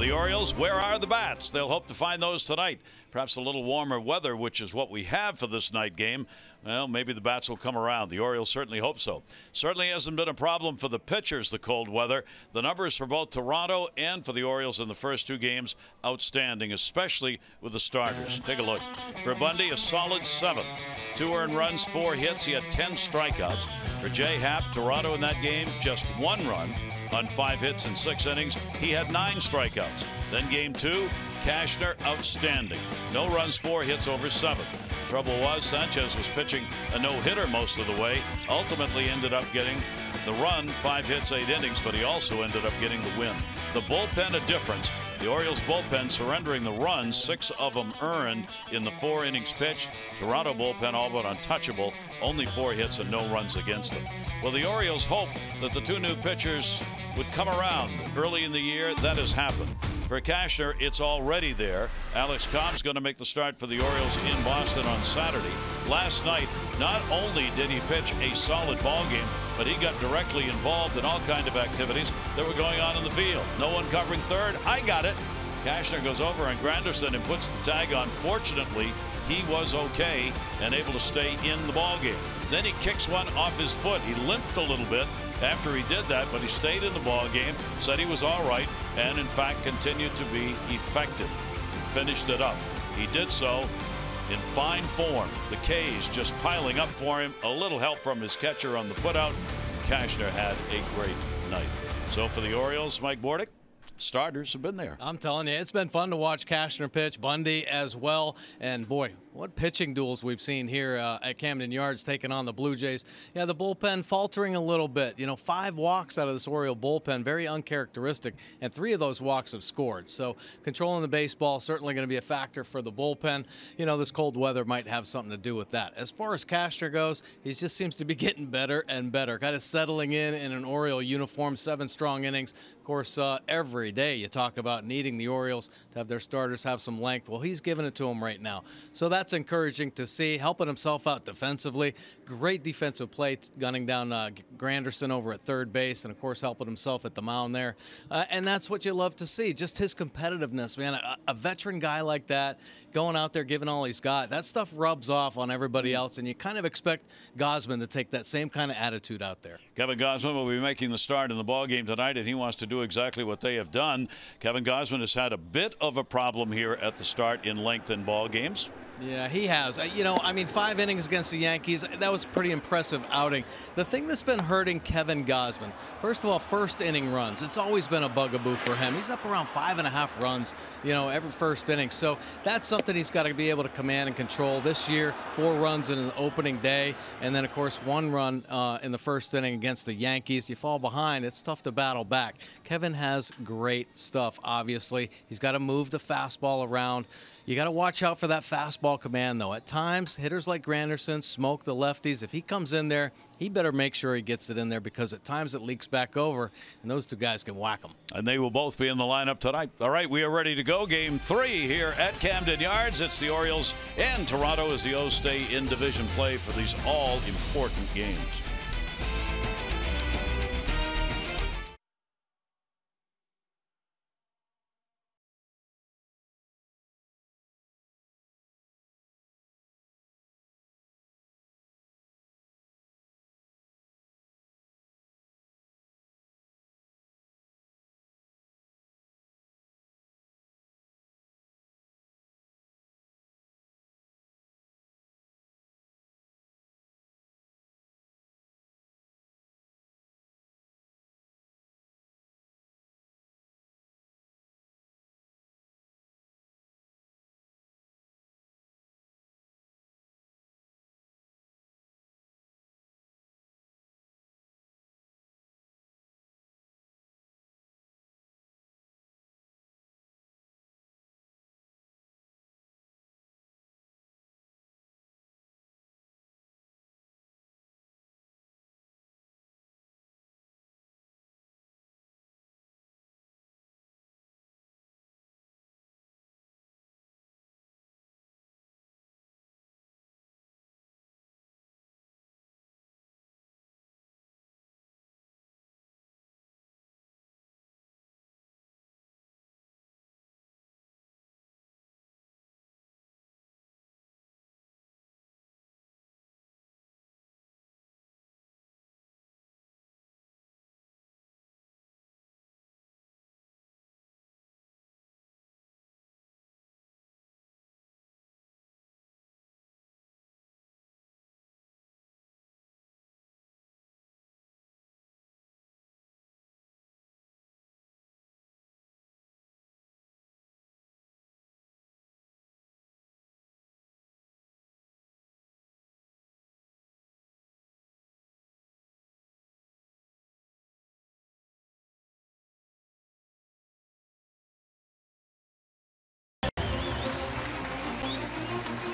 the Orioles, where are the bats? They'll hope to find those tonight. Perhaps a little warmer weather, which is what we have for this night game. Well, maybe the bats will come around. The Orioles certainly hope so. Certainly hasn't been a problem for the pitchers, the cold weather. The numbers for both Toronto and for the Orioles in the first two games, outstanding, especially with the starters. Take a look. For Bundy, a solid 7. 2 earned runs, 4 hits. He had 10 strikeouts. For Jay Happ, Toronto in that game, just 1 run on 5 hits in 6 innings. He had 9 strikeouts. Then game 2, Cashner, outstanding. No runs, 4 hits over 7. Trouble was, Sanchez was pitching a no-hitter most of the way. Ultimately ended up getting the run, 5 hits, 8 innings, but he also ended up getting the win. The bullpen, a difference. The Orioles bullpen surrendering the runs, 6 of them earned in the 4 innings pitched. Toronto bullpen all but untouchable, only 4 hits and no runs against them. Well, the Orioles hope that the 2 new pitchers would come around early in the year. That has happened. For Cashner, it's already there. Alex Cobb's going to make the start for the Orioles in Boston on Saturday. Last night, not only did he pitch a solid ball game, but he got directly involved in all kinds of activities that were going on in the field. No one covering third. I got it. Cashner goes over on Granderson and puts the tag on. Fortunately, he was okay and able to stay in the ball game. Then he kicks one off his foot. He limped a little bit after he did that, but he stayed in the ball game, said he was all right, and in fact continued to be effective. He finished it up. He did so in fine form. The K's just piling up for him. A little help from his catcher on the putout. Cashner had a great night. So for the Orioles, Mike Bordick, starters have been there. I'm telling you, it's been fun to watch Cashner pitch, Bundy as well. And boy, what pitching duels we've seen here at Camden Yards taking on the Blue Jays. Yeah, the bullpen faltering a little bit. You know, 5 walks out of this Oriole bullpen, very uncharacteristic, and 3 of those walks have scored. So controlling the baseball certainly going to be a factor for the bullpen. You know, this cold weather might have something to do with that. As far as Cashner goes, he just seems to be getting better and better, kind of settling in an Oriole uniform, 7 strong innings. Of course, every day you talk about needing the Orioles to have their starters have some length. Well, he's giving it to them right now. So that's encouraging to see, helping himself out defensively. Great defensive play, gunning down Granderson over at third base, and of course helping himself at the mound there. And that's what you love to see, just his competitiveness, man. A veteran guy like that, going out there, giving all he's got, that stuff rubs off on everybody else, and you kind of expect Gausman to take that same kind of attitude out there. Kevin Gausman will be making the start in the ball game tonight, and he wants to do exactly what they have done. Kevin Gausman has had a bit of a problem here at the start in length in ball games. Yeah, he has. You know, I mean, 5 innings against the Yankees, that was a pretty impressive outing. The thing that's been hurting Kevin Gausman, first of all, first inning runs. It's always been a bugaboo for him. He's up around 5.5 runs, you know, every first inning. So that's something he's got to be able to command and control. This year, 4 runs in an opening day, and then, of course, 1 run in the first inning against the Yankees. You fall behind, it's tough to battle back. Kevin has great stuff, obviously. He's got to move the fastball around. You got to watch out for that fastball command, though. At times, hitters like Granderson smoke the lefties. If he comes in there, he better make sure he gets it in there, because at times it leaks back over, and those 2 guys can whack them. And they will both be in the lineup tonight. All right, we are ready to go. Game 3 here at Camden Yards. It's the Orioles and Toronto as the O's stay in division play for these all-important games.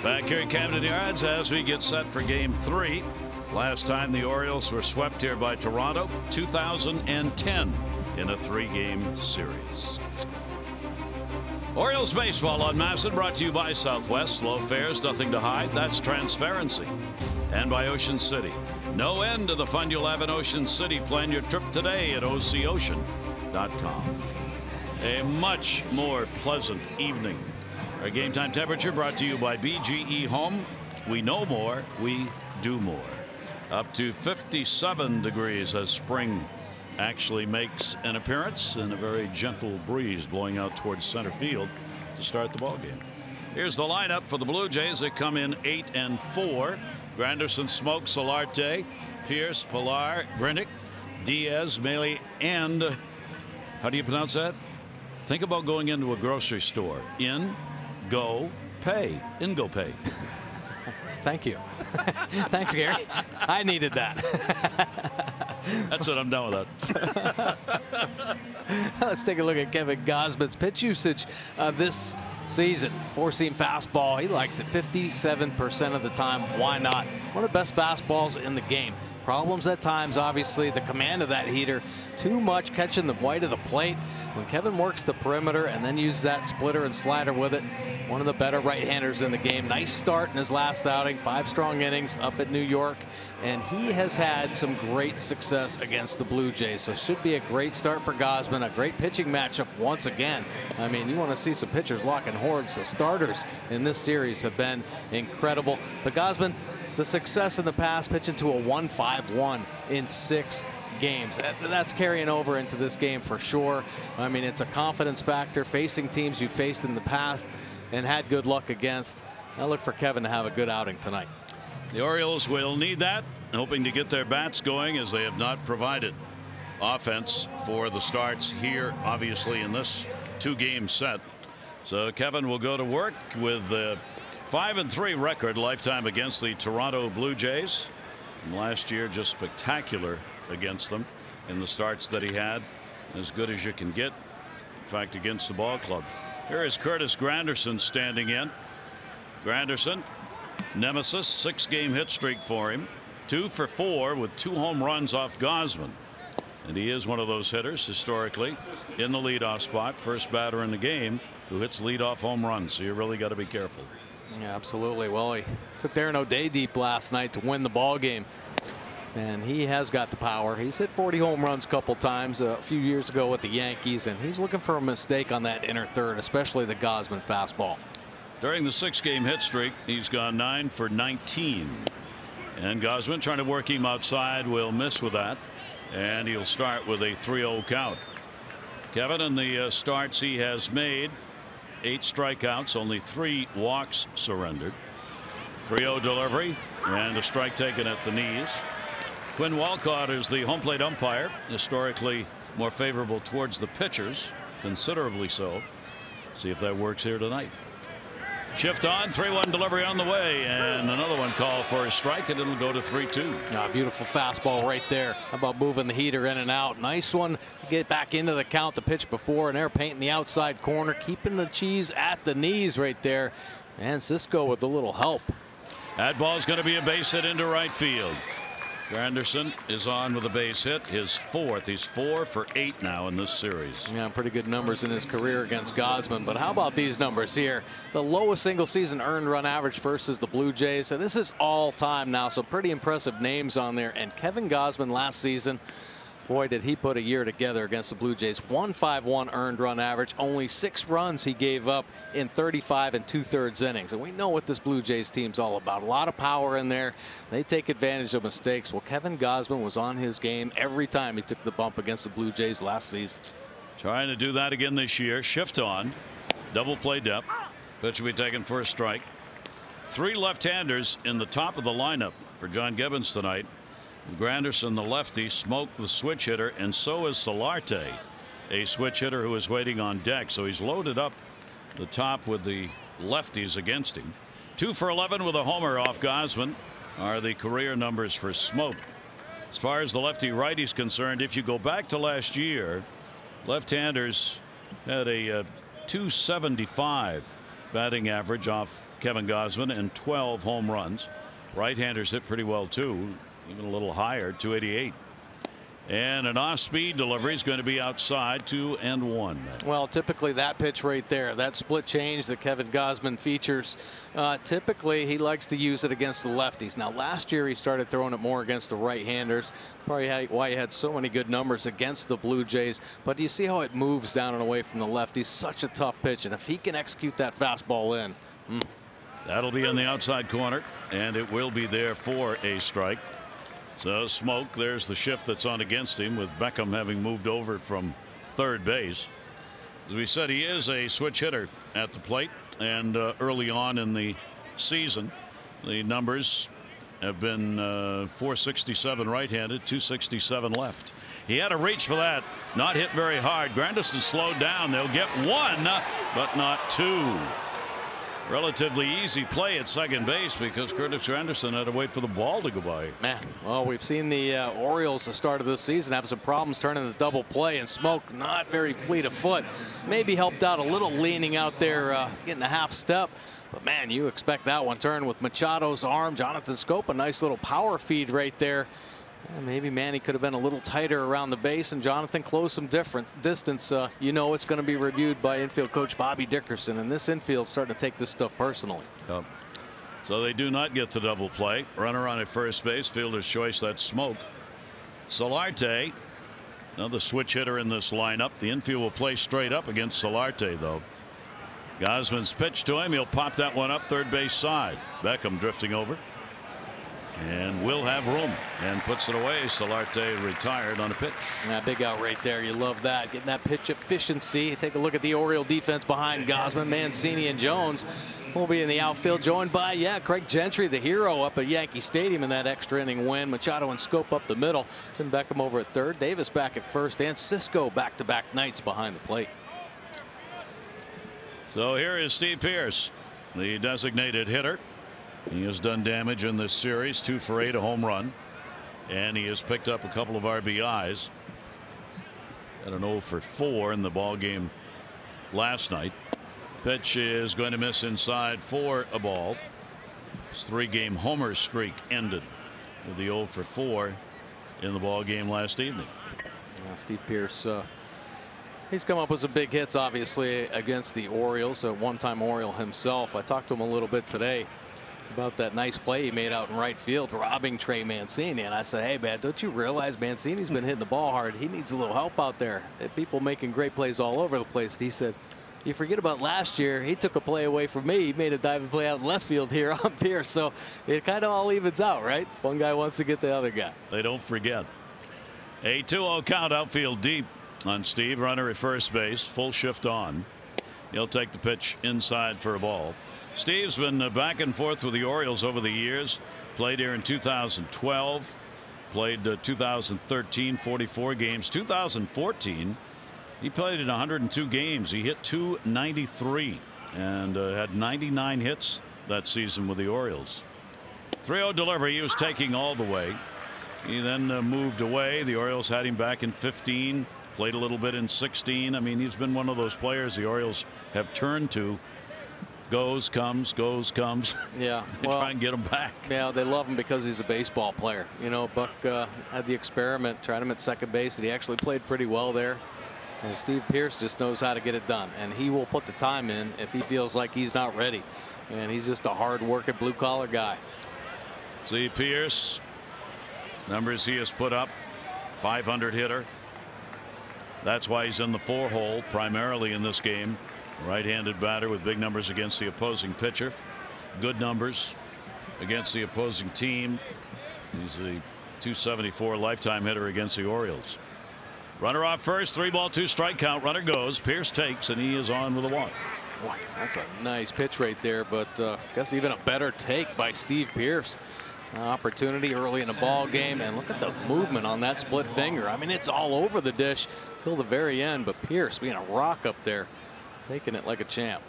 Back here at Camden Yards as we get set for Game 3. Last time the Orioles were swept here by Toronto, 2010 in a 3-game series. Orioles baseball on Masson, brought to you by Southwest. Low fares, nothing to hide. That's transparency. And by Ocean City. No end to the fun you'll have in Ocean City. Plan your trip today at OCOcean.com. A much more pleasant evening. Our game time temperature brought to you by BGE Home. We know more, we do more. Up to 57 degrees as spring actually makes an appearance, and a very gentle breeze blowing out towards center field to start the ball game. Here's the lineup for the Blue Jays. They come in 8-4. Granderson, Smoke, Solarte, Pierce, Pilar, Grinnick, Diaz, Mealy, and how do you pronounce that? Think about going into a grocery store. In, go, pay. In, go, pay. Thank you. Thanks, Gary. I needed that. That's it. I'm done with that. Let's take a look at Kevin Gausman's pitch usage this season. Four-seam fastball. He likes it 57% of the time. Why not? One of the best fastballs in the game. Problems at times, obviously, the command of that heater. Too much catching the white of the plate. When Kevin works the perimeter and then uses that splitter and slider with it, one of the better right-handers in the game. Nice start in his last outing. 5 strong innings up at New York. And he has had some great success against the Blue Jays. So should be a great start for Gausman. A great pitching matchup once again. I mean, you want to see some pitchers locking horns. The starters in this series have been incredible. But Gausman, the success in the past, pitching to a 1.51 in 6 games. That's carrying over into this game for sure. I mean, it's a confidence factor facing teams you've faced in the past and had good luck against. I look for Kevin to have a good outing tonight. The Orioles will need that, hoping to get their bats going, as they have not provided offense for the starts here, obviously, in this 2-game set. So Kevin will go to work with the 5-3 record lifetime against the Toronto Blue Jays. And last year, just spectacular against them in the starts that he had. As good as you can get, in fact, against the ball club. Here is Curtis Granderson standing in. Granderson, nemesis, 6-game hit streak for him. 2 for 4 with 2 home runs off Gausman. And he is one of those hitters historically in the leadoff spot, first batter in the game who hits leadoff home runs. So you really got to be careful. Yeah, absolutely. Well, he took Darren O'Day deep last night to win the ball game. And he has got the power. He's hit 40 home runs a couple times a few years ago with the Yankees, and he's looking for a mistake on that inner third, especially the Gausman fastball. During the 6-game hit streak, he's gone 9 for 19. And Gausman trying to work him outside, will miss with that. And he'll start with a 3-0 count. Kevin, in the starts he has made, 8 strikeouts, only 3 walks surrendered. 3-0 delivery and a strike taken at the knees. Quinn Walcott is the home plate umpire, historically more favorable towards the pitchers, considerably so. See if that works here tonight. Shift on, 3-1 delivery on the way, and another one called for a strike, and it'll go to 3-2. Beautiful fastball right there. How about moving the heater in and out? Nice one to get back into the count, the pitch before, and they're painting the outside corner, keeping the cheese at the knees right there. And Cisco with a little help. That ball's going to be a base hit into right field. Granderson is on with a base hit, his 4th. He's 4 for 8 now in this series. Yeah, pretty good numbers in his career against Gausman. But how about these numbers here? The lowest single season earned run average versus the Blue Jays. And this is all time now, so pretty impressive names on there. And Kevin Gausman last season, boy, did he put a year together against the Blue Jays. 151 earned run average, only 6 runs he gave up in 35 2/3 innings. And we know what this Blue Jays team's all about. A lot of power in there. They take advantage of mistakes. Well, Kevin Gausman was on his game every time he took the bump against the Blue Jays last season. Trying to do that again this year. Shift on, double play depth. Pitch will be taken for a strike. 3 left-handers in the top of the lineup for John Gibbons tonight. Granderson, the lefty, Smoke, the switch hitter, and so is Solarte, a switch hitter who is waiting on deck. So he's loaded up the top with the lefties against him. 2 for 11 with a homer off Gausman are the career numbers for Smoke. As far as the lefty righty's concerned, if you go back to last year, left-handers had a 275 batting average off Kevin Gausman, and 12 home runs. Right-handers hit pretty well too, even a little higher, 288. And an off-speed delivery is going to be outside, 2-1. Well, typically that pitch right there, that split change that Kevin Gausman features, typically he likes to use it against the lefties. Now, last year he started throwing it more against the right-handers. Probably why he had so many good numbers against the Blue Jays. But do you see how it moves down and away from the lefties? Such a tough pitch, and if he can execute that fastball in. That'll be on the outside corner, and it will be there for a strike. So Smoke, there's the shift that's on against him, with Beckham having moved over from third base. As we said, he is a switch hitter at the plate, and early on in the season, the numbers have been 467 right-handed, 267 left. He had a reach for that, not hit very hard. Granderson slowed down. They'll get one, but not two. Relatively easy play at second base because Curtis Anderson had to wait for the ball to go by. Man, well, we've seen the Orioles the start of this season have some problems turning the double play, and Smoke not very fleet of foot. Maybe helped out a little leaning out there, getting a half step. But man, you expect that one turn with Machado's arm. Jonathan Scope, a nice little power feed right there. Maybe Manny could have been a little tighter around the base, and Jonathan closed some distance. You know it's going to be reviewed by infield coach Bobby Dickerson, and this infield's starting to take this stuff personally. Yep. So they do not get the double play. Runner on at first base, fielder's choice, that's Smoke. Solarte, another switch hitter in this lineup. The infield will play straight up against Solarte, though. Gausman's pitch to him. He'll pop that one up third base side. Beckham drifting over. And will have room and puts it away. Solarte retired on a pitch. And that big out right there. You love that. Getting that pitch efficiency. Take a look at the Oriole defense behind Gausman, Mancini, and Jones. Will be in the outfield, joined by, Craig Gentry, the hero, up at Yankee Stadium in that extra inning win. Machado and Scope up the middle. Tim Beckham over at third. Davis back at first. And Cisco back-to-back nights behind the plate. So here is Steve Pearce, the designated hitter. He has done damage in this series, 2 for 8, a home run, and he has picked up a couple of RBIs. Had an 0 for 4 in the ball game last night. Pitch is going to miss inside for a ball. His 3-game homer streak ended with the 0 for 4 in the ball game last evening. Steve Pearce, he's come up with some big hits, obviously, against the Orioles. A one-time Oriole himself. I talked to him a little bit today about that nice play he made out in right field, robbing Trey Mancini. And I said, hey, man, don't you realize Mancini's been hitting the ball hard? He needs a little help out there. People making great plays all over the place. And he said, you forget about last year. He took a play away from me. He made a diving play out in left field here on Pierce. So it kind of all evens out, right? One guy wants to get the other guy. They don't forget. A 2-0 count, outfield deep on Steve. Runner at first base, full shift on. He'll take the pitch inside for a ball. Steve's been back and forth with the Orioles over the years. Played here in 2012. Played 2013, 44 games. 2014, he played in 102 games. He hit .293 and had 99 hits that season with the Orioles. 3-0 delivery. He was taking all the way. He then moved away. The Orioles had him back in 15. Played a little bit in 16. I mean, he's been one of those players the Orioles have turned to. Goes, comes, goes, comes. Yeah, well, try and get him back. Yeah, they love him because he's a baseball player. You know, Buck had the experiment, tried him at second base, and he actually played pretty well there. And Steve Pearce just knows how to get it done, and he will put the time in if he feels like he's not ready. And he's just a hard-working, blue-collar guy. See Pearce, numbers he has put up, 500 hitter. That's why he's in the 4-hole primarily in this game. Right-handed batter with big numbers against the opposing pitcher. Good numbers against the opposing team. He's the .274 lifetime hitter against the Orioles. Runner off first, 3-ball, 2-strike count. Runner goes. Pearce takes, and he is on with a walk. Boy, that's a nice pitch right there, but I guess even a better take by Steve Pearce. Opportunity early in the ball game, and look at the movement on that split finger. I mean, it's all over the dish till the very end, but Pearce being a rock up there, taking it like a champ.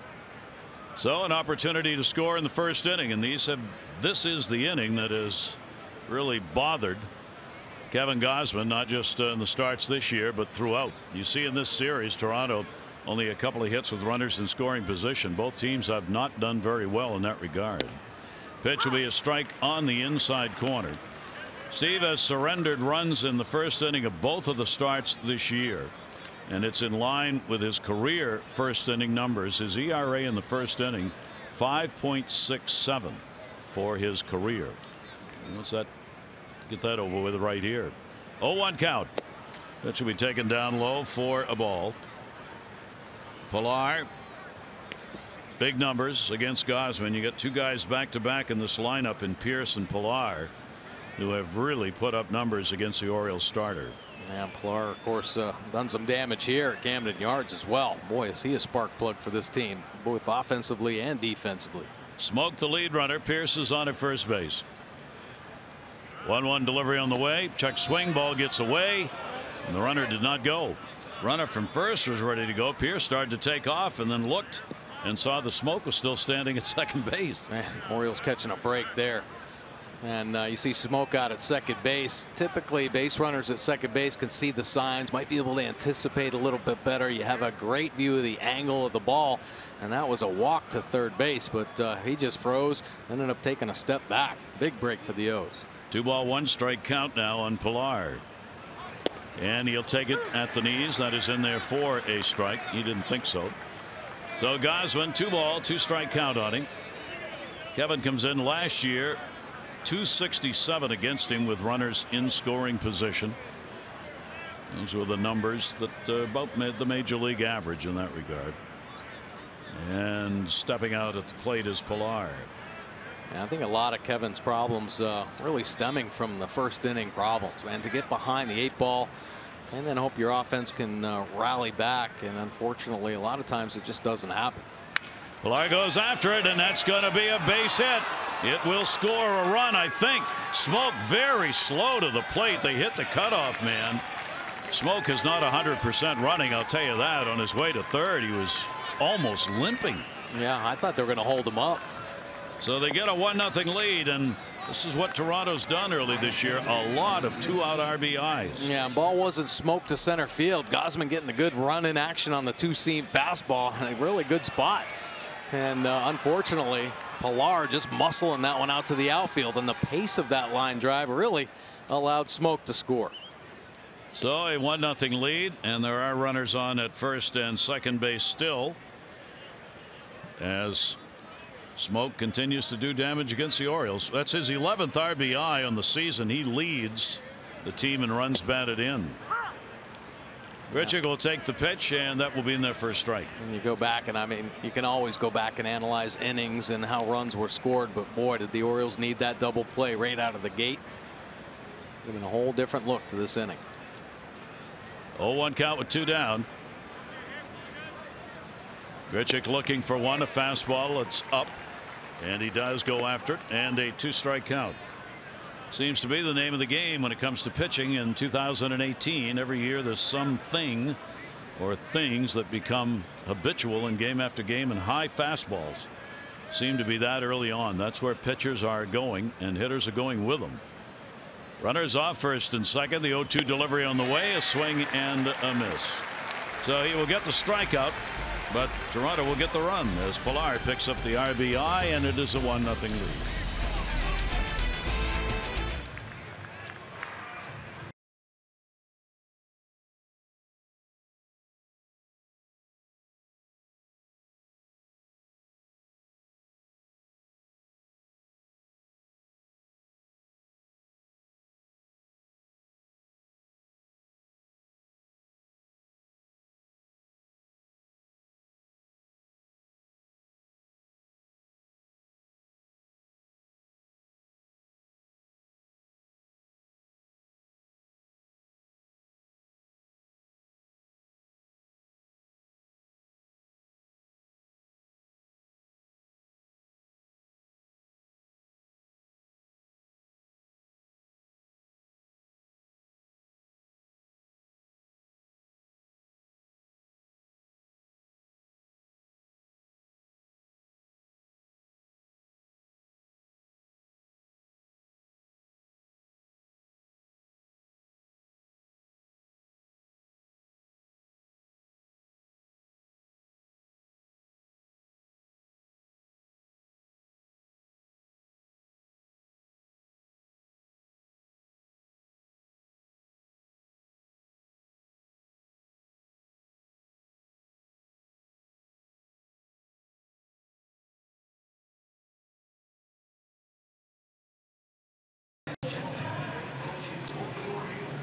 So an opportunity to score in the first inning, and this is the inning that has really bothered Kevin Gausman, not just in the starts this year, but throughout. You see in this series, Toronto Only a couple of hits with runners in scoring position. Both teams have not done very well in that regard. Pitch will be a strike on the inside corner. Steve has surrendered runs in the first inning of both of the starts this year, and it's in line with his career first inning numbers. His ERA in the first inning 5.67 for his career. What's that? Get that over with right here. 0-1 count. That should be taken down low for a ball. Pilar, big numbers against Gausman. You got two guys back to back in this lineup in Pierce and Pilar, who have really put up numbers against the Orioles starter. Yeah, Pilar, of course, done some damage here at Camden Yards as well. Boy, is he a spark plug for this team, both offensively and defensively. Smoke the lead runner. Pierce is on at first base. 1-1 delivery on the way. Check swing. Ball gets away. And the runner did not go. Runner from first was ready to go. Pierce started to take off and then looked and saw the Smoke was still standing at second base. Man, Orioles catching a break there. And you see Smoke out at second base. Typically, base runners at second base can see the signs, might be able to anticipate a little bit better. You have a great view of the angle of the ball, and that was a walk to third base, but he just froze, ended up taking a step back. Big break for the O's. 2-1 strike count now on Pilar. And he'll take it at the knees. That is in there for a strike. He didn't think so. So Gausman, 2-2 strike count on him. Kevin comes in last year, 267 against him with runners in scoring position. Those were the numbers that about made the major league average in that regard. And stepping out at the plate is Pilar. And I think a lot of Kevin's problems really stemming from the first inning problems, man, to get behind the 8 ball and then hope your offense can rally back. And unfortunately, a lot of times it just doesn't happen. Pilar goes after it, and that's going to be a base hit. It will score a run, I think. Smoke very slow to the plate. They hit the cutoff man. Smoke is not 100% running, I'll tell you that. On his way to third, he was almost limping. Yeah, I thought they were going to hold him up. So they get a 1-0 lead, and this is what Toronto's done early this year. A lot of 2-out RBIs. Yeah, ball wasn't smoked to center field. Gausman getting a good run in action on the two-seam fastball. A really good spot. And unfortunately, Pilar just muscling that one out to the outfield. And the pace of that line drive really allowed Smoke to score. So a 1-0 lead, and there are runners on at first and second base still, as Smoke continues to do damage against the Orioles. That's his 11th RBI on the season. He leads the team in runs batted in. Grichuk will take the pitch, and that will be in there for a strike. And you go back, and I mean, you can always go back and analyze innings and how runs were scored, but boy, did the Orioles need that double play right out of the gate. Giving a whole different look to this inning. 0-1 count with 2 down. Grichuk looking for one, a fastball. It's up, and he does go after it, and a 2-strike count. Seems to be the name of the game when it comes to pitching in 2018. Every year there's something or things that become habitual in game after game, and high fastballs seem to be that early on. That's where pitchers are going, and hitters are going with them. Runners off first and second. The 0-2 delivery on the way. A swing and a miss. So he will get the strikeout, but Toronto will get the run as Pilar picks up the RBI, and it is a 1-0 lead.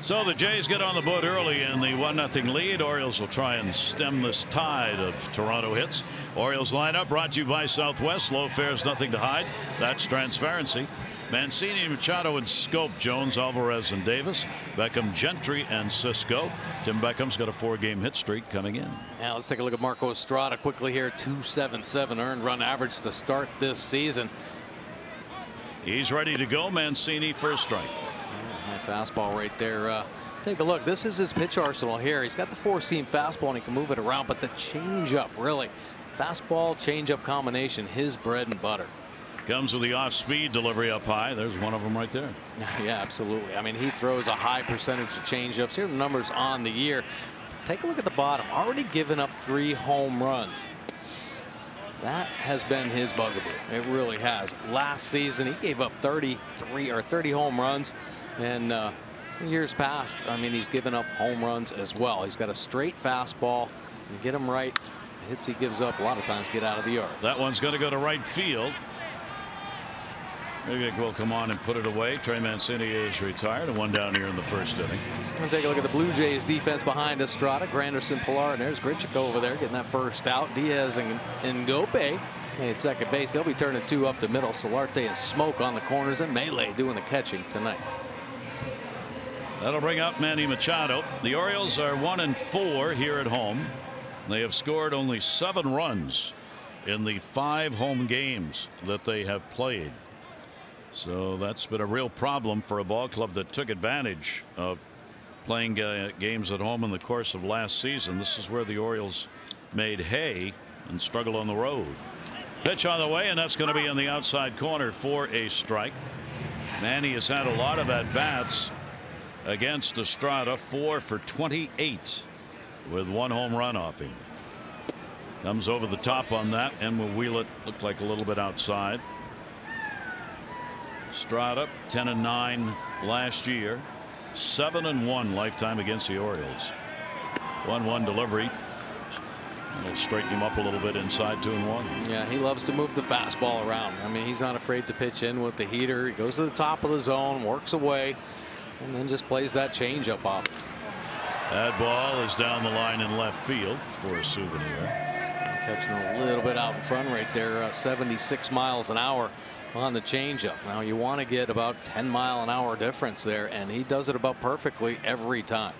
So the Jays get on the board early in the 1-0 lead. Orioles will try and stem this tide of Toronto hits. Orioles lineup brought to you by Southwest. Low fares, nothing to hide. That's transparency. Mancini, Machado, and Scope. Jones, Alvarez, and Davis. Beckham, Gentry, and Cisco. Tim Beckham's got a 4-game hit streak coming in. Now let's take a look at Marco Estrada quickly here. 2.77 earned run average to start this season. He's ready to go. Mancini, first strike. That fastball right there. Take a look. This is his pitch arsenal here. He's got the 4-seam fastball and he can move it around, but the changeup, really, fastball changeup combination, his bread and butter. Comes with the off-speed delivery up high. There's one of them right there. Yeah, absolutely. I mean, he throws a high percentage of changeups. Here are the numbers on the year. Take a look at the bottom. Already given up 3 home runs. That has been his bugaboo. It really has. Last season, he gave up 30 home runs. And years past, I mean, he's given up home runs as well. He's got a straight fastball. You get him right. The hits he gives up a lot of times get out of the yard. That one's going to go to right field. Maybe will come on and put it away. Trey Mancini is retired, and one down here in the first inning. We'll take a look at the Blue Jays defense behind Estrada. Granderson, Pilar, and there's Grichuk over there getting that first out. Diaz and Ngope at second base. They'll be turning 2 up the middle. Solarte and Smoke on the corners, and Melee doing the catching tonight. That'll bring up Manny Machado. The Orioles are 1-4 here at home. They have scored only 7 runs in the 5 home games that they have played. So that's been a real problem for a ball club that took advantage of playing games at home in the course of last season. This is where the Orioles made hay and struggle on the road. Pitch on the way, and that's going to be in the outside corner for a strike. Manny has had a lot of at-bats against Estrada. 4 for 28 with 1 home run off him. Comes over the top on that and will wheel it. Looked like a little bit outside. Estrada 10-9 last year, 7-1 lifetime against the Orioles. 1-1 delivery. It'll straighten him up a little bit inside 2-1. Yeah, he loves to move the fastball around. I mean, he's not afraid to pitch in with the heater. He goes to the top of the zone, works away, and then just plays that changeup off. That ball is down the line in left field for a souvenir. Catching a little bit out in front right there. 76 miles an hour on the changeup. Now you want to get about 10-mile-an-hour difference there, and he does it about perfectly every time.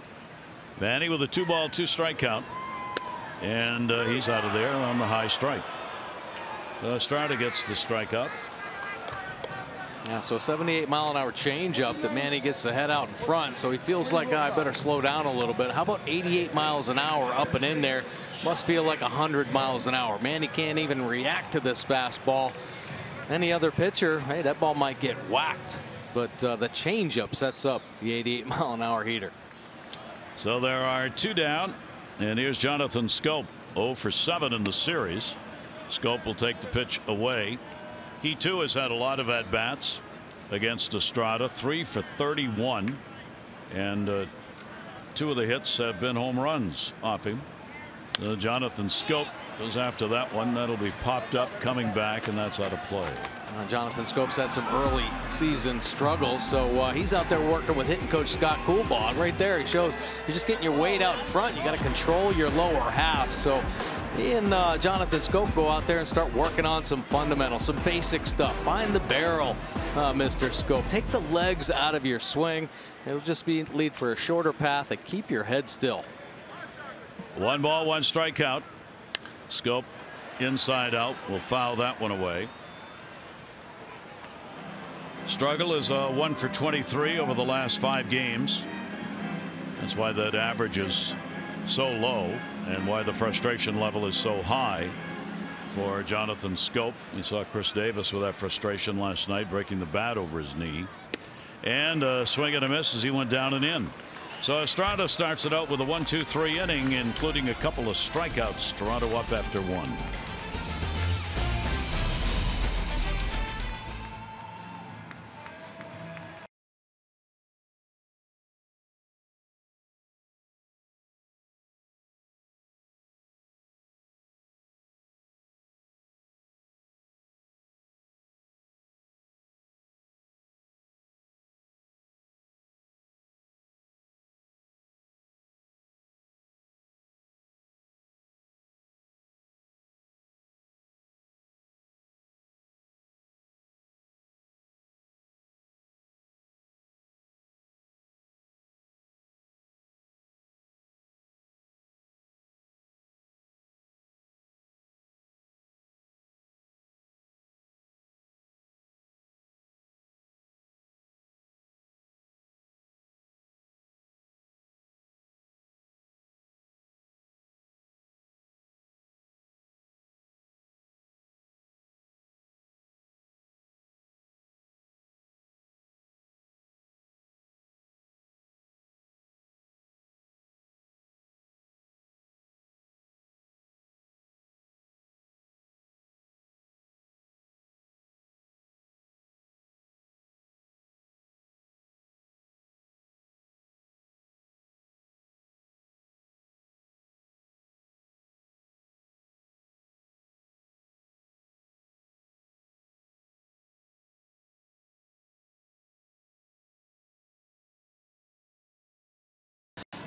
Manny with a 2-ball 2-strike count, and he's out of there on the high strike. Estrada gets the strikeout. Yeah, so 78-mile-an-hour changeup that Manny gets the head out in front, so he feels like I better slow down a little bit. How about 88 miles an hour up and in there? Must feel like 100 miles an hour. Manny can't even react to this fastball. Any other pitcher, hey, that ball might get whacked, but the changeup sets up the 88-mile-an-hour heater. So there are 2 down, and here's Jonathan Scope, 0 for 7 in the series. Scope will take the pitch away. He too has had a lot of at-bats against Estrada, 3 for 31, and 2 of the hits have been home runs off him. Jonathan Scope goes after that one. That'll be popped up, coming back, and that's out of play. Jonathan Scope's had some early season struggles, so he's out there working with hitting coach Scott Coolbaugh. Right there, he shows you're just getting your weight out in front. You got to control your lower half. So he and Jonathan Scope go out there and start working on some fundamentals, some basic stuff. Find the barrel, Mr. Scope. Take the legs out of your swing. It'll just lead for a shorter path and keep your head still. 1 ball, 1 strikeout. Scope inside out will foul that one away. Struggle is 1 for 23 over the last 5 games. That's why that average is so low and why the frustration level is so high for Jonathan Scope. We saw Chris Davis with that frustration last night, breaking the bat over his knee, and a swing and a miss as he went down and in. So Estrada starts it out with a 1-2-3 inning, including a couple of strikeouts. Toronto up after 1.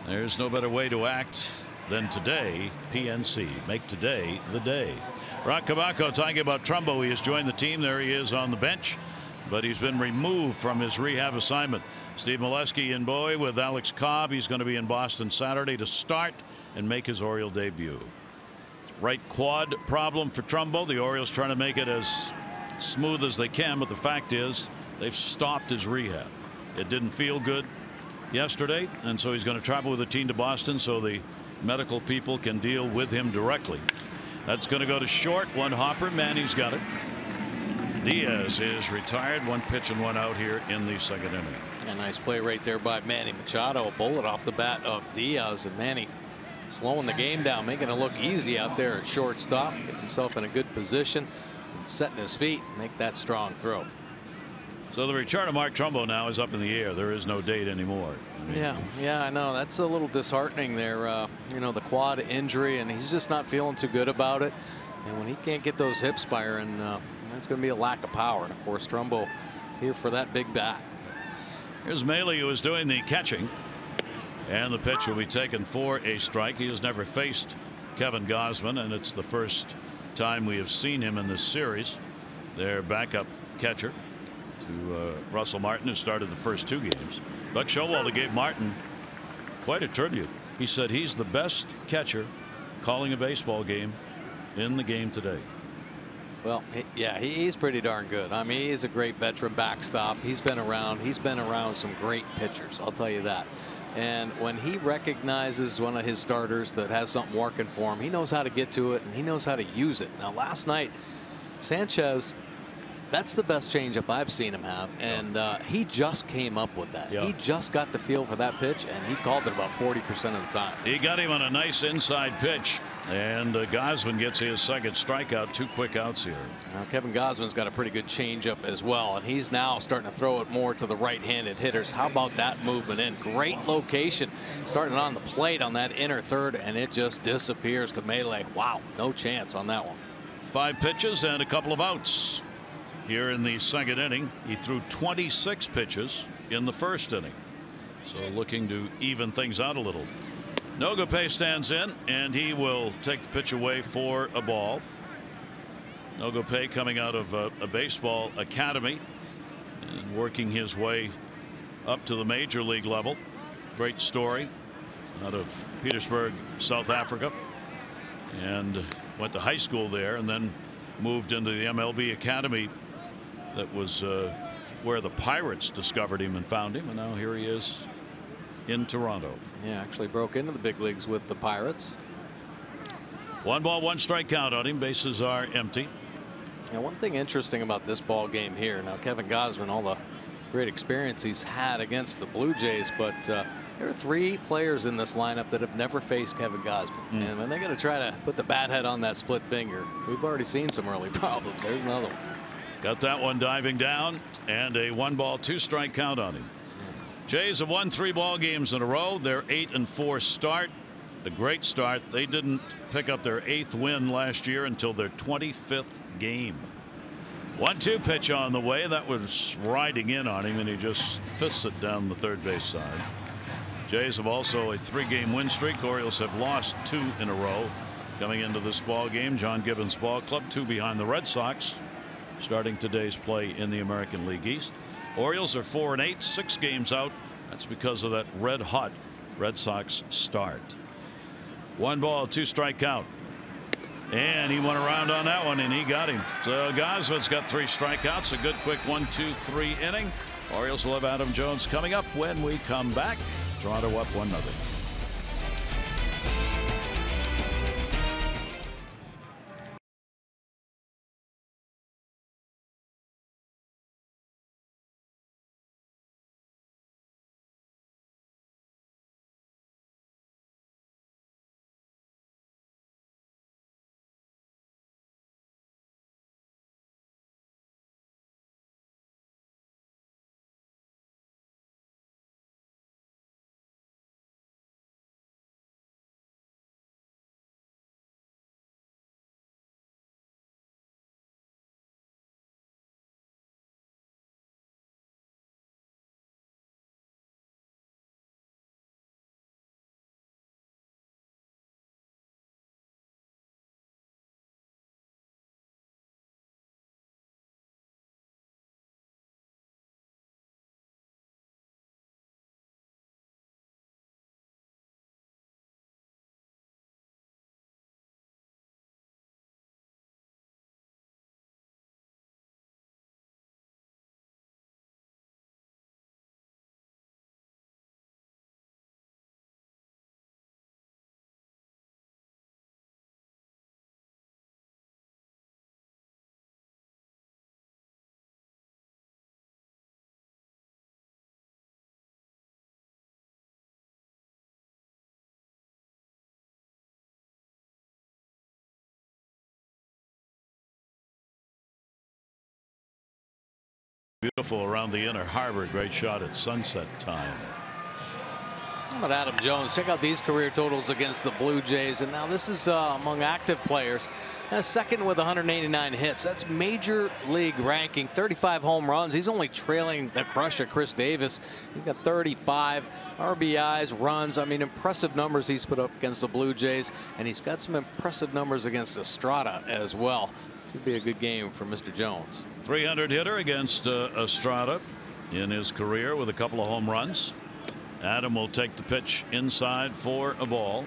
There's no better way to act than today. PNC. Make today the day. Rock Kabako talking about Trumbo. He has joined the team. There he is on the bench, but he's been removed from his rehab assignment. Steve Molesky in Bowie with Alex Cobb. He's going to be in Boston Saturday to start and make his Oriole debut. Right quad problem for Trumbo. The Orioles trying to make it as smooth as they can, but the fact is they've stopped his rehab. It didn't feel good yesterday, and so he's going to travel with the team to Boston so the medical people can deal with him directly. That's going to go to short. One hopper. Manny's got it. Diaz is retired. One pitch and one out here in the second inning. A nice play right there by Manny Machado. A bullet off the bat of Diaz, and Manny slowing the game down, making it look easy out there at shortstop. Getting himself in a good position and setting his feet, make that strong throw. So the return of Mark Trumbo now is up in the air. There is no date anymore. Yeah, I know. That's a little disheartening there. You know, the quad injury, and he's just not feeling too good about it. And when he can't get those hips firing, that's going to be a lack of power. And of course, Trumbo here for that big bat. Here's Maley, who is doing the catching, and the pitch will be taken for a strike. He has never faced Kevin Gausman, and it's the first time we have seen him in this series. Their backup catcher to Russell Martin, who started the first two games. Buck Showalter gave Martin quite a tribute. He said he's the best catcher calling a baseball game in the game today. Well, yeah, he's pretty darn good. I mean, he's a great veteran backstop. He's been around some great pitchers, I'll tell you that. And when he recognizes one of his starters that has something working for him, he knows how to get to it and he knows how to use it. Now, last night, Sanchez, that's the best changeup I've seen him have, and he just came up with that. He just got the feel for that pitch, and he called it about 40% of the time. He got him on a nice inside pitch, and Gausman gets his second strikeout. Two quick outs here. Now, Kevin Gausman's got a pretty good changeup as well, and he's now starting to throw it more to the right-handed hitters. How about that movement in? Great location, starting on the plate on that inner third, and it just disappears to Melee. Wow, no chance on that one. 5 pitches and a couple of outs. Here in the second inning, he threw 26 pitches in the first inning. So looking to even things out a little. Nogope stands in, and he will take the pitch away for a ball. Nogope coming out of a baseball academy and working his way up to the major league level. Great story out of Petersburg, South Africa, and went to high school there and then moved into the MLB academy. That was where the Pirates discovered him and found him, and now here he is in Toronto. Yeah, actually broke into the big leagues with the Pirates. 1 ball, 1 strike count on him. Bases are empty. Now, one thing interesting about this ball game here, now Kevin Gausman, all the great experience he's had against the Blue Jays, but there are 3 players in this lineup that have never faced Kevin Gausman. And when they're going to try to put the bat head on that split finger, we've already seen some early problems. There's another one. Got that one diving down, and a 1 ball, 2 strike count on him. Jays have won 3 ball games in a row. Their 8-4 start, a great start. They didn't pick up their 8th win last year until their 25th game. 1-2 pitch on the way. That was riding in on him, and he just fists it down the third base side. Jays have also a 3-game win streak. Orioles have lost 2 in a row coming into this ball game. John Gibbons Ball Club, 2 behind the Red Sox, starting today's play in the American League East. Orioles are 4-8, 6 games out. That's because of that red hot Red Sox start. 1 ball, 2 strike count, and he went around on that one and he got him. So Gausman's got 3 strikeouts. A good quick 1-2-3 inning. Orioles will have Adam Jones coming up when we come back. Toronto up 1-0. Beautiful around the inner harbor. Great shot at sunset time. How about Adam Jones? Check out these career totals against the Blue Jays. And now this is among active players. Second with 189 hits. That's major league ranking. 35 home runs. He's only trailing the crusher Chris Davis. He's got 35 RBIs, runs. I mean, impressive numbers he's put up against the Blue Jays. And he's got some impressive numbers against Estrada as well. Should be a good game for Mr. Jones. 300 hitter against Estrada in his career with a couple of home runs. Adam will take the pitch inside for a ball.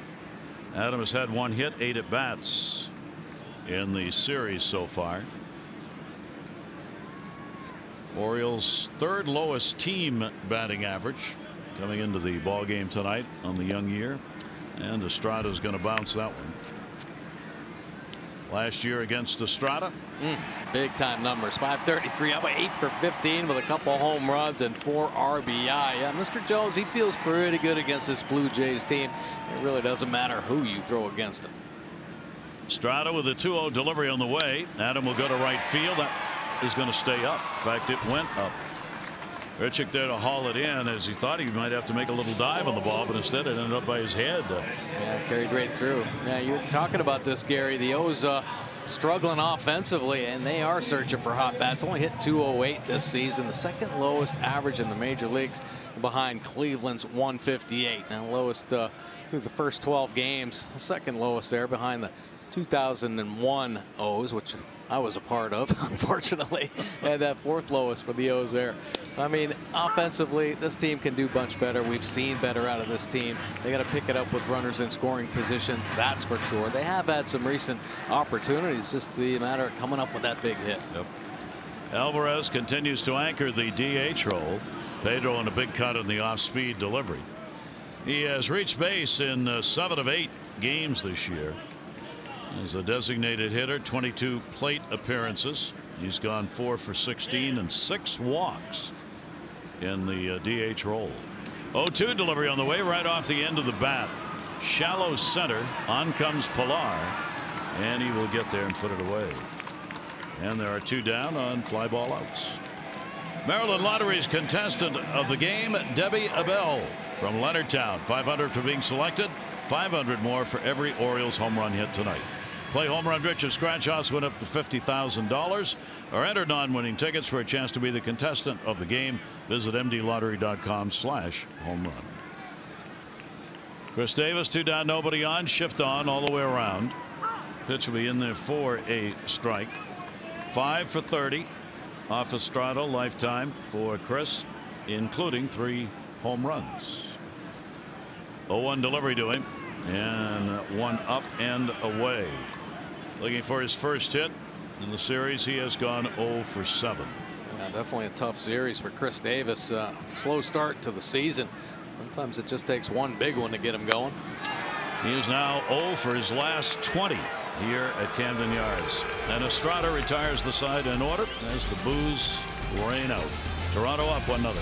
Adam has had 1 hit, 8 at bats in the series so far. Orioles' 3rd lowest team batting average coming into the ball game tonight on the young year, and Estrada's going to bounce that one. Last year against Estrada, big time numbers. 533, up 8 for 15 with a couple home runs and 4 RBI. Yeah, Mr. Jones, he feels pretty good against this Blue Jays team. It really doesn't matter who you throw against him. Estrada with a 2-0 delivery on the way. Adam will go to right field. That is going to stay up. In fact, it went up. Richik there to haul it in, as he thought he might have to make a little dive on the ball, but instead it ended up by his head. Yeah, carried right through. Yeah, you're talking about this, Gary. The O's struggling offensively, and they are searching for hot bats. Only hit 208 this season, the 2nd lowest average in the major leagues, behind Cleveland's 158. Now lowest through the first 12 games, 2nd lowest there behind the 2001 O's, which I was a part of, unfortunately, and that 4th lowest for the O's there. I mean, offensively, this team can do much better. We've seen better out of this team. They got to pick it up with runners in scoring position, that's for sure. They have had some recent opportunities, just the matter of coming up with that big hit. Yep. Alvarez continues to anchor the DH role. Pedro on a big cut in the off-speed delivery. He has reached base in 7 of 8 games this year. As a designated hitter, 22 plate appearances. He's gone 4 for 16 and 6 walks in the DH role. 0-2 delivery on the way, right off the end of the bat. Shallow center. On comes Pilar, and he will get there and put it away. And there are 2 down on fly ball outs. Maryland Lottery's contestant of the game, Debbie Abell from Leonardtown. 500 for being selected. 500 more for every Orioles home run hit tonight. Play Home Run Rich or Scratch House, win up to $50,000, or enter non-winning tickets for a chance to be the contestant of the game. Visit mdlottery.com/homerun. Chris Davis, 2 down, nobody on. Shift on all the way around. Pitch will be in there for a strike. 5 for 30 off Estrada lifetime for Chris, including 3 home runs. 0-1 delivery to him, and 1 up and away. Looking for his first hit in the series. He has gone 0 for 7. Yeah, definitely a tough series for Chris Davis. Slow start to the season. Sometimes it just takes one big one to get him going. He is now 0 for his last 20 here at Camden Yards. And Estrada retires the side in order as the boos rain out. Toronto up 1-0.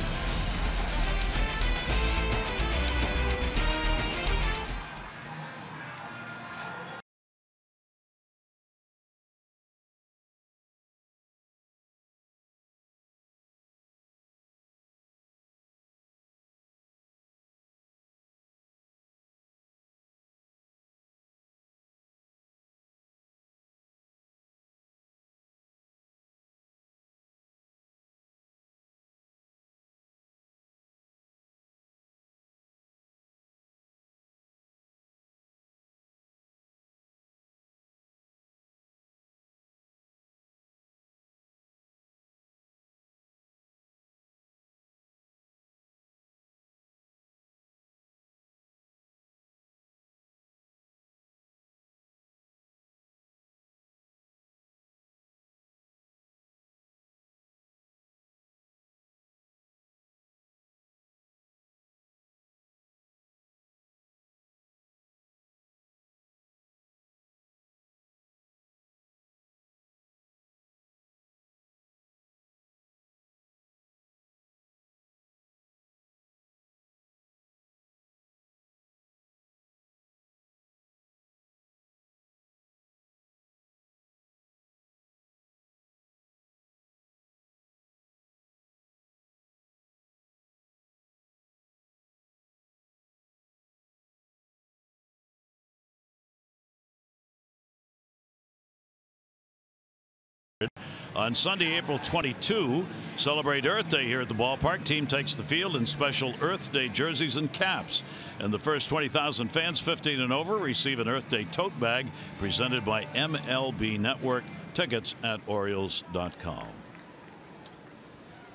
On Sunday, April 22, celebrate Earth Day here at the ballpark. Team takes the field in special Earth Day jerseys and caps. And the first 20,000 fans 15 and over receive an Earth Day tote bag presented by MLB Network. Tickets at Orioles.com.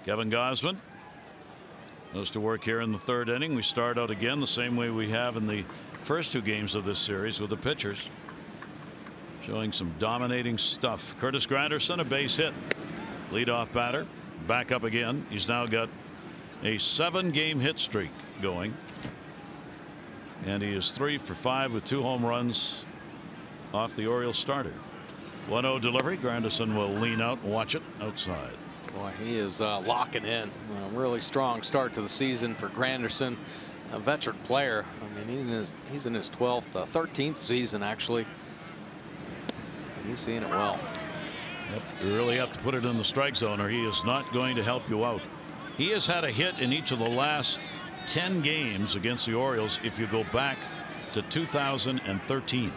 Kevin Gausman goes to work here in the third inning. We start out again the same way we have in the first two games of this series with the pitchers. Showing some dominating stuff. Curtis Granderson, a base hit. Leadoff batter. Back up again. He's now got a 7-game hit streak going. And he is 3 for 5 with 2 home runs off the Orioles starter. 1-0 delivery. Granderson will lean out and watch it outside. Boy, he is locking in. A really strong start to the season for Granderson, a veteran player. I mean, he's in his 12th, 13th season actually. He's seeing it well. Yep, you really have to put it in the strike zone or he is not going to help you out. He has had a hit in each of the last 10 games against the Orioles if you go back to 2013.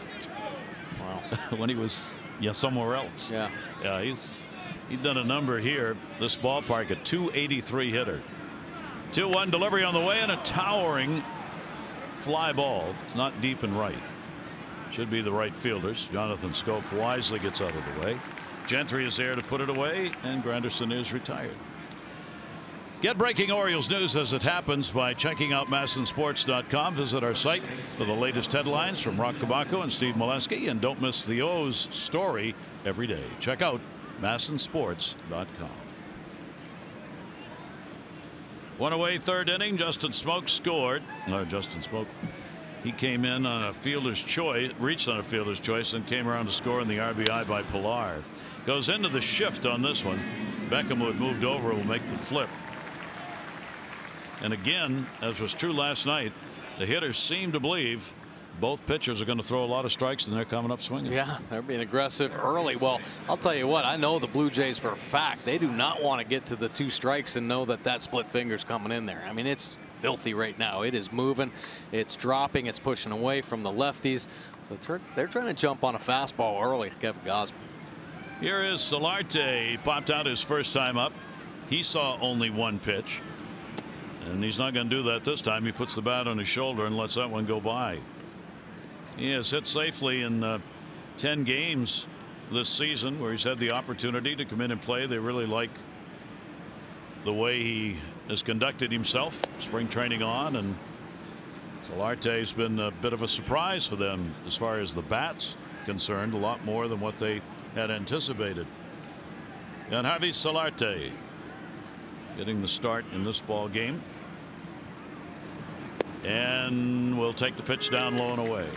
Wow. When he was somewhere else. Yeah. Yeah, he's done a number here. This ballpark, a .283 hitter. 2-1 delivery on the way and a towering fly ball. It's not deep and right. Should be the right fielders. Jonathan Scope wisely gets out of the way. Gentry is there to put it away, and Granderson is retired. Get breaking Orioles news as it happens by checking out MASNsports.com. Visit our site for the latest headlines from Rock Kabako and Steve Molesky, and don't miss the O's story every day. Check out MASNsports.com. One away, third inning. Justin Smoak scored. Justin Smoak. He came in on a fielder's choice, reached on a fielder's choice, and came around to score in the RBI by Pilar. Goes into the shift on this one. Beckham, who had moved over, will make the flip. And again, as was true last night, the hitters seem to believe both pitchers are going to throw a lot of strikes, and they're coming up swinging. Yeah, they're being aggressive early. Well, I'll tell you what, I know the Blue Jays for a fact. They do not want to get to the 2 strikes and know that split finger's coming in there. I mean, it's filthy right now. It is moving, it's dropping, it's pushing away from the lefties. So they're trying to jump on a fastball early. Kevin Gausman. Here is Solarte. He popped out his first time up. He saw only 1 pitch, and he's not going to do that this time. He puts the bat on his shoulder and lets that one go by. He has hit safely in 10 games this season where he's had the opportunity to come in and play. They really like the way he has conducted himself, spring training on, and Solarte's been a bit of a surprise for them as far as the bat's concerned, a lot more than what they had anticipated. And Javi Solarte getting the start in this ball game, and will take the pitch down low and away.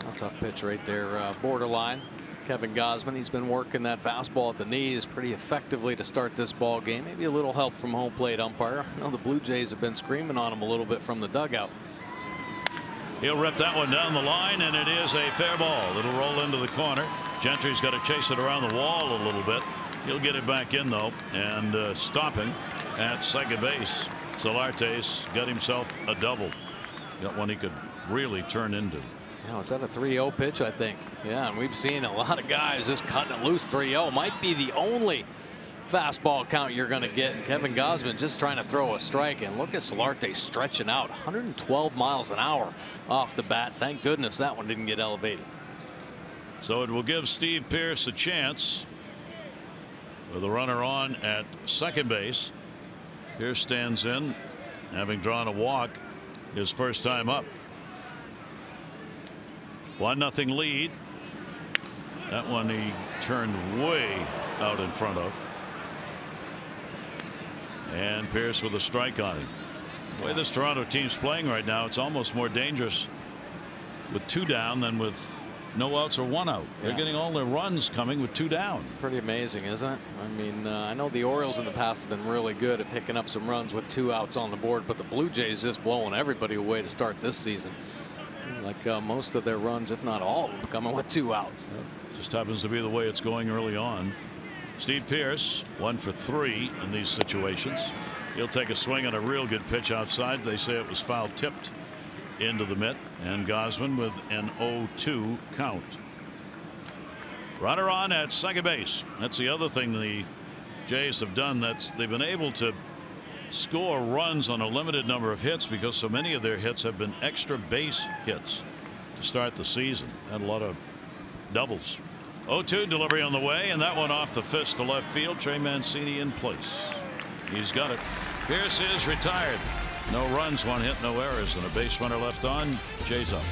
A tough pitch right there, borderline. Kevin Gausman, he's been working that fastball at the knees pretty effectively to start this ball game. Maybe a little help from home plate umpire. I know the Blue Jays have been screaming on him a little bit from the dugout. He'll rip that one down the line, and it is a fair ball. It'll roll into the corner. Gentry's got to chase it around the wall a little bit. He'll get it back in though, and stopping at second base. Solarte's got himself a double. Got one he could really turn into. Yeah, is that a 3-0 pitch? I think. Yeah, and we've seen a lot of guys just cutting it loose. 3-0 might be the only fastball count you're going to get. And Kevin Gausman just trying to throw a strike, and look at Solarte stretching out 112 miles an hour off the bat. Thank goodness that one didn't get elevated. So it will give Steve Pearce a chance with a runner on at second base. Pearce stands in, having drawn a walk his first time up. 1-0 lead. That one he turned way out in front of. And Pearce with a strike on him. The way this Toronto team's playing right now, it's almost more dangerous with 2 down than with no outs or 1 out. They're getting all their runs coming with 2 down. Pretty amazing, isn't it? I mean, I know the Orioles in the past have been really good at picking up some runs with 2 outs on the board, but the Blue Jays just blowing everybody away to start this season. Like most of their runs, if not all of them, coming with 2 outs. Just happens to be the way it's going early on. Steve Pearce 1 for 3 in these situations. He'll take a swing on a real good pitch outside. They say it was foul tipped into the mitt, and Gausman with an 0-2 count. Runner on at second base. That's the other thing the Jays have done. They've been able to score runs on a limited number of hits because so many of their hits have been extra base hits to start the season. Had a lot of doubles. 0-2 delivery on the way, and that one off the fist to left field. Trey Mancini in place. He's got it. Pierce is retired. No runs, 1 hit, no errors, and a base runner left on. Jays up.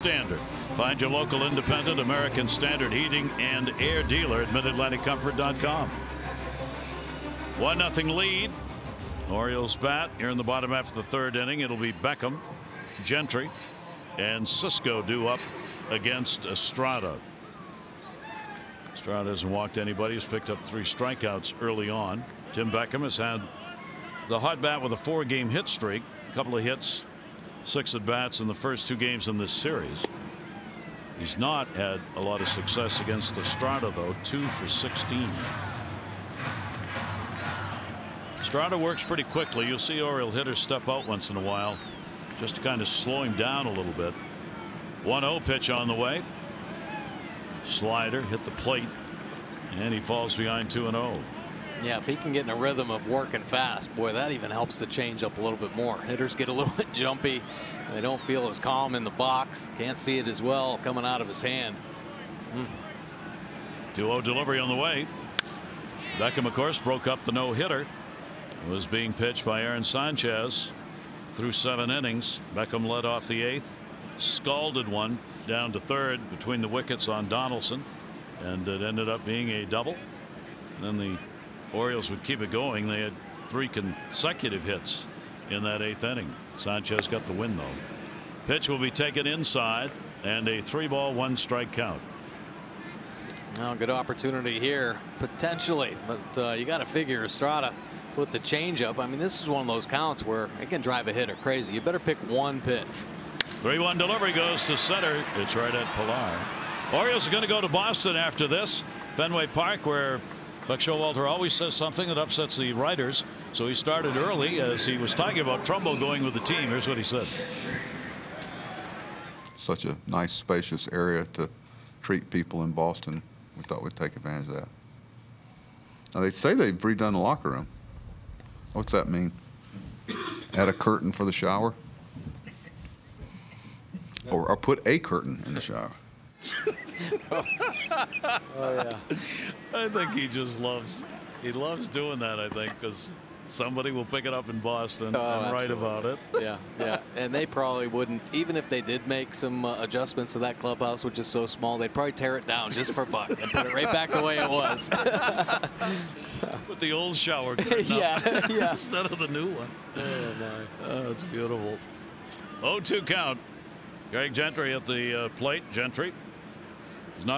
Standard. Find your local independent American Standard heating and air dealer at MidAtlanticComfort.com. 1-0 lead. Orioles bat here in the bottom half of the third inning. It'll be Beckham, Gentry, and Cisco due up against Estrada. Estrada hasn't walked anybody. He's picked up 3 strikeouts early on. Tim Beckham has had the hot bat with a 4-game hit streak. A couple of hits, 6 at bats in the first 2 games in this series. He's not had a lot of success against Estrada, though. 2 for 16. Estrada works pretty quickly. You'll see Oriole hitters step out once in a while just to kind of slow him down a little bit. 1-0 pitch on the way. Slider hit the plate, and he falls behind 2-0. Yeah, if he can get in a rhythm of working fast, boy, that even helps the change up a little bit more. Hitters get a little bit jumpy. They don't feel as calm in the box. Can't see it as well coming out of his hand. 2-0 delivery on the way. Beckham, of course, broke up the no-hitter. It was being pitched by Aaron Sanchez through 7 innings. Beckham led off the 8th, scalded one down to third between the wickets on Donaldson, and it ended up being a double. And then the Orioles would keep it going. They had 3 consecutive hits in that 8th inning. Sanchez got the win, though. Pitch will be taken inside, and a 3-ball 1-strike count. Well, good opportunity here potentially, but you got to figure Estrada with the changeup. I mean, this is one of those counts where it can drive a hitter crazy. You better pick one pitch. 3-1 delivery goes to center. It's right at Pilar. Orioles are going to go to Boston after this. Fenway Park, where Buck Showalter always says something that upsets the writers. So he started early as he was talking about Trumbo going with the team. Here's what he said. Such a nice, spacious area to treat people in Boston. We thought we'd take advantage of that. Now, they say they've redone the locker room. What's that mean? Add a curtain for the shower? Or put a curtain in the shower? Oh, yeah. I think he just loves doing that, I think, because somebody will pick it up in Boston and write about it. Yeah, yeah. And they probably wouldn't, even if they did make some adjustments to that clubhouse, which is so small, they'd probably tear it down just for Buck and put it right back the way it was. With the old shower curtain yeah, yeah. instead of the new one. Oh, my. Oh, that's beautiful. 0-2 count. Greg Gentry at the plate. Gentry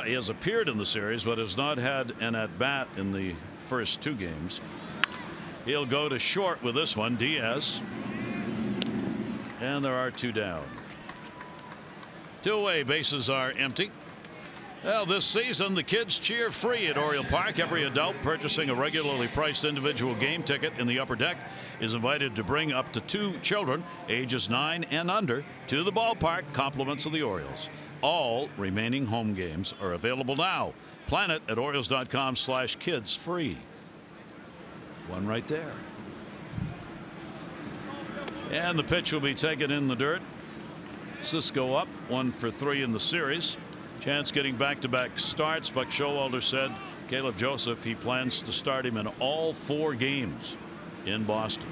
he has appeared in the series, but has not had an at-bat in the first 2 games. He'll go to short with this one. Diaz. And there are 2 down. 2 away. Bases are empty. Well, this season, the kids cheer free at Oriole Park. Every adult purchasing a regularly priced individual game ticket in the upper deck is invited to bring up to 2 children, ages 9 and under, to the ballpark. Compliments of the Orioles. All remaining home games are available now. Plan it at Orioles.com/kids free. One right there. And the pitch will be taken in the dirt. Cisco up 1 for 3 in the series. Chance getting back-to-back starts. Buck Showalter said Caleb Joseph, he plans to start him in all 4 games in Boston.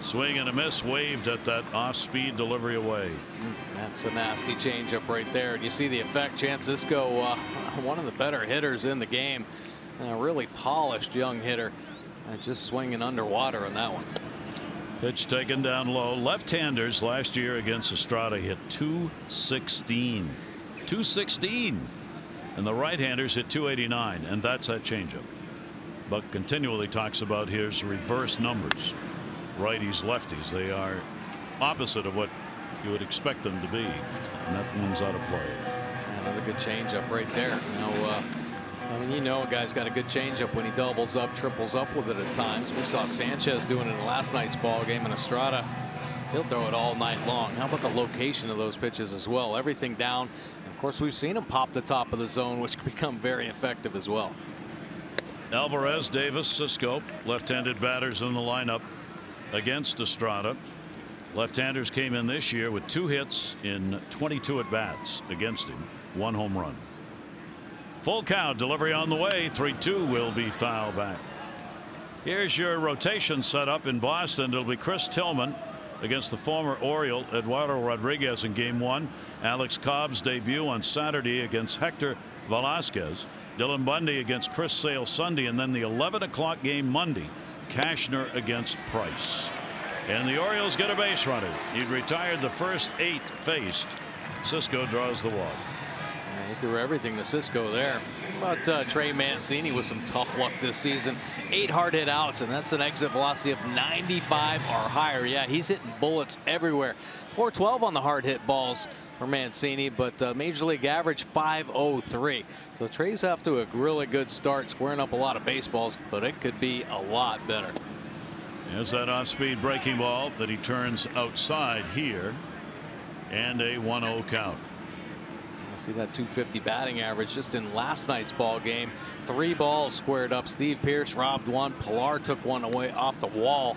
Swing and a miss, waved at that off-speed delivery away. That's a nasty changeup right there. You see the effect. Chance Cisco, one of the better hitters in the game. A really polished young hitter. Just swinging underwater on that one. Pitch taken down low. Left-handers last year against Estrada hit .216. .216. And the right-handers hit .289. And that's that changeup. Buck continually talks about his reverse numbers. Righties, lefties. They are opposite of what you would expect them to be. And that one's out of play. Another good changeup right there. I mean, a guy's got a good changeup when he doubles up, triples up with it at times. We saw Sanchez doing it in last night's ball game, and Estrada, he'll throw it all night long. How about the location of those pitches as well? Everything down. And of course, we've seen him pop the top of the zone, which can become very effective as well. Alvarez, Davis, Cisco, left-handed batters in the lineup against Estrada. Left-handers came in this year with 2 hits in 22 at-bats against him. 1 home run. Full count, delivery on the way. 3-2 will be foul back. Here's your rotation set up in Boston. It'll be Chris Tillman against the former Oriole Eduardo Rodriguez in game 1. Alex Cobb's debut on Saturday against Hector Velasquez. Dylan Bundy against Chris Sale Sunday, and then the 11 o'clock game Monday. Cashner against Price. And the Orioles get a base runner. He'd retired the first 8 faced. Cisco draws the walk. He threw everything to Cisco there. How about Trey Mancini with some tough luck this season? 8 hard hit outs, and that's an exit velocity of 95 or higher. Yeah, he's hitting bullets everywhere. 412 on the hard hit balls for Mancini, but Major League average 503. So Trey's off to a really good start, squaring up a lot of baseballs, but it could be a lot better. There's that off-speed breaking ball that he turns outside here, and a 1-0 count. See that 250 batting average just in last night's ball game. 3 balls squared up. Steve Pearce robbed 1. Pilar took 1 away off the wall,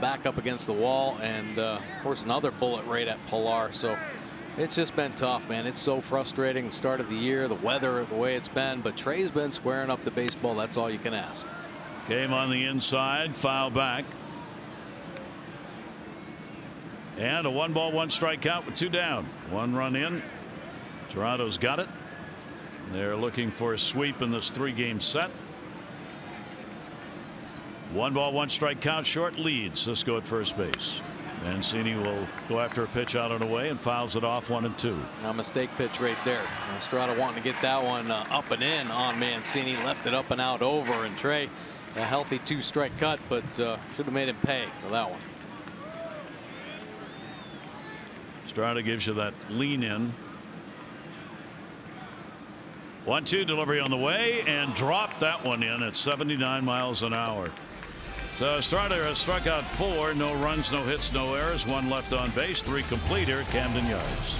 back up against the wall, and of course another bullet right at Pilar. So it's just been tough, man. It's so frustrating. The start of the year, the weather, the way it's been, but Trey's been squaring up the baseball. That's all you can ask. Game on the inside, foul back. And a 1-ball-1-strike count with 2 down. 1 run in. Toronto's got it. They're looking for a sweep in this 3-game set. 1-ball-1-strike count, short lead. Cisco at first base. Mancini will go after a pitch out and away and fouls it off 1-2. A mistake pitch right there. Estrada wanting to get that one up and in on Mancini. Left it up and out over, and Trey a healthy 2-strike cut, but should have made him pay for that one. Estrada gives you that lean in. 1-2 delivery on the way, and dropped that one in at 79 miles an hour. So Estrada has struck out 4. No runs, no hits, no errors. 1 left on base. 3 complete here at Camden Yards.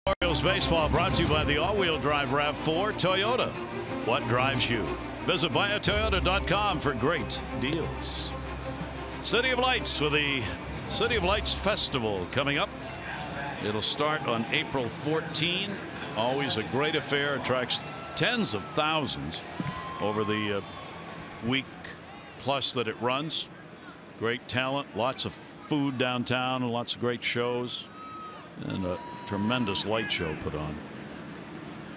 Orioles baseball brought to you by the all-wheel drive RAV4 Toyota. What drives you? Visit buyatoyota.com for great deals. City of Lights with the City of Lights Festival coming up. It'll start on April 14. Always a great affair. Attracts tens of thousands over the week plus that it runs. Great talent, lots of food downtown, and lots of great shows, and a tremendous light show put on.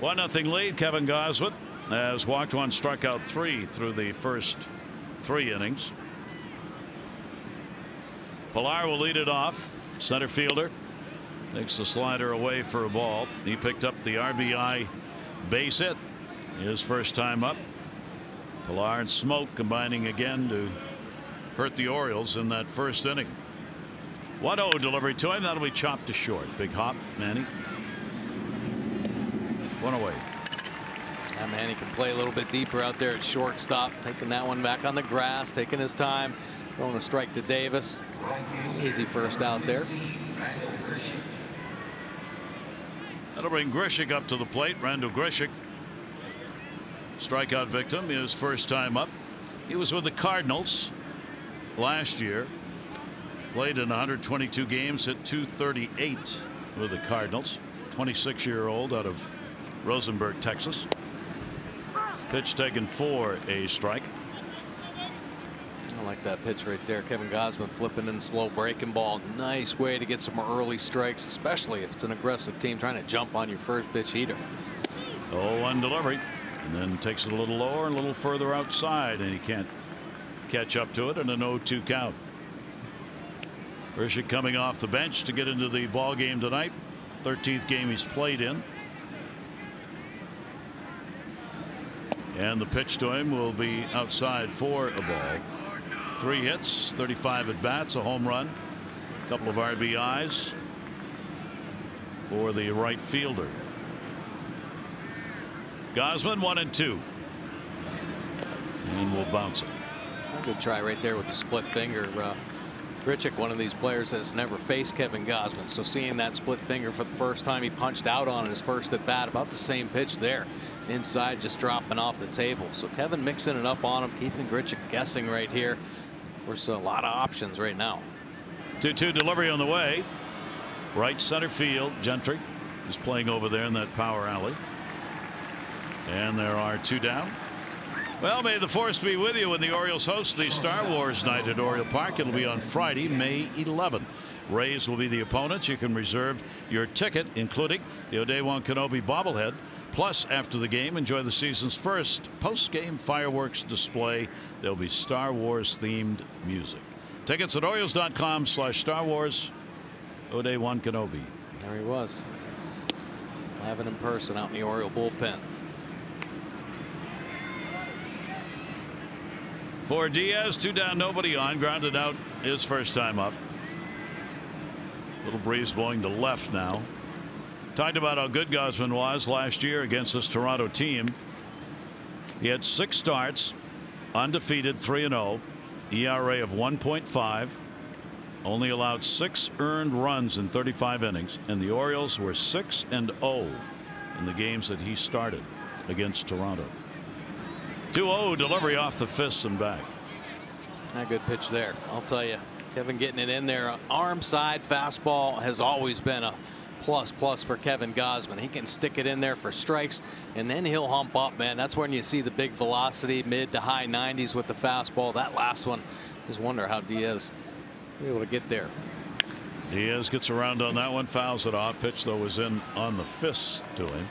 1-0 lead. Kevin Gosman has walked one, struck out 3 through the first 3 innings. Pilar will lead it off. Center fielder takes the slider away for a ball. He picked up the RBI base hit his first time up. Pilar and Smoke combining again to hurt the Orioles in that first inning. 1-0 delivery to him. That'll be chopped to short. Big hop, Manny. One away. Yeah, Manny can play a little bit deeper out there at shortstop. Taking that one back on the grass. Taking his time. Throwing a strike to Davis. Easy first out there. That'll bring Grishik up to the plate. Randall Grishik, strikeout victim, his first time up. He was with the Cardinals last year. Played in 122 games, hit .238 with the Cardinals. 26-year-old out of Rosenberg, Texas. Pitch taken for a strike. I like that pitch right there. Kevin Gosman flipping in slow breaking ball. Nice way to get some early strikes, especially if it's an aggressive team trying to jump on your first pitch heater. 0-1 delivery, and then takes it a little lower and a little further outside, and he can't catch up to it, and an 0-2 count. Grishik coming off the bench to get into the ball game tonight. 13th game he's played in. And the pitch to him will be outside for a ball. 3 hits, 35 at bats, a home run, a couple of RBIs for the right fielder. Gosman 1-2, and we'll bounce it. A good try right there with the split finger. Grishik, one of these players that's never faced Kevin Gosman, so seeing that split finger for the first time, he punched out on his first at bat. About the same pitch there, inside, just dropping off the table. So Kevin mixing it up on him, keeping Grishik guessing right here. There's a lot of options right now. 2-2 delivery on the way. Right center field. Gentry is playing over there in that power alley, and there are 2 down. Well, may the force be with you when the Orioles host the Star Wars night at Oriole Park. It'll be on Friday, May 11. Rays will be the opponents. You can reserve your ticket, including the Obi-Wan Kenobi bobblehead. Plus, after the game, enjoy the season's first post-game fireworks display. There'll be Star Wars themed music. Tickets at Orioles.com/Star Wars. Obi-Wan Kenobi. There he was. Live and in person out in the Oriole bullpen. For Diaz, 2 down, nobody on. Grounded out his first time up. Little breeze blowing to left now. Talked about how good Gosman was last year against this Toronto team. He had 6 starts, undefeated, 3-0, ERA of 1.5, only allowed 6 earned runs in 35 innings, and the Orioles were 6-0 in the games that he started against Toronto. 2-0 delivery off the fists and back. A good pitch there. I'll tell you, Kevin getting it in there. Arm side fastball has always been a plus for Kevin Gosman. He can stick it in there for strikes, and then he'll hump up, man. That's when you see the big velocity, mid to high 90s with the fastball. That last one, just wonder how Diaz was able to get there. Diaz gets around on that one, fouls it off. Pitch though was in on the fist to him.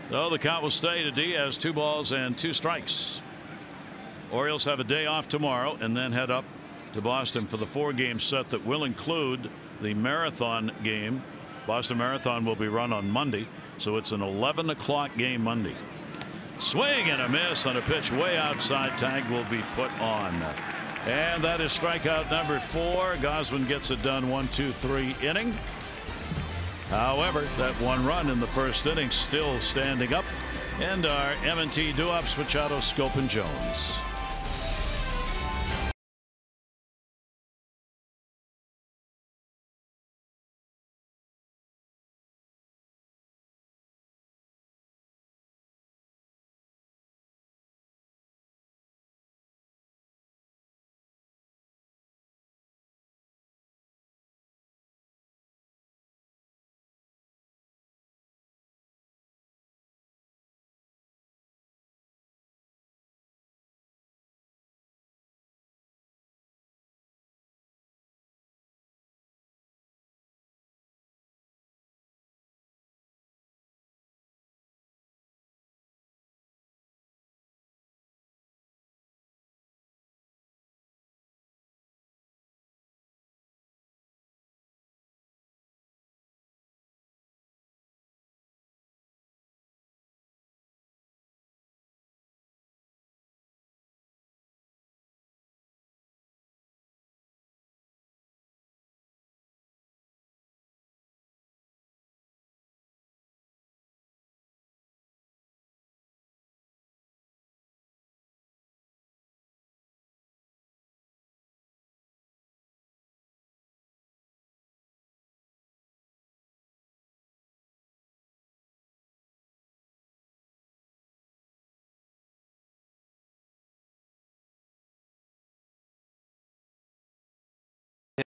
So the count will stay to Diaz. 2 balls and 2 strikes. Orioles have a day off tomorrow and then head up to Boston for the 4-game set that will include the marathon game. Boston Marathon will be run on Monday, so it's an 11 o'clock game Monday. Swing and a miss on a pitch way outside. Tag will be put on, and that is strikeout number 4. Gosman gets it done 1-2-3 inning. However, that 1 run in the first inning still standing up, and our M&T do-ups, Machado, Scope, and Jones.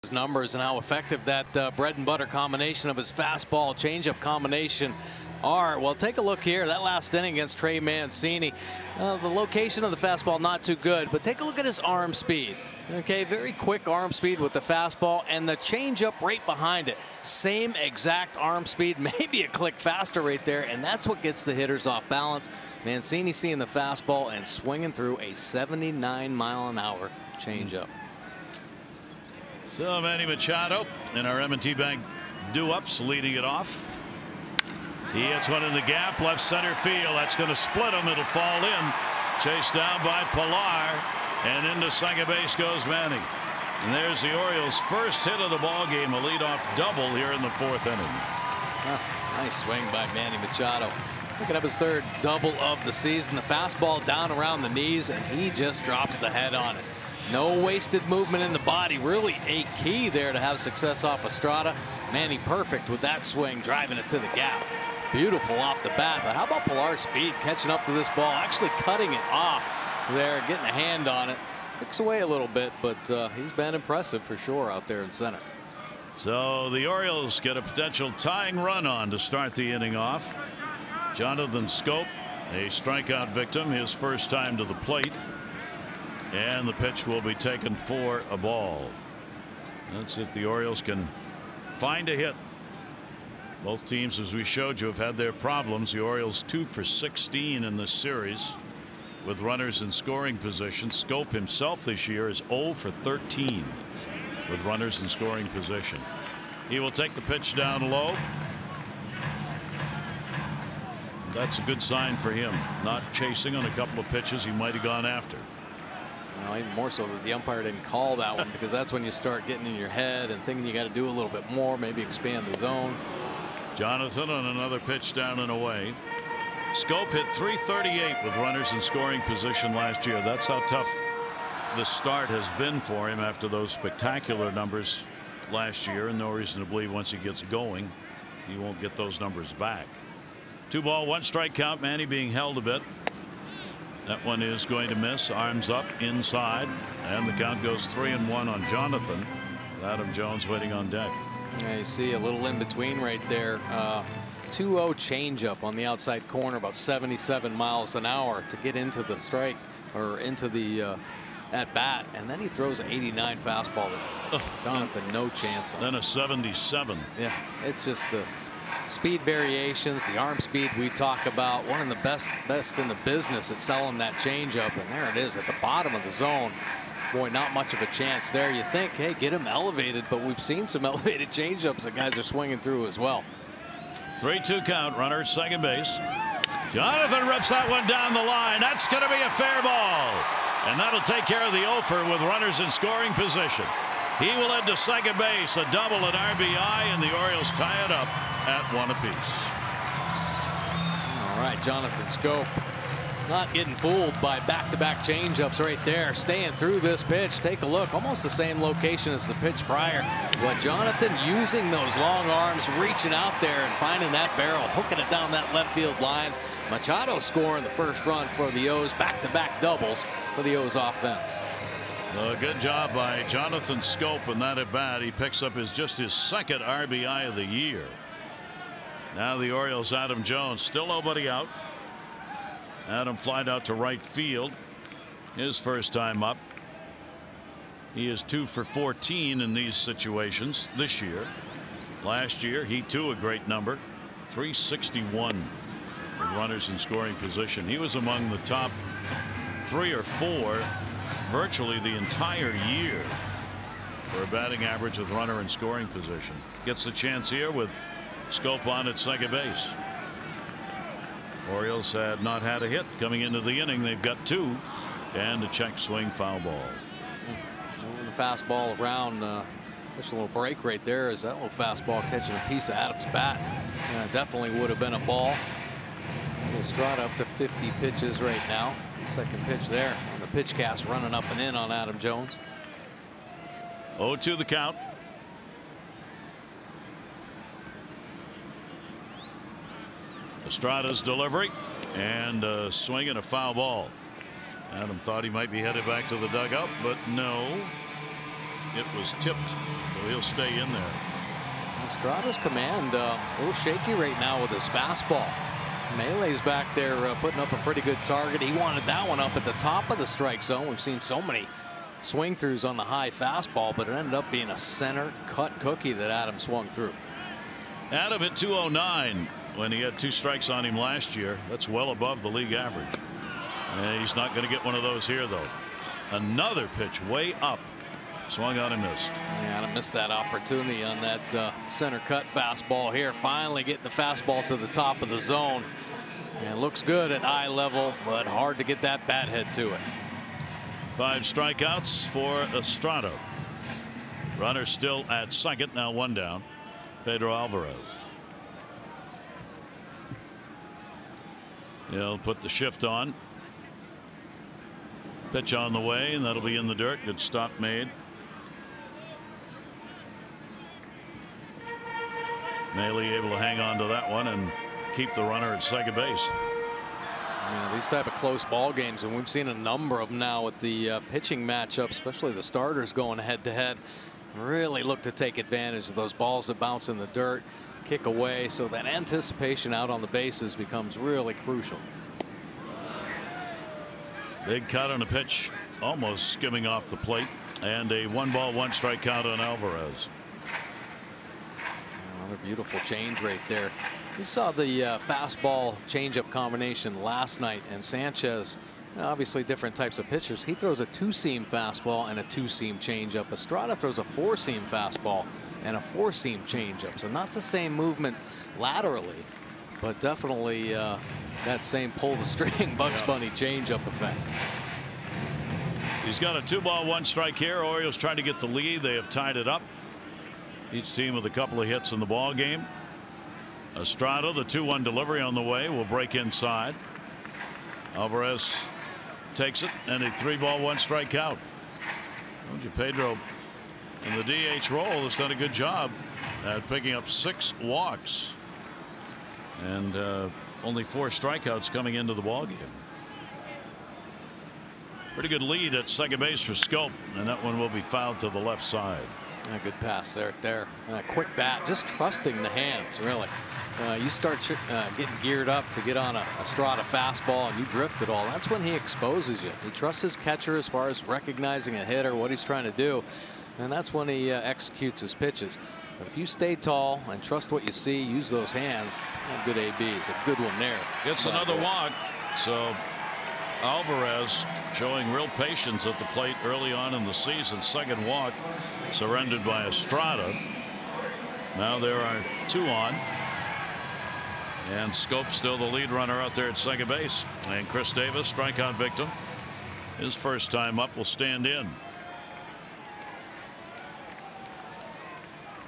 his numbers and how effective that bread and butter combination of his fastball changeup combination are. Well, take a look here. That last inning against Trey Mancini. The location of the fastball not too good, but take a look at his arm speed. Okay, very quick arm speed with the fastball and the changeup right behind it. Same exact arm speed, maybe a click faster right there, and that's what gets the hitters off balance. Mancini seeing the fastball and swinging through a 79-mile-an-hour changeup. So Manny Machado in our M&T Bank do-ups leading it off. He hits one in the gap, left center field. That's going to split him. It'll fall in. Chased down by Pilar. And into second base goes Manny. And there's the Orioles' first hit of the ball game, a leadoff double here in the fourth inning. Nice swing by Manny Machado. Picking up his third double of the season. The fastball down around the knees, and he just drops the head on it. No wasted movement in the body. Really a key there to have success off Estrada. Manny perfect with that swing, driving it to the gap. Beautiful off the bat. But how about Pilar's speed catching up to this ball, actually cutting it off there, getting a hand on it. Kicks away a little bit, but he's been impressive for sure out there in center. So the Orioles get a potential tying run on to start the inning off. Jonathan Scope, a strikeout victim, his first time to the plate. And the pitch will be taken for a ball. That's if the Orioles can find a hit. Both teams, as we showed you, have had their problems. The Orioles 2 for 16 in this series with runners in scoring position. Scope himself this year is 0 for 13 with runners in scoring position. He will take the pitch down low. That's a good sign for him. Not chasing on a couple of pitches he might have gone after. Well, even more so that the umpire didn't call that one, because that's when you start getting in your head and thinking you got to do a little bit more, maybe expand the zone. Jonathan on another pitch down and away. Scope hit .338 with runners in scoring position last year. That's how tough the start has been for him after those spectacular numbers last year, and no reason to believe once he gets going he won't get those numbers back. 2 ball 1 strike count. Manny being held a bit. That one is going to miss. Arms up inside, and the count goes 3-1 on Jonathan. Adam Jones waiting on deck. Yeah, you see a little in between right there. 2-0 changeup on the outside corner, about 77 miles an hour to get into the strike, or into the at bat, and then he throws an 89 fastball that Jonathan no chance on. Then a 77. Yeah, it's just the speed variations, the arm speed we talk about. One of the best in the business at selling that changeup, and there it is at the bottom of the zone. Boy, not much of a chance there. You think, hey, get him elevated, but we've seen some elevated changeups that guys are swinging through as well. 3-2 count. Runner at second base. Jonathan rips that one down the line. That's going to be a fair ball, and that'll take care of the offer with runners in scoring position. He will head to second base, a double, an RBI, and the Orioles tie it up at 1 apiece. All right, Jonathan Scope not getting fooled by back-to-back changeups right there, staying through this pitch. Take a look, almost the same location as the pitch prior. But Jonathan using those long arms, reaching out there and finding that barrel, hooking it down that left field line. Machado scoring the first run for the O's, back-to-back doubles for the O's offense. A good job by Jonathan Scope in that at bat. He picks up just his second RBI of the year. Now the Orioles, Adam Jones, still nobody out. Adam flied out to right field, his first time up. He is 2 for 14 in these situations this year. Last year, he too a great number, 361 with runners in scoring position. He was among the top 3 or 4 virtually the entire year for a batting average with runner in scoring position. Gets the chance here with Scope on at second base. Orioles had not had a hit coming into the inning. They've got 2, and a check swing, foul ball. The fastball around, just a little break right there as that little fastball catching a piece of Adams' bat. Definitely would have been a ball. Estrada up to 50 pitches right now. Second pitch there. And the pitch cast running up and in on Adam Jones. 0-2 the count. Estrada's delivery, and a swing and a foul ball. Adam thought he might be headed back to the dugout, but no. It was tipped, so he'll stay in there. Estrada's command a little shaky right now with his fastball. Melee's back there putting up a pretty good target. He wanted that one up at the top of the strike zone. We've seen so many swing throughs on the high fastball, but it ended up being a center cut cookie that Adam swung through. Adam hit 209 when he had 2 strikes on him last year. That's well above the league average. And he's not going to get one of those here, though. Another pitch way up. Swung on and missed. Yeah, Adam missed that opportunity on that center cut fastball here. Finally getting the fastball to the top of the zone. And looks good at eye level, but hard to get that bat head to it. 5 strikeouts for Estrada. Runner still at second, now 1 down. Pedro Alvarez. He'll put the shift on. Pitch on the way, and that'll be in the dirt. Good stop made. Melee able to hang on to that one and keep the runner at second base. Yeah, these type of close ball games, and we've seen a number of them now with the pitching matchups, especially the starters going head to head, really look to take advantage of those balls that bounce in the dirt, kick away, so that anticipation out on the bases becomes really crucial. Big cut on a pitch, almost skimming off the plate, and a 1-ball 1-strike count on Alvarez. Another beautiful change right there. We saw the fastball changeup combination last night, and Sanchez, obviously different types of pitchers. He throws a 2-seam fastball and a 2-seam changeup. Estrada throws a 4-seam fastball and a 4-seam changeup. So not the same movement laterally, but definitely that same pull the string Bugs Bunny changeup effect. He's got a 2-ball 1-strike here. Orioles trying to get the lead. They have tied it up. Each team with a couple of hits in the ball game. Estrada, the 2-1 delivery on the way, will break inside. Alvarez takes it, and a 3-ball 1-strike count. Told you, Pedro in the DH role has done a good job at picking up 6 walks and only 4 strikeouts coming into the ball game. Pretty good lead at second base for Scope, and that one will be fouled to the left side. A good pass there. Quick bat, just trusting the hands, really. You start getting geared up to get on a Estrada fastball and you drift it all. That's when he exposes you. He trusts his catcher as far as recognizing a hitter, what he's trying to do, and that's when he executes his pitches. But if you stay tall and trust what you see, use those hands, good AB is a good one there. Gets another walk. So Alvarez showing real patience at the plate early on in the season. Second walk surrendered by Estrada. Now there are 2 on. And Scope still the lead runner out there at second base. And Chris Davis, strikeout victim. His first time up, will stand in.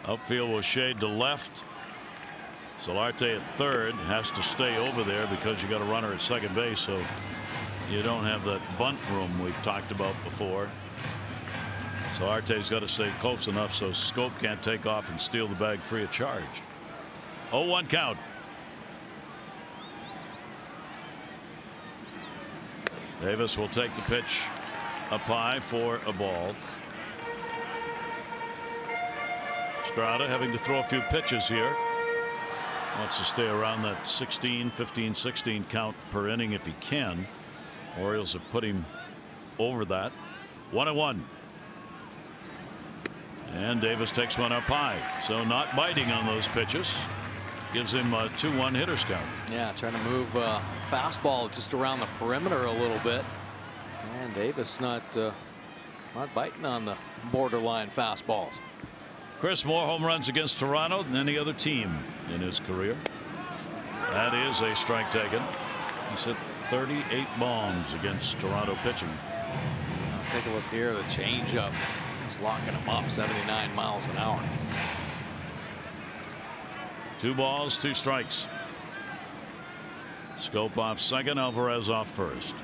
Outfield will shade to left. Solarte at third has to stay over there because you got a runner at second base, so you don't have that bunt room we've talked about before. Solarte's got to stay close enough so Scope can't take off and steal the bag free of charge. 0-1 count. Davis will take the pitch up high for a ball. Estrada having to throw a few pitches here. Wants to stay around that 16, 15, 16 count per inning if he can. Orioles have put him over that. 1-1. And Davis takes one up high. So not biting on those pitches. Gives him a 2-1 hitter's count. Yeah, trying to move fastball just around the perimeter a little bit. And Davis not biting on the borderline fastballs. Chris, more home runs against Toronto than any other team in his career. That is a strike taken. He's hit 38 bombs against Toronto pitching. Take a look here. The changeup. It's locking him up 79 miles an hour. 2 balls, 2 strikes. Scope off second, Alvarez off first.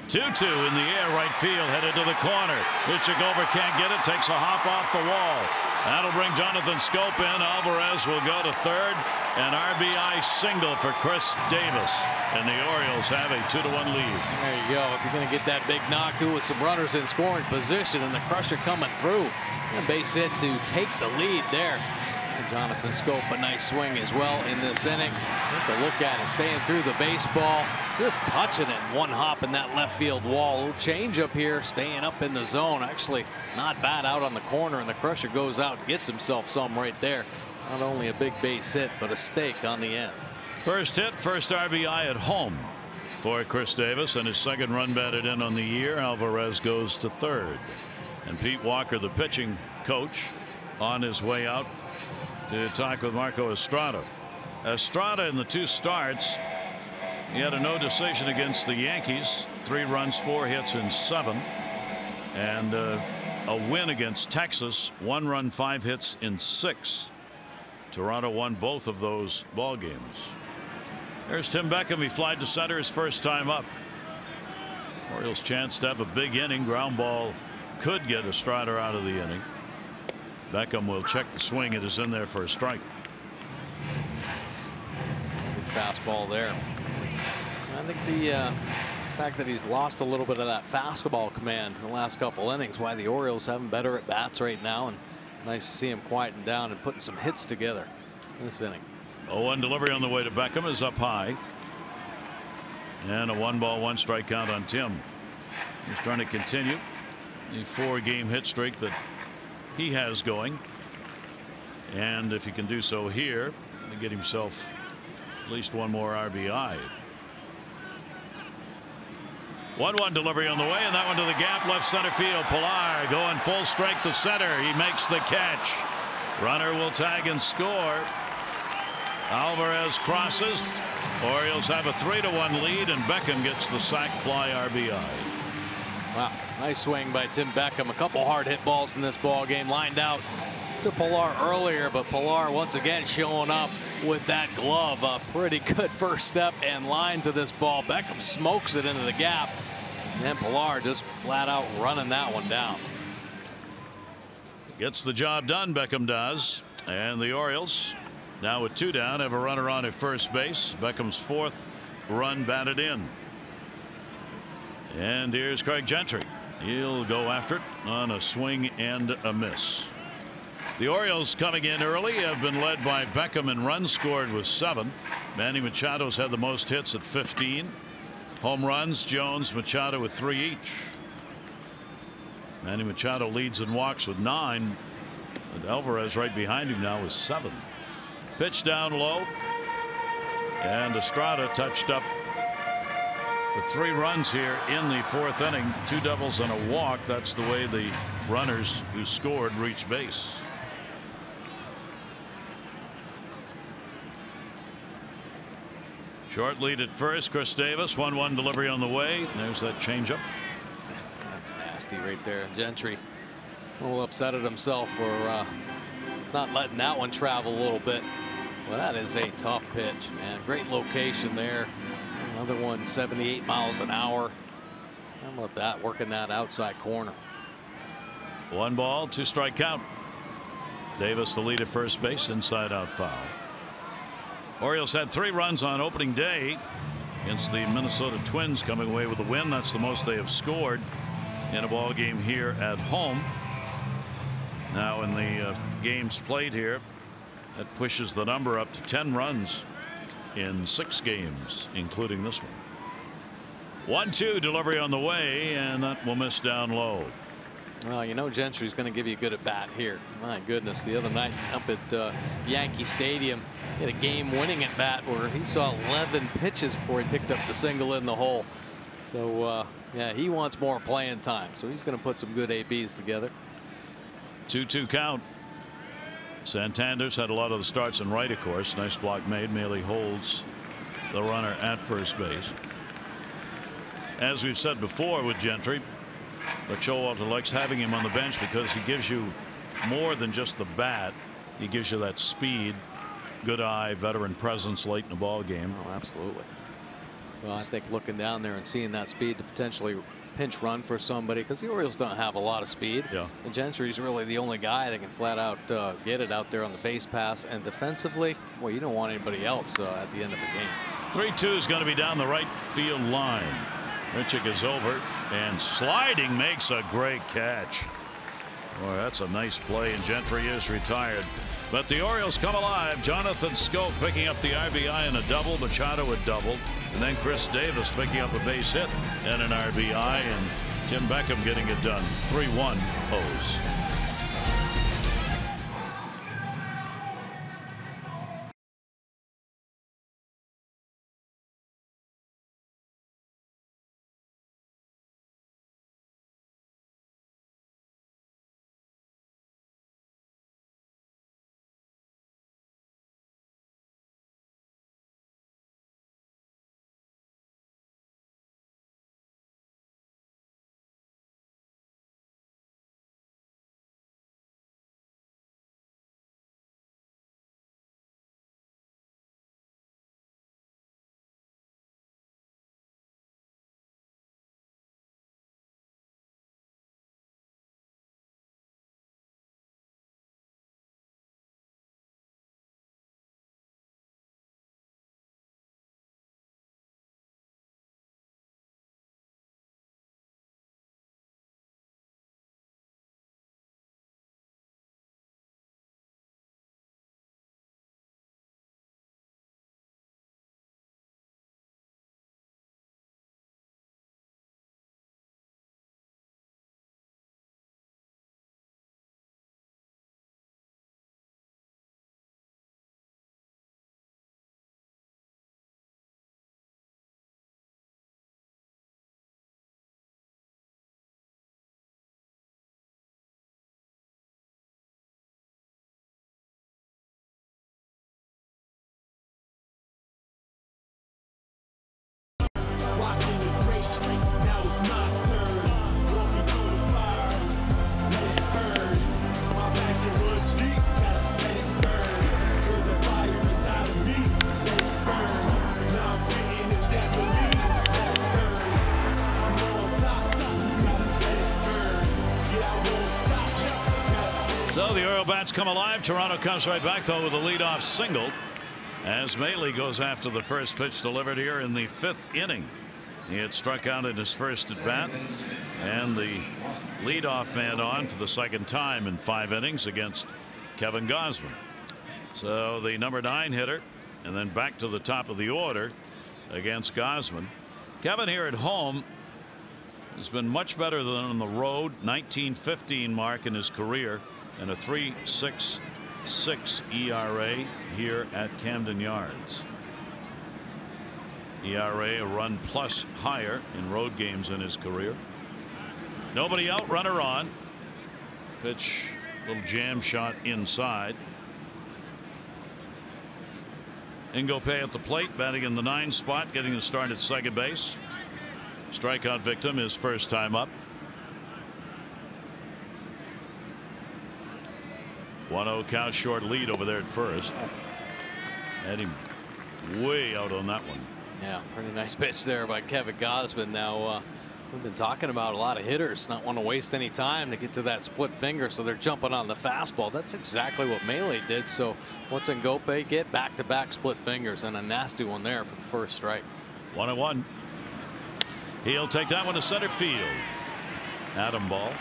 2-2 in the air, right field, headed to the corner. Ichigova can't get it, takes a hop off the wall. That'll bring Jonathan Scope in. Alvarez will go to third. An RBI single for Chris Davis, and the Orioles have a 2-1 lead. There you go. If you're going to get that big knock to with some runners in scoring position and the Crusher coming through, a base hit to take the lead there. And Jonathan Scope, a nice swing as well in this inning. Have to look at it, staying through the baseball, just touching it, one hop in that left field wall. A little change up here, staying up in the zone. Actually, not bad out on the corner, and the Crusher goes out and gets himself some right there. Not only a big base hit, but a stake on the end. First hit, first RBI at home for Chris Davis, and his second run batted in on the year. Alvarez goes to third. And Pete Walker, the pitching coach, on his way out to talk with Marco Estrada. Estrada in the 2 starts, he had a no decision against the Yankees. 3 runs, 4 hits in 7. And a win against Texas. 1 run, 5 hits in 6. Toronto won both of those ball games. There's Tim Beckham. He flied to center his first time up. Orioles chance to have a big inning. Ground ball could get Estrada out of the inning. Beckham will check the swing. It is in there for a strike. Big fastball there. I think the fact that he's lost a little bit of that fastball command in the last couple innings, why the Orioles have him better at bats right now, and nice to see him quieting down and putting some hits together this inning. 0-1 delivery on the way to Beckham is up high. And a 1-ball 1-strike count on Tim. He's trying to continue the 4-game hit streak that he has going. And if he can do so here, to get himself at least 1 more RBI. 1-1 delivery on the way, and that one to the gap, left center field. Pilar going full strength to center. He makes the catch. Runner will tag and score. Alvarez crosses. Orioles have a 3-1 lead, and Beckham gets the sac fly RBI. Wow, nice swing by Tim Beckham. A couple hard hit balls in this ball game, lined out to Pilar earlier, but Pilar once again showing up with that glove. A pretty good first step and line to this ball. Beckham smokes it into the gap, and then Pilar just flat out running that one down. Gets the job done, Beckham does. And the Orioles, now with 2 down, have a runner on at first base. Beckham's 4th run batted in. And here's Craig Gentry. He'll go after it on a swing and a miss. The Orioles, coming in early, have been led by Beckham in runs scored with 7. Manny Machado's had the most hits at 15. Home runs, Jones, Machado with 3 each. Manny Machado leads in walks with 9. And Alvarez right behind him now with 7. Pitch down low. And Estrada touched up for 3 runs here in the 4th inning. 2 doubles and a walk. That's the way the runners who scored reached base. Short lead at first. Chris Davis, 1-1 delivery on the way. There's that changeup. That's nasty right there. Gentry a little upset at himself for not letting that one travel a little bit. Well, that is a tough pitch, man. Great location there. Another one 78 miles an hour. How about that, working that outside corner. 1 ball, 2-strike count. Davis the lead at first base, inside out foul. Orioles had 3 runs on opening day against the Minnesota Twins, coming away with a win. That's the most they have scored in a ball game here at home. Now in the games played here, that pushes the number up to 10 runs in 6 games, including this one. 1-2 delivery on the way, and that will miss down low. Well, you know Gentry's going to give you a good at bat here. My goodness, the other night up at Yankee Stadium, he had a game-winning at bat where he saw 11 pitches before he picked up the single in the hole. So yeah, he wants more playing time, so he's going to put some good ABs together. 2-2 count. Santander's had a lot of the starts in right, of course. Nice block made. Maley holds the runner at first base. As we've said before with Gentry, but Showalter likes having him on the bench because he gives you more than just the bat. He gives you that speed, good eye, veteran presence late in the ball game. Oh, absolutely. Well, I think looking down there and seeing that speed to potentially pinch run for somebody, because the Orioles don't have a lot of speed. Yeah. And Gentry's really the only guy that can flat out get it out there on the base pass. And defensively, well, you don't want anybody else at the end of the game. 3-2 is going to be down the right field line. Richik is over, and sliding makes a great catch. Boy, that's a nice play, and Gentry is retired. But the Orioles come alive. Jonathan Schoop picking up the RBI in a double. Machado a double. And then Chris Davis picking up a base hit and an RBI. And Tim Beckham getting it done. 3-1 O's. So the Oriole bats come alive. Toronto comes right back, though, with a leadoff single as Maley goes after the first pitch delivered here in the 5th inning. He had struck out in his first at bat, and the leadoff man on for the second time in 5 innings against Kevin Gausman. So the number 9 hitter, and then back to the top of the order against Gausman. Kevin here at home has been much better than on the road. 19-15 mark in his career, and a 3.66 ERA here at Camden Yards. ERA a run plus higher in road games in his career. Nobody out, runner on. Pitch, little jam shot inside. Ngopay at the plate, batting in the 9 spot, getting the start at second base. Strikeout victim his first time up. 1-0 count, short lead over there at first. Had him way out on that one. Yeah, pretty nice pitch there by Kevin Gausman. Now we've been talking about a lot of hitters not want to waste any time to get to that split finger, so they're jumping on the fastball. That's exactly what Maley did. So what's Ngopay get? Back-to-back split fingers, and a nasty one there for the first strike. 1-1. He'll take that one to center field. Adam ball.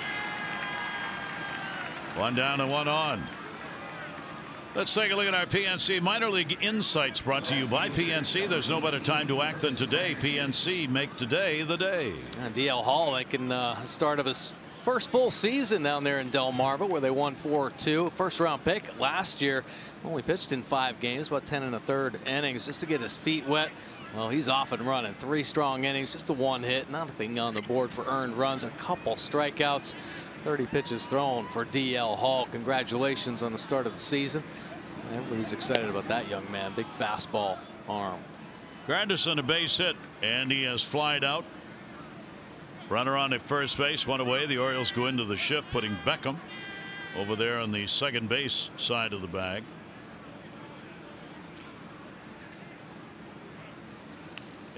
1 down and 1 on. Let's take a look at our PNC Minor League Insights, brought to you by PNC. There's no better time to act than today. PNC, make today the day. And DL Hall making start of his first full season down there in Delmarva, where they won 4-2. First round pick last year. Only pitched in 5 games, about 10 1/3 innings, just to get his feet wet. Well, he's off and running. 3 strong innings, just the 1 hit, nothing on the board for earned runs, a couple strikeouts. 30 pitches thrown for DL Hall. Congratulations on the start of the season. Everybody's excited about that young man. Big fastball arm. Granderson a base hit, and he has flied out. Runner on at first base, 1 away. The Orioles go into the shift, putting Beckham over there on the second base side of the bag.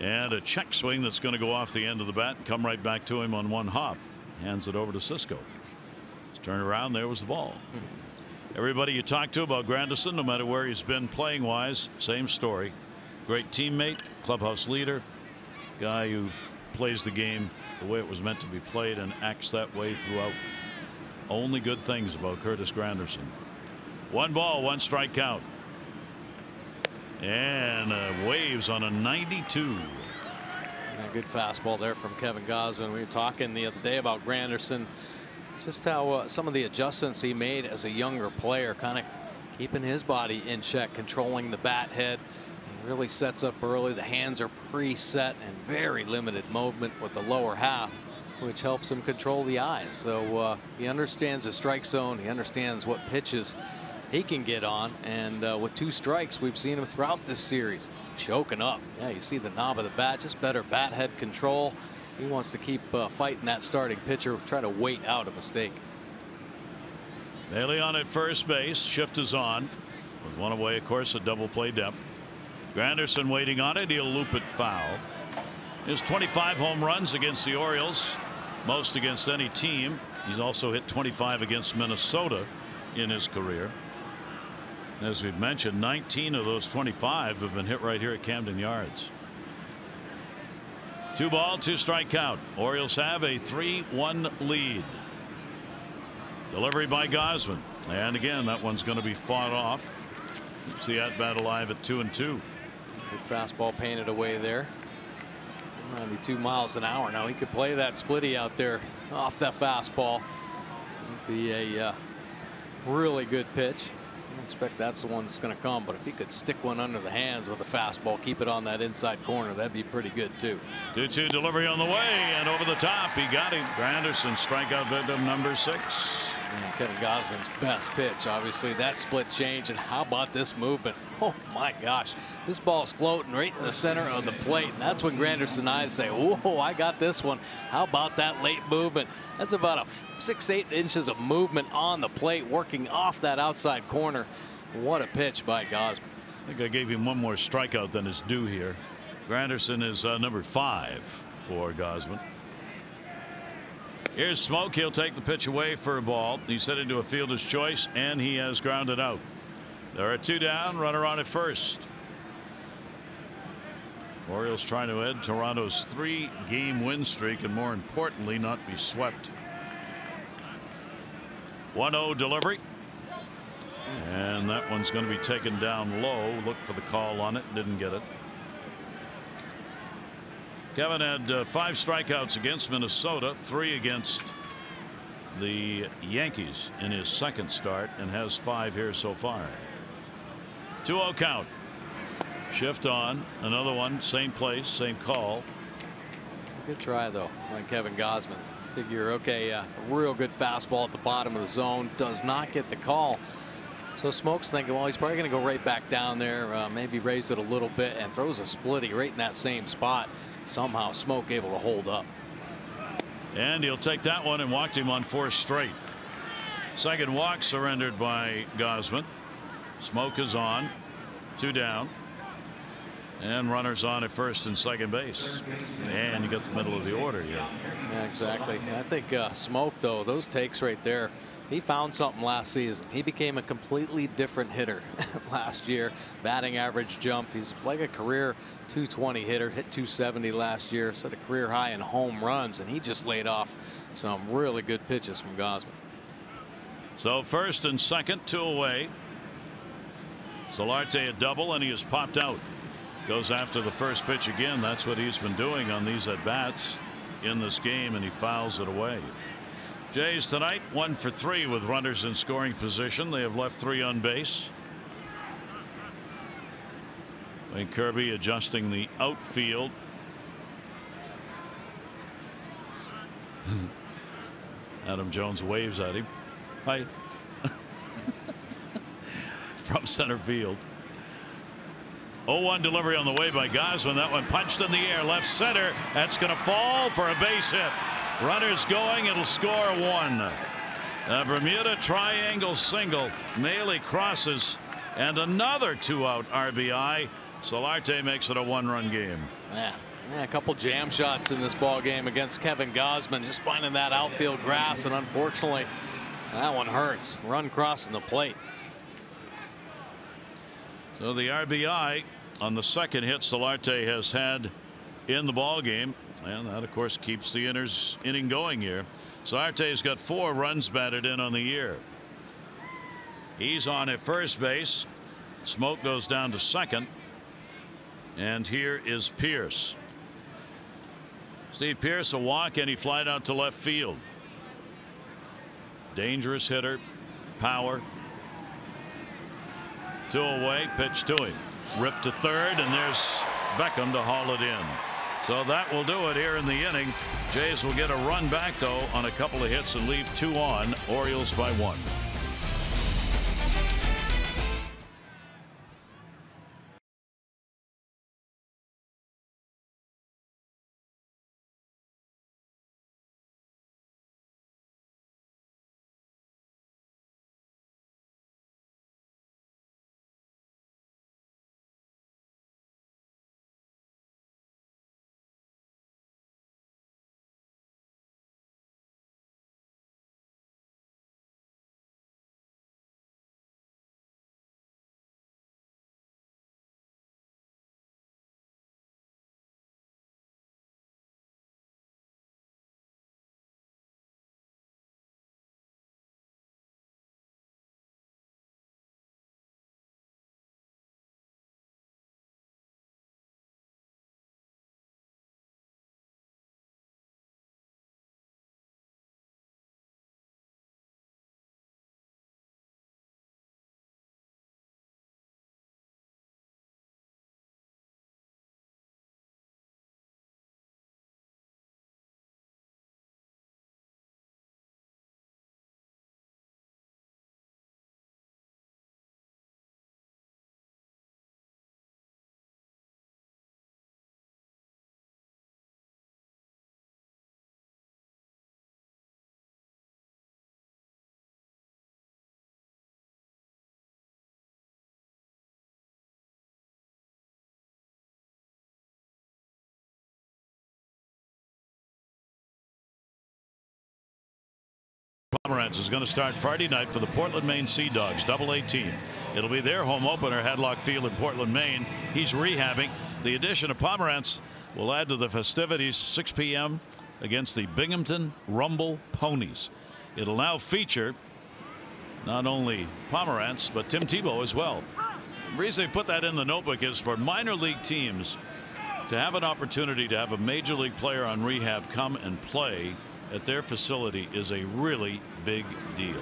And a check swing that's going to go off the end of the bat and come right back to him on one hop. Hands it over to Cisco. Turn around, there was the ball. Everybody you talk to about Granderson, no matter where he's been playing wise, same story. Great teammate, clubhouse leader, guy who plays the game the way it was meant to be played and acts that way throughout. Only good things about Curtis Granderson. 1 ball, 1 strike count. And waves on a 92. A good fastball there from Kevin Gosman. We were talking the other day about Granderson, just how some of the adjustments he made as a younger player, kind of keeping his body in check, controlling the bat head. He really sets up early. The hands are preset and very limited movement with the lower half, which helps him control the eyes. So he understands the strike zone. He understands what pitches he can get on, and with 2 strikes, we've seen him throughout this series choking up. Yeah, you see the knob of the bat, just better bat head control. He wants to keep fighting that starting pitcher, try to wait out a mistake. Bailey on at first base. Shift is on with 1 away, of course, a double play depth. Granderson waiting on it. He'll loop it foul. His 25 home runs against the Orioles, most against any team. He's also hit 25 against Minnesota in his career. As we've mentioned, 19 of those 25 have been hit right here at Camden Yards. 2 ball, 2 strike count. Orioles have a 3-1 lead. Delivery by Gosman, and again that one's going to be fought off. Keeps the at bat alive at 2-2. Good fastball painted away there. 92 miles an hour. Now he could play that splitty out there off that fastball. It'd be a really good pitch. I expect that's the one that's going to come, but if he could stick one under the hands with a fastball, keep it on that inside corner, that'd be pretty good too. 2-2 delivery on the way, and over the top, he got him. Granderson strikeout victim number 6. And Kevin Gosman's best pitch, obviously that split change, and how about this movement? Oh my gosh, this ball's floating right in the center of the plate, and that's when Granderson's eyes say, "Whoa, I got this one." How about that late movement? That's about a 6-8 inches of movement on the plate, working off that outside corner. What a pitch by Gosman. I think I gave him 1 more strikeout than is due here. Granderson is number 5 for Gosman. Here's Smoke. He'll take the pitch away for a ball. He's headed into a fielder's choice, and he has grounded out. There are 2 down, runner on at first. Orioles trying to end Toronto's 3-game win streak, and more importantly, not be swept. 1-0 delivery. And that one's going to be taken down low. Looked for the call on it, didn't get it. Kevin had 5 strikeouts against Minnesota, 3 against the Yankees in his second start, and has 5 here so far. 2-0 count. Shift on, another one, same place, same call. Good try though by Kevin Gosman. Figure, okay, a real good fastball at the bottom of the zone, does not get the call. So Smoke's thinking, well, he's probably going to go right back down there, maybe raise it a little bit, and throws a splitty right in that same spot. Somehow Smoke able to hold up. And he'll take that one, and walked him on 4 straight. Second walk surrendered by Gosman. Smoke is on, 2 down. And runners on at first and second base. And you got the middle of the order here. Yeah, exactly. I think Smoke, though, those takes right there, he found something last season. He became a completely different hitter last year. Batting average jumped. He's like a career 220 hitter, hit 270 last year, set a career high in home runs, and he just laid off some really good pitches from Gosman. So first and second, 2 away. Solarte a double, and he is popped out. Goes after the first pitch again. That's what he's been doing on these at bats in this game, and he fouls it away. Jays tonight 1 for 3 with runners in scoring position. They have left 3 on base. Wayne Kirby adjusting the outfield. Adam Jones waves at him. Hi. From center field. 0-1 delivery on the way by Gosman. That one punched in the air, left center. That's going to fall for a base hit. Runners going. It'll score 1. A Bermuda triangle single. Maley crosses, and another 2-out RBI. Solarte makes it a 1-run game. Man, Yeah, a couple jam shots in this ball game against Kevin Gosman, just finding that outfield grass, and unfortunately that one hurts. Run crossing the plate. So the RBI on the second hit Solarte has had in the ball game, and that of course keeps the inning going here. Solarte's got 4 runs batted in on the year. He's on at first base. Smoke goes down to second, and here is Pierce. Steve Pierce a walk, and he flied out to left field. Dangerous hitter, power. 2 away, pitch to him, ripped to third, and there's Beckham to haul it in. So that will do it here in the inning. Jays will get a run back though on a couple of hits and leave 2 on. Orioles by 1. Pomeranz is going to start Friday night for the Portland, Maine Sea Dogs, Double-A team. It'll be their home opener, Hadlock Field in Portland, Maine. He's rehabbing. The addition of Pomeranz will add to the festivities. 6 p.m. against the Binghamton Rumble Ponies. It'll now feature not only Pomeranz but Tim Tebow as well. The reason they put that in the notebook is for minor league teams to have an opportunity to have a major league player on rehab come and play at their facility is a really big deal.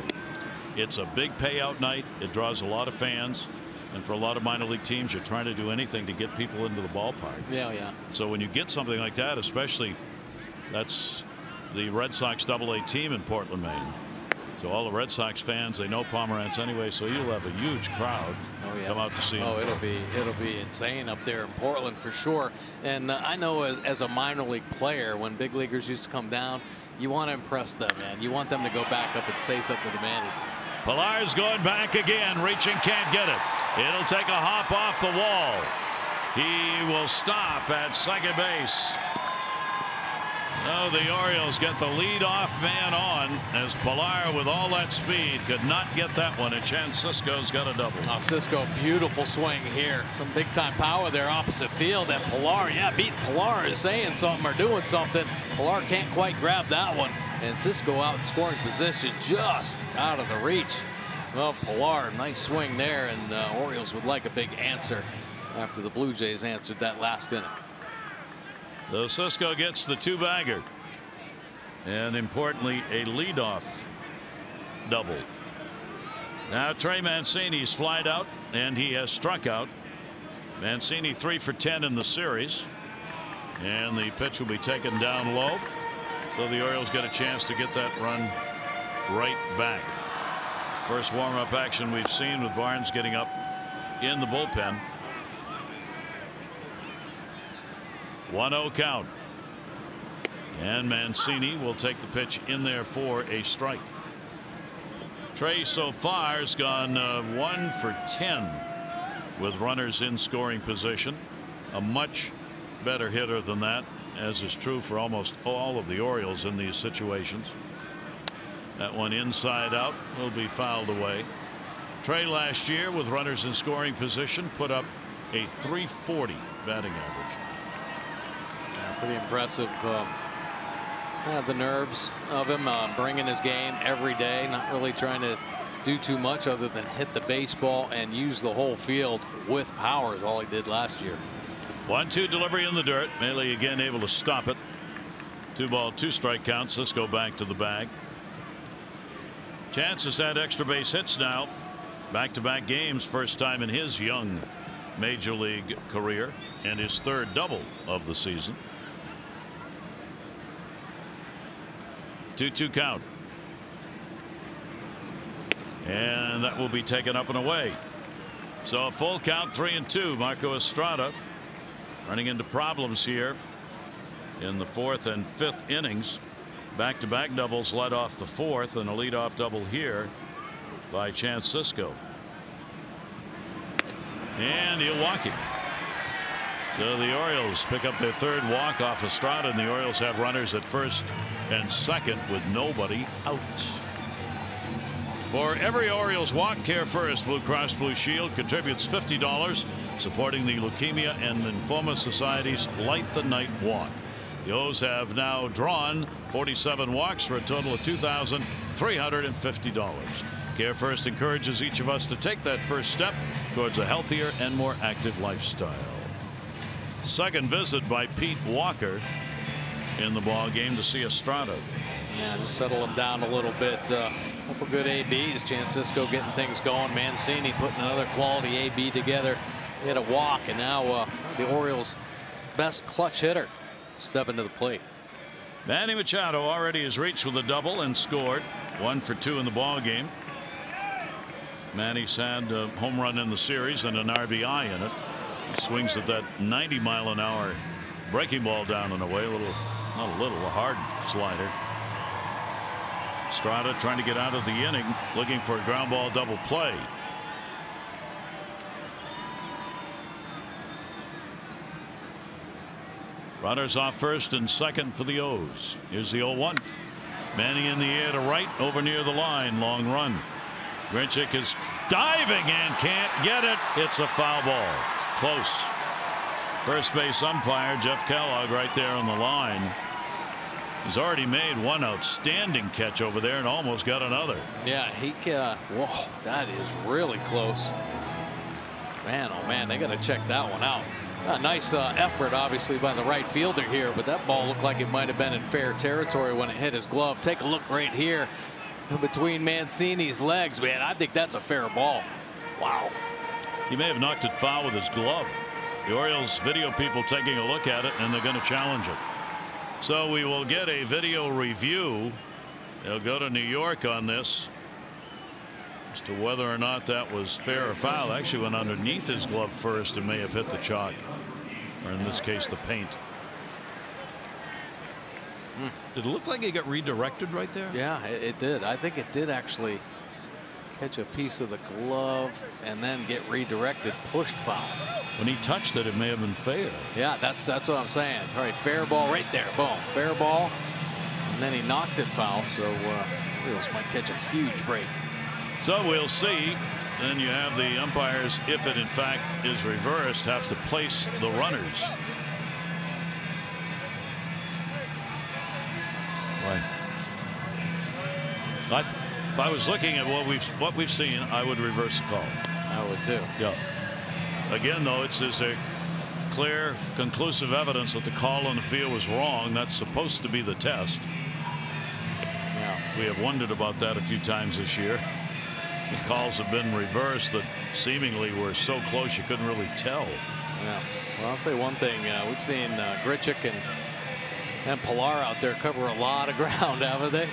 It's a big payout night. It draws a lot of fans, and for a lot of minor league teams, you're trying to do anything to get people into the ballpark. Yeah. So when you get something like that, especially that's the Red Sox Double-A team in Portland, Maine. So all the Red Sox fans, they know Pomeranz anyway, so you'll have a huge crowd come out to see him. Oh, it'll be insane up there in Portland for sure. And I know as a minor league player, when big leaguers used to come down, you want to impress them, man. You want them to go back up and say something to the manager. Pilar's going back again, reaching, can't get it. It'll take a hop off the wall. He will stop at second base. No, the Orioles get the lead-off man on as Pilar, with all that speed, could not get that one, and Chance Sisco's got a double. Oh, Sisco, beautiful swing here. Some big-time power there opposite field, and Pilar, yeah, beating Pilar is saying something or doing something. Pilar can't quite grab that one, and Sisco out in scoring position, just out of the reach. Well, Pilar, nice swing there, and Orioles would like a big answer after the Blue Jays answered that last inning. So Sisco gets the 2-bagger, and importantly a leadoff double. Now Trey Mancini's flied out, and he has struck out. Mancini 3 for 10 in the series, and the pitch will be taken down low, so the Orioles get a chance to get that run right back. First warm-up action we've seen with Barnes getting up in the bullpen. 1-0 count, and Mancini will take the pitch in there for a strike. Trey so far has gone 1 for 10 with runners in scoring position. A much better hitter than that, as is true for almost all of the Orioles in these situations. That one inside out will be fouled away. Trey last year with runners in scoring position put up a .340 batting average. Yeah, pretty impressive. The nerves of him bringing his game every day, not really trying to do too much other than hit the baseball and use the whole field with power is all he did last year. 1-2 delivery in the dirt. Mahle again able to stop it. 2 ball 2 strike count. Cisco back to the bag. Chances at extra base hits now. Back-to-back games, first time in his young major league career, and his 3rd double of the season. 2-2 count. And that will be taken up and away. So a full count, 3-2. Marco Estrada running into problems here in the 4th and 5th innings. Back-to-back doubles led off the 4th, and a leadoff double here by Chance Cisco. And he'll walk him. So the Orioles pick up their 3rd walk off Estrada, and the Orioles have runners at 1st and 2nd with nobody out. For every Orioles walk, Care First Blue Cross Blue Shield contributes $50, supporting the Leukemia and Lymphoma Society's Light the Night Walk. The O's have now drawn 47 walks for a total of $2,350. Care First encourages each of us to take that first step towards a healthier and more active lifestyle. Second visit by Pete Walker in the ball game to see Estrada. Yeah, just settle him down a little bit. Couple good ABs. Chance Cisco getting things going. Mancini putting another quality AB together. He had a walk, and now the Orioles' best clutch hitter stepping to the plate. Manny Machado already has reached with a double and scored 1 for 2 in the ball game. Manny's had a home run in the series and an RBI in it. He swings at that 90-mile-an-hour breaking ball down and away. A hard slider. Estrada trying to get out of the inning, looking for a ground ball double play. Runners off 1st and 2nd for the O's. Here's the 0-1. Manny in the air to right, over near the line. Long run. Grichuk is diving and can't get it. It's a foul ball. Close. First base umpire Jeff Kellogg right there on the line. He's already made one outstanding catch over there and almost got another. Yeah, whoa, that is really close. Man, oh man, they got to check that one out. A nice effort, obviously, by the right fielder here, but that ball looked like it might have been in fair territory when it hit his glove. Take a look right here between Mancini's legs, man. I think that's a fair ball. Wow. He may have knocked it foul with his glove. The Orioles video people taking a look at it, and they're going to challenge it. So we will get a video review. They'll go to New York on this as to whether or not that was fair or foul. Actually went underneath his glove first and may have hit the chalk, or in this case the paint. Did it look like he got redirected right there? Yeah, it did. I think it did actually catch a piece of the glove and then get redirected, pushed foul. When he touched it, it may have been fair. Yeah, that's what I'm saying. All right, fair ball right there. Boom, fair ball. And then he knocked it foul, so Orioles might catch a huge break. So we'll see. Then you have the umpires, if it in fact is reversed, have to place the runners. Right. If I was looking at what we've seen, I would reverse the call. I would too. Yeah. Again, though, it's a clear, conclusive evidence that the call on the field was wrong. That's supposed to be the test. Yeah. We have wondered about that a few times this year. The calls have been reversed that seemingly were so close you couldn't really tell. Yeah. Well, I'll say one thing. We've seen Grichuk and Pilar out there cover a lot of ground, haven't they?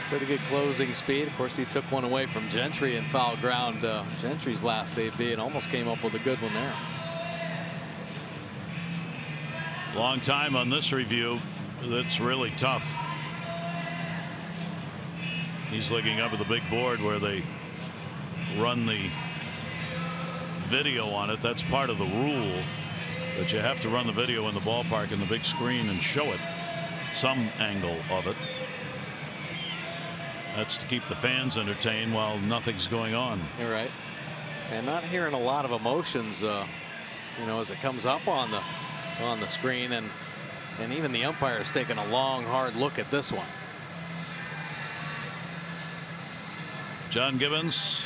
Pretty good closing speed. Of course, he took one away from Gentry in foul ground. Gentry's last AB, and almost came up with a good one there. Long time on this review. That's really tough. He's looking up at the big board where they run the video on it. That's part of the rule. But you have to run the video in the ballpark and the big screen and show it, some angle of it. That's to keep the fans entertained while nothing's going on. You're right. And not hearing a lot of emotions, you know, as it comes up on the screen, and even the umpire is taking a long, hard look at this one. John Gibbons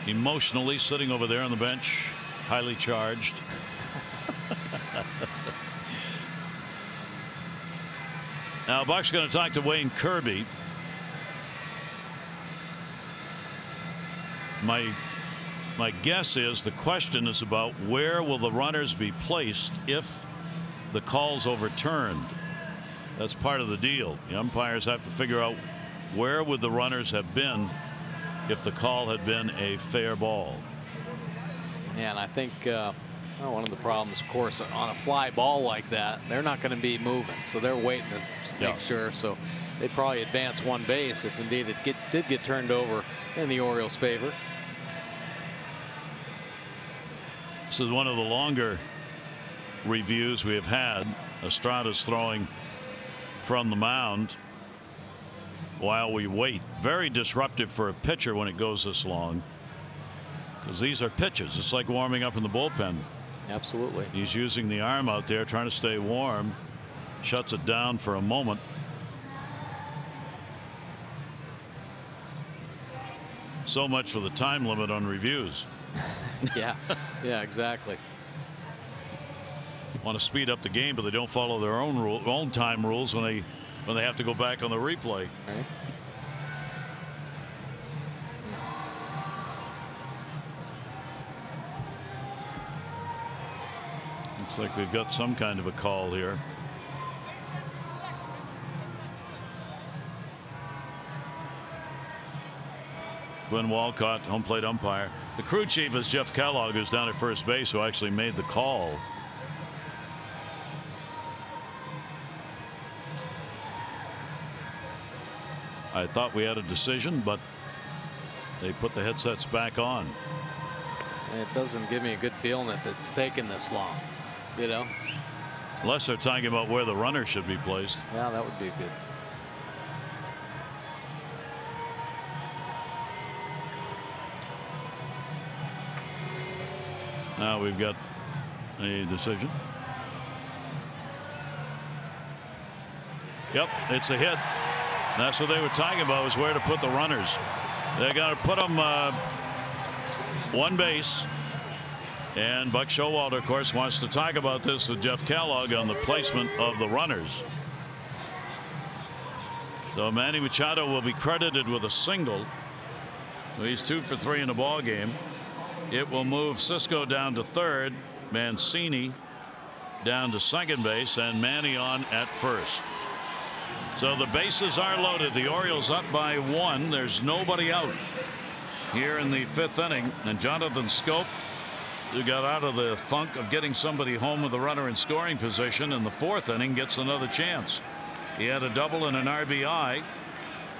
emotionally sitting over there on the bench, highly charged. Now Buck's going to talk to Wayne Kirby. My guess is the question is about where will the runners be placed if the call's overturned. That's part of the deal. The umpires have to figure out where would the runners have been if the call had been a fair ball. Yeah, and I think one of the problems, of course, on a fly ball like that, they're not going to be moving, so they're waiting to make sure. So they probably advance one base if indeed it did get turned over in the Orioles' favor. This is one of the longer reviews we have had. Estrada's throwing from the mound while we wait. Very disruptive for a pitcher when it goes this long, because these are pitches. It's like warming up in the bullpen. Absolutely. He's using the arm out there trying to stay warm, shuts it down for a moment. So much for the time limit on reviews. Yeah, exactly. Want to speed up the game, but they don't follow their own time rules when they have to go back on the replay. Right. Looks like we've got some kind of a call here. Glenn Walcott, home plate umpire. The crew chief is Jeff Kellogg, who's down at first base, who actually made the call. I thought we had a decision, but they put the headsets back on. It doesn't give me a good feeling that it's taken this long, you know. Unless they're talking about where the runner should be placed. Yeah, that would be good. Now we've got a decision. Yep, it's a hit. That's what they were talking about, was where to put the runners. They got to put them one base. And Buck Showalter, of course, wants to talk about this with Jeff Kellogg on the placement of the runners. So Manny Machado will be credited with a single. He's 2 for 3 in the ball game. It will move Cisco down to third, Mancini down to second base, and Manny on at first. So the bases are loaded. The Orioles up by 1. There's nobody out here in the 5th inning, and Jonathan Scope, who got out of the funk of getting somebody home with a runner in scoring position in the 4th inning, gets another chance. He had a double and an RBI,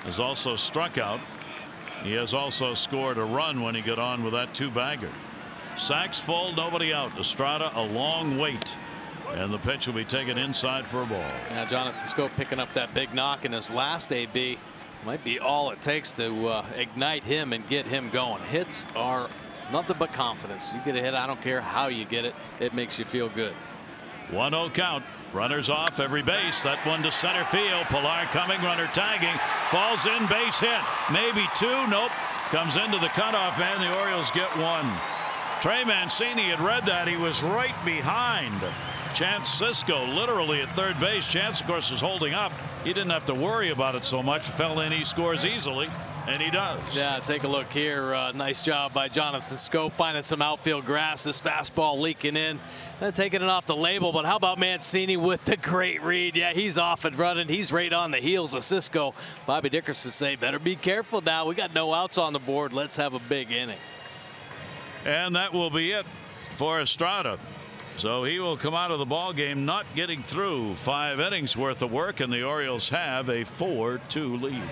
has also struck out. He has also scored a run when he got on with that 2-bagger. Sacks full, nobody out. Estrada a long wait, and the pitch will be taken inside for a ball. Now Jonathan Scope picking up that big knock in his last AB might be all it takes to ignite him and get him going. Hits are nothing but confidence. You get a hit, I don't care how you get it, it makes you feel good. 1-0 count. Runners off every base. That one to center field. Pilar coming, runner tagging, falls in, base hit, maybe 2. Nope, comes into the cutoff man. The Orioles get 1. Trey Mancini had read that. He was right behind Chance Cisco, literally at third base. Chance, of course, was holding up. He didn't have to worry about it so much. Fell in, he scores easily. And he does. Yeah, take a look here. Nice job by Jonathan Scope finding some outfield grass. This fastball leaking in, taking it off the label. But how about Mancini with the great read? Yeah, he's off and running. He's right on the heels of Cisco. Bobby Dickerson say, better be careful now. We got no outs on the board. Let's have a big inning. And that will be it for Estrada. So he will come out of the ball game not getting through 5 innings worth of work, and the Orioles have a 4-2 lead.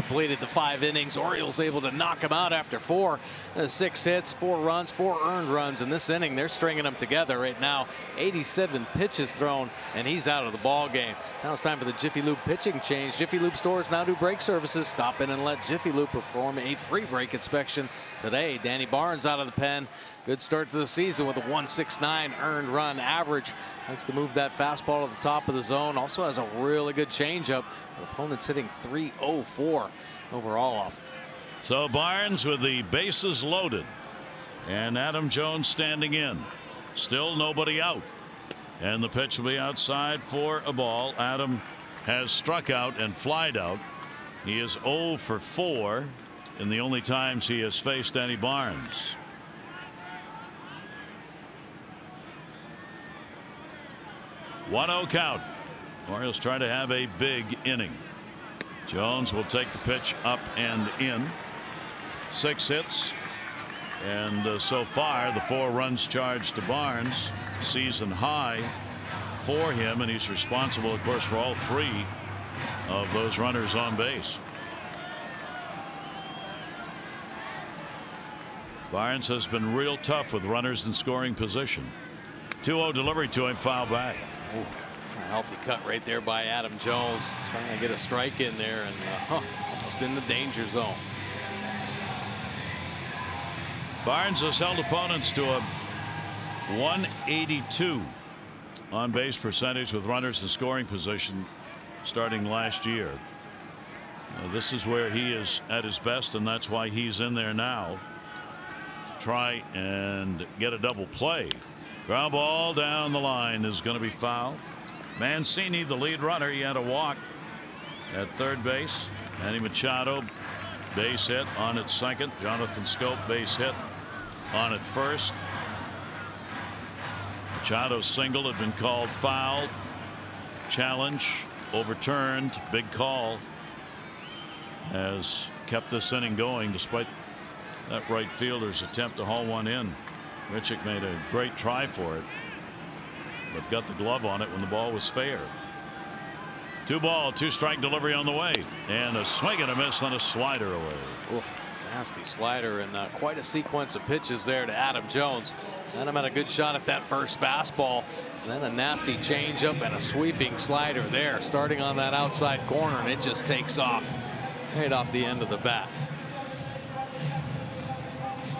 completed the 5 innings. Orioles able to knock him out after 4. 6 hits, 4 runs, 4 earned runs in this inning. They're stringing them together right now. 87 pitches thrown, and he's out of the ball game. Now it's time for the Jiffy Lube pitching change. Jiffy Lube stores now do brake services. Stop in and let Jiffy Lube perform a free brake inspection today. Danny Barnes out of the pen. Good start to the season with a 169 earned run average. Likes to move that fastball to the top of the zone. Also has a really good changeup. The opponent's hitting .304 overall off. So Barnes with the bases loaded, and Adam Jones standing in. Still nobody out, and the pitch will be outside for a ball. Adam has struck out and flied out. He is 0 for 4 in the only times he has faced Danny Barnes. .1-0 count. Orioles try to have a big inning. Jones will take the pitch up and in. 6 hits, and so far the 4 runs charged to Barnes, season high for him, and he's responsible, of course, for all 3 of those runners on base. Barnes has been real tough with runners in scoring position. 2-0 delivery to him, foul back. Ooh, a healthy cut right there by Adam Jones. He's trying to get a strike in there, and almost in the danger zone. Barnes has held opponents to a 182 on base percentage with runners in scoring position starting last year. Now, this is where he is at his best, and that's why he's in there now. Try and get a double play. Ground ball down the line is going to be foul. Mancini, the lead runner, he had a walk at third base. Manny Machado, base hit on at second. Jonathan Scope, base hit on at first. Machado's single had been called foul. Challenge overturned. Big call has kept this inning going despite that right fielder's attempt to haul one in. Richick made a great try for it, but got the glove on it when the ball was fair. 2-ball, 2-strike delivery on the way, and a swing and a miss on a slider away. Ooh, nasty slider, and quite a sequence of pitches there to Adam Jones. Adam had a good shot at that first fastball, and then a nasty changeup and a sweeping slider there, starting on that outside corner, and it just takes off right off the end of the bat.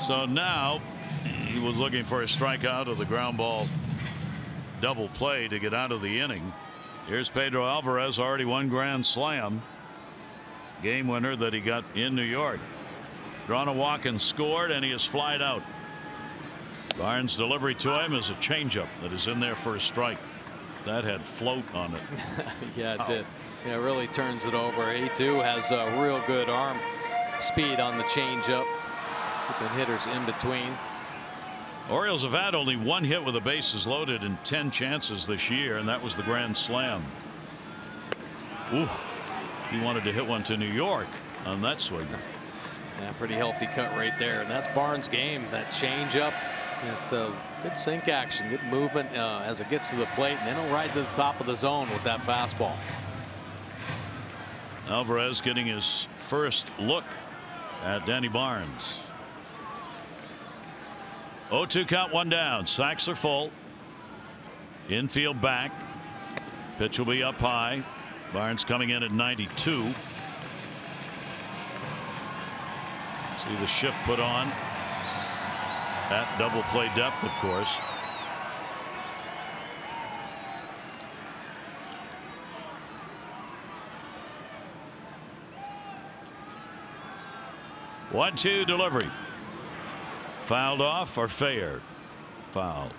So now he was looking for a strikeout of the ground ball double play to get out of the inning. Here's Pedro Alvarez, already 1 grand slam. Game winner that he got in New York. Drawn a walk and scored, and he has flied out. Barnes' delivery to him is a changeup that is in there for a strike. That had float on it. Yeah, it did. Yeah, it really turns it over. He too has a real good arm speed on the changeup. Keeping hitters in between. Orioles have had only 1 hit with the bases loaded in 10 chances this year, and that was the grand slam. Ooh, he wanted to hit one to New York on that swing. Yeah, pretty healthy cut right there, and that's Barnes' game. That changeup with good sink action, good movement as it gets to the plate, and then he'll ride to the top of the zone with that fastball. Alvarez getting his first look at Danny Barnes. 0-2 count, 1 down. Sacks are full. Infield back. Pitch will be up high. Barnes coming in at 92. See the shift put on at double play depth, of course. One-two delivery. Fouled off or fair? Foul.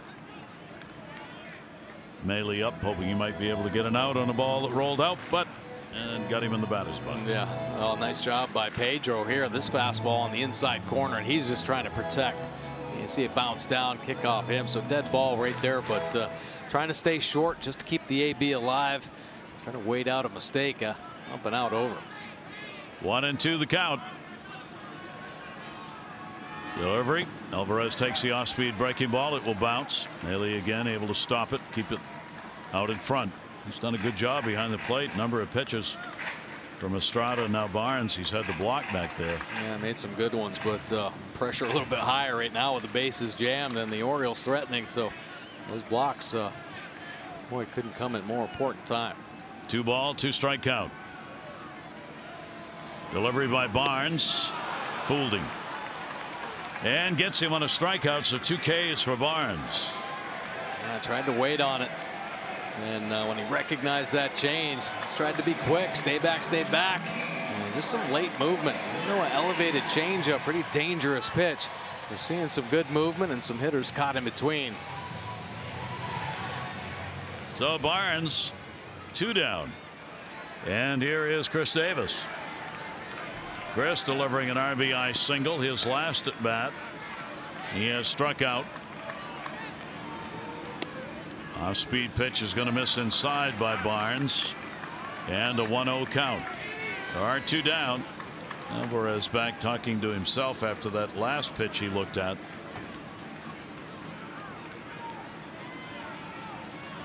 Maley up, hoping he might be able to get an out on a ball that rolled out, but and got him in the batter's box. Yeah, well, nice job by Pedro here. This fastball on the inside corner, and he's just trying to protect. You see it bounce down, kick off him, so dead ball right there, but trying to stay short just to keep the AB alive. Trying to wait out a mistake. Up and out over. 1-2 the count. Delivery. Alvarez takes the off-speed breaking ball. It will bounce. Maley again able to stop it, keep it out in front. He's done a good job behind the plate. Number of pitches from Estrada. Now Barnes, he's had the block back there. Yeah, made some good ones, but pressure a little bit higher right now with the bases jammed and the Orioles threatening. So those blocks, boy, couldn't come at more important time. 2 ball, 2 strike count. Delivery by Barnes, fooled him, and gets him on a strikeout. So 2 Ks for Barnes. Yeah, tried to wait on it. And when he recognized that change, he's tried to be quick, stay back, stay back. And just some late movement. You know, an elevated changeup, pretty dangerous pitch. They're seeing some good movement and some hitters caught in between. So Barnes, 2 down. And here is Chris Davis. Chris delivering an RBI single, his last at bat. He has struck out. Off-speed pitch is going to miss inside by Barnes, and a 1-0 count. There are 2 down. Alvarez back talking to himself after that last pitch he looked at.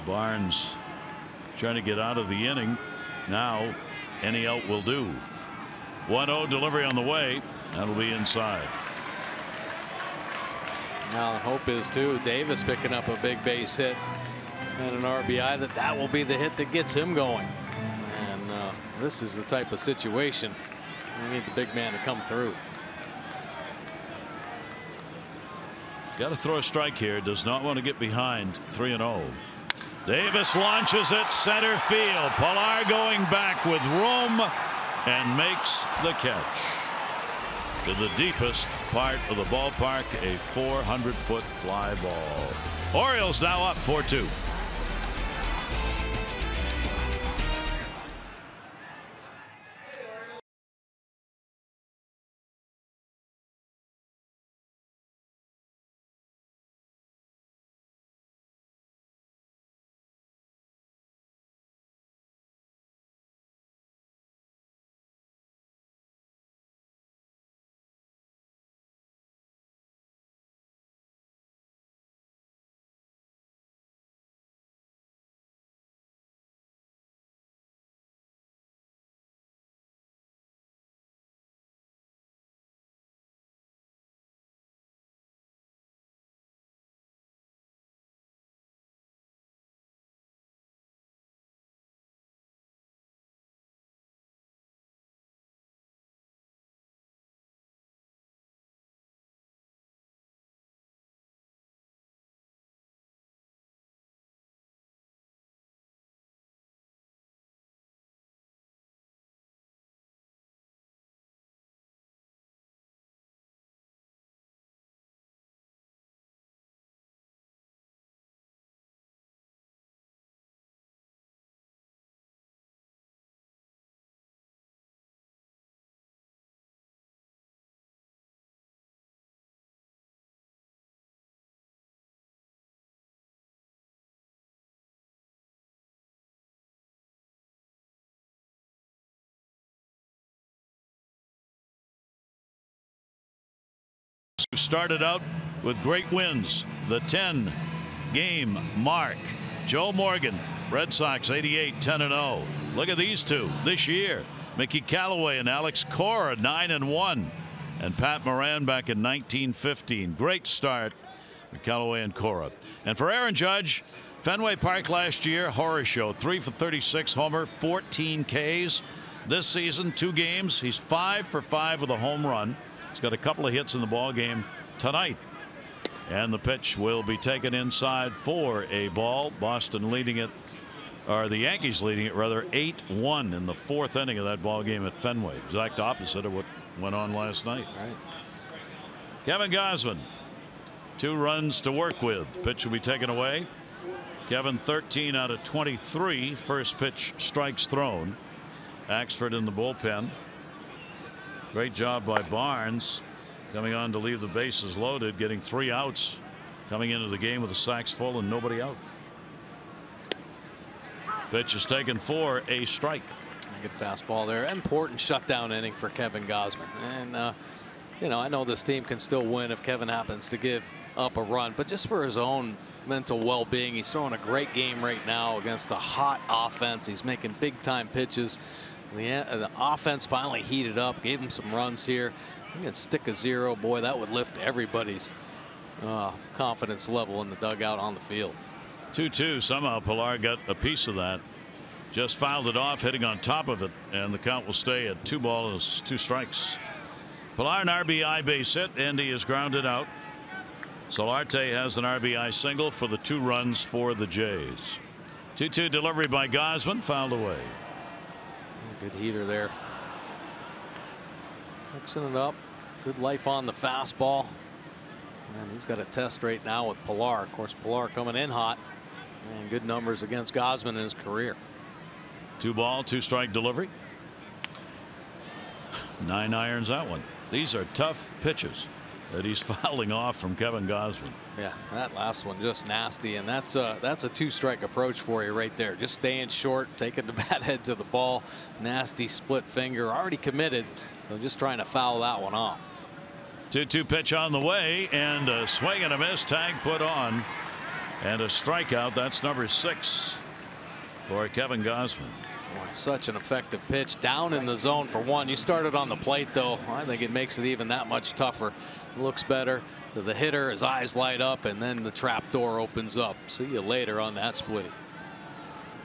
Barnes trying to get out of the inning. Now any out will do. 1-0 delivery on the way. That'll be inside. Now the hope is too, Davis picking up a big base hit and an RBI, that will be the hit that gets him going. And this is the type of situation we need the big man to come through. Got to throw a strike here. Does not want to get behind 3-0. Davis launches it center field. Pilar going back with room and makes the catch to the deepest part of the ballpark. A 400-foot fly ball. Orioles now up 4-2. Started out with great wins. The 10-game mark. Joe Morgan, Red Sox 88, 10-0. Look at these two this year. Mickey Callaway and Alex Cora 9-1. And Pat Moran back in 1915. Great start for Callaway and Cora. And for Aaron Judge, Fenway Park last year, horror show. 3 for 36 homer, 14 Ks. This season, 2 games. He's 5 for 5 with a home run. He's got a couple of hits in the ball game tonight. And the pitch will be taken inside for a ball. Boston leading it, or the Yankees leading it rather, 8-1 in the 4th inning of that ball game at Fenway. Exact opposite of what went on last night. Right. Kevin Gausman, 2 runs to work with. Pitch will be taken away. Kevin 13 out of 23. First pitch strikes thrown. Axford in the bullpen. Great job by Barnes coming on to leave the bases loaded, getting 3 outs, coming into the game with a sacks full and nobody out. Pitch is taken for a strike. Good fastball there. Important shutdown inning for Kevin Gausman. And you know, I know this team can still win if Kevin happens to give up a run, but just for his own mental well-being, he's throwing a great game right now against a hot offense. He's making big-time pitches. The offense finally heated up, gave him some runs here. You can stick a 0, boy, that would lift everybody's confidence level in the dugout on the field. 2-2. Somehow Pilar got a piece of that. Just fouled it off, hitting on top of it, and the count will stay at 2 balls, 2 strikes. Pilar an RBI base hit, and he is grounded out. Solarte has an RBI single for the 2 runs for the Jays. 2-2 delivery by Gausman, fouled away. Good heater there. Mixing it up. Good life on the fastball. And he's got a test right now with Pilar. Of course, Pilar coming in hot. And good numbers against Gausman in his career. 2 ball, 2 strike delivery. 9 irons that one. These are tough pitches that he's fouling off from Kevin Gausman. Yeah, that last one just nasty, and that's a 2-strike approach for you right there. Just staying short, taking the bat head to the ball. Nasty split finger, already committed, so just trying to foul that one off. 2-2 pitch on the way, and a swing and a miss, tag put on, and a strikeout. That's number 6 for Kevin Gausman. Boy, such an effective pitch down in the zone for one. You started on the plate, though. I think it makes it even that much tougher. Looks better to the hitter. His eyes light up, and then the trap door opens up. See you later on that splitty.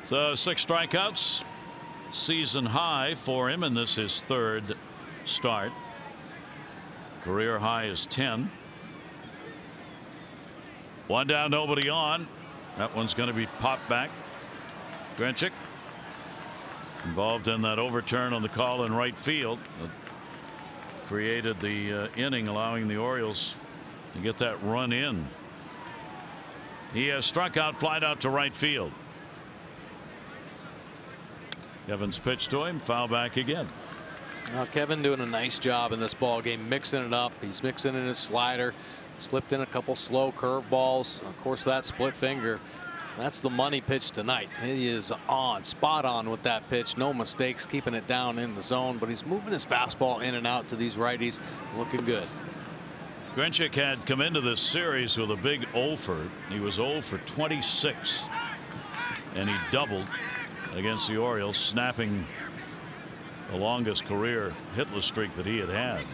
So 6 strikeouts, season high for him, and this is his 3rd start. Career high is 10. 1 down, nobody on. That one's going to be popped back. Grinchick involved in that overturn on the call in right field that created the inning, allowing the Orioles to get that run in. He has struck out, flied out to right field. Kevin's pitch to him, foul back again. Now Kevin doing a nice job in this ball game, mixing it up. He's mixing in his slider. He's flipped in a couple slow curve balls. Of course, that split finger. That's the money pitch tonight. He is spot on with that pitch. No mistakes, keeping it down in the zone, but he's moving his fastball in and out to these righties. Looking good. Grinchick had come into this series with a big 0 for. He was 0 for 26, and he doubled against the Orioles, snapping the longest career hitless streak that he had had.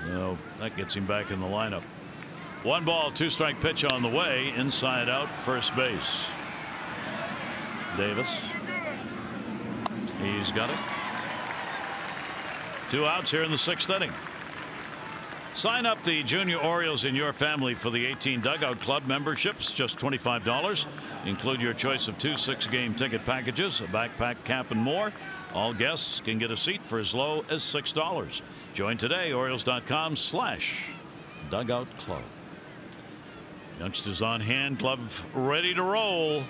So that gets him back in the lineup. 1 ball, 2 strike pitch on the way, inside out, first base. Davis. He's got it. 2 outs here in the 6th inning. Sign up the Junior Orioles in your family for the 18 Dugout Club memberships, just $25. Include your choice of 2 6-game ticket packages, a backpack, cap, and more. All guests can get a seat for as low as $6. Join today, Orioles.com/Dugout Club. Youngsters on hand, glove ready to roll.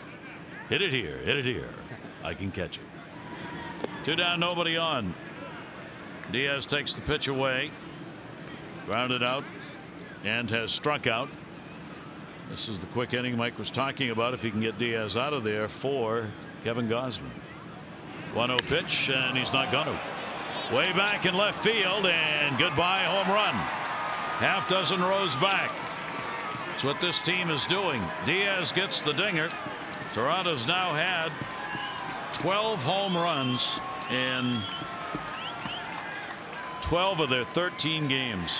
Hit it here, hit it here. I can catch it. 2 down, nobody on. Diaz takes the pitch away. Grounded out and has struck out. This is the quick inning Mike was talking about, if he can get Diaz out of there for Kevin Gausman. 1-0 pitch, and he's not going to. Way back in left field, and goodbye home run. Half dozen rows back. That's what this team is doing. Diaz gets the dinger. Toronto's now had 12 home runs in 12 of their 13 games.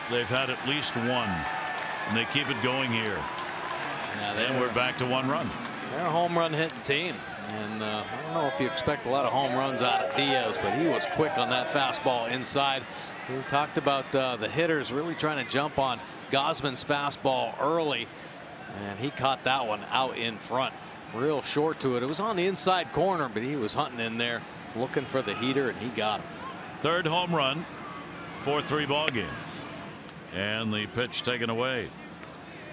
They've had at least 1, and they keep it going here. Yeah, then we're back to 1 run. They're a home run hitting team, and I don't know if you expect a lot of home runs out of Diaz, but he was quick on that fastball inside. We talked about the hitters really trying to jump on Gausman's fastball early, and he caught that one out in front, real short to it. It was on the inside corner, but he was hunting in there looking for the heater, and he got him. 3rd home run, 4-3 ball game, and the pitch taken away.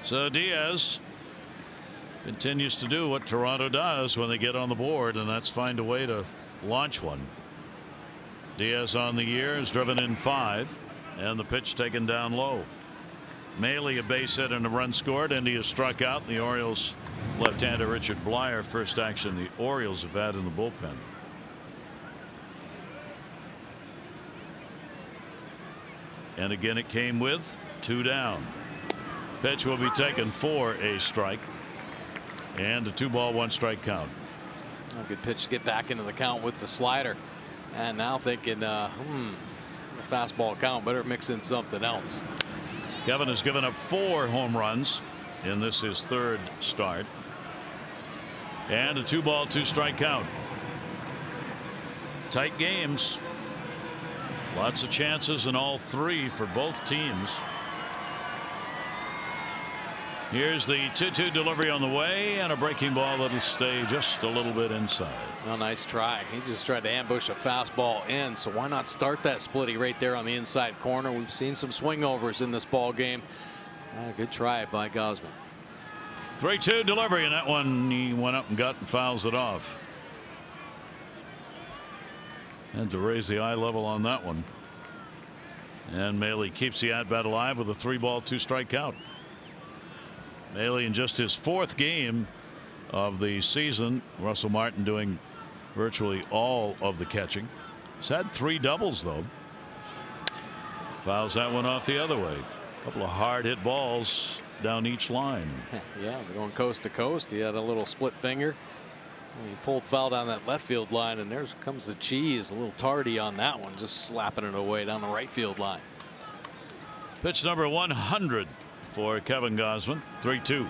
So Diaz continues to do what Toronto does when they get on the board, and that's find a way to launch one. Diaz on the year has driven in 5, and the pitch taken down low. Maley a base hit and a run scored. India struck out. The Orioles left-hander Richard Blyer, first action the Orioles have had in the bullpen. And again it came with 2 down. Pitch will be taken for a strike, and a 2-ball 1-strike count. A good pitch to get back into the count with the slider. And now thinking, the fastball count, better mix in something else. Kevin has given up 4 home runs in this his 3rd start. And a 2-ball, 2-strike count. Tight games. Lots of chances in all 3 for both teams. Here's the 2-2 delivery on the way, and a breaking ball that'll stay just a little bit inside. A nice try. He just tried to ambush a fastball in, so why not start that splitty right there on the inside corner? We've seen some swing overs in this ball game. Good try by Gausman. 3-2 delivery, and that one he went up and got and fouls it off. And to raise the eye level on that one. And Maile keeps the at bat alive with a 3-ball, 2-strike count. Maile in just his 4th game of the season. Russell Martin doing virtually all of the catching. He's had 3 doubles though. Fouls that one off the other way. A couple of hard hit balls down each line. Yeah, they're going coast to coast. He had a little split finger. He pulled foul down that left field line, and there comes the cheese. A little tardy on that one, just slapping it away down the right field line. Pitch number 100 for Kevin Gausman. 3-2,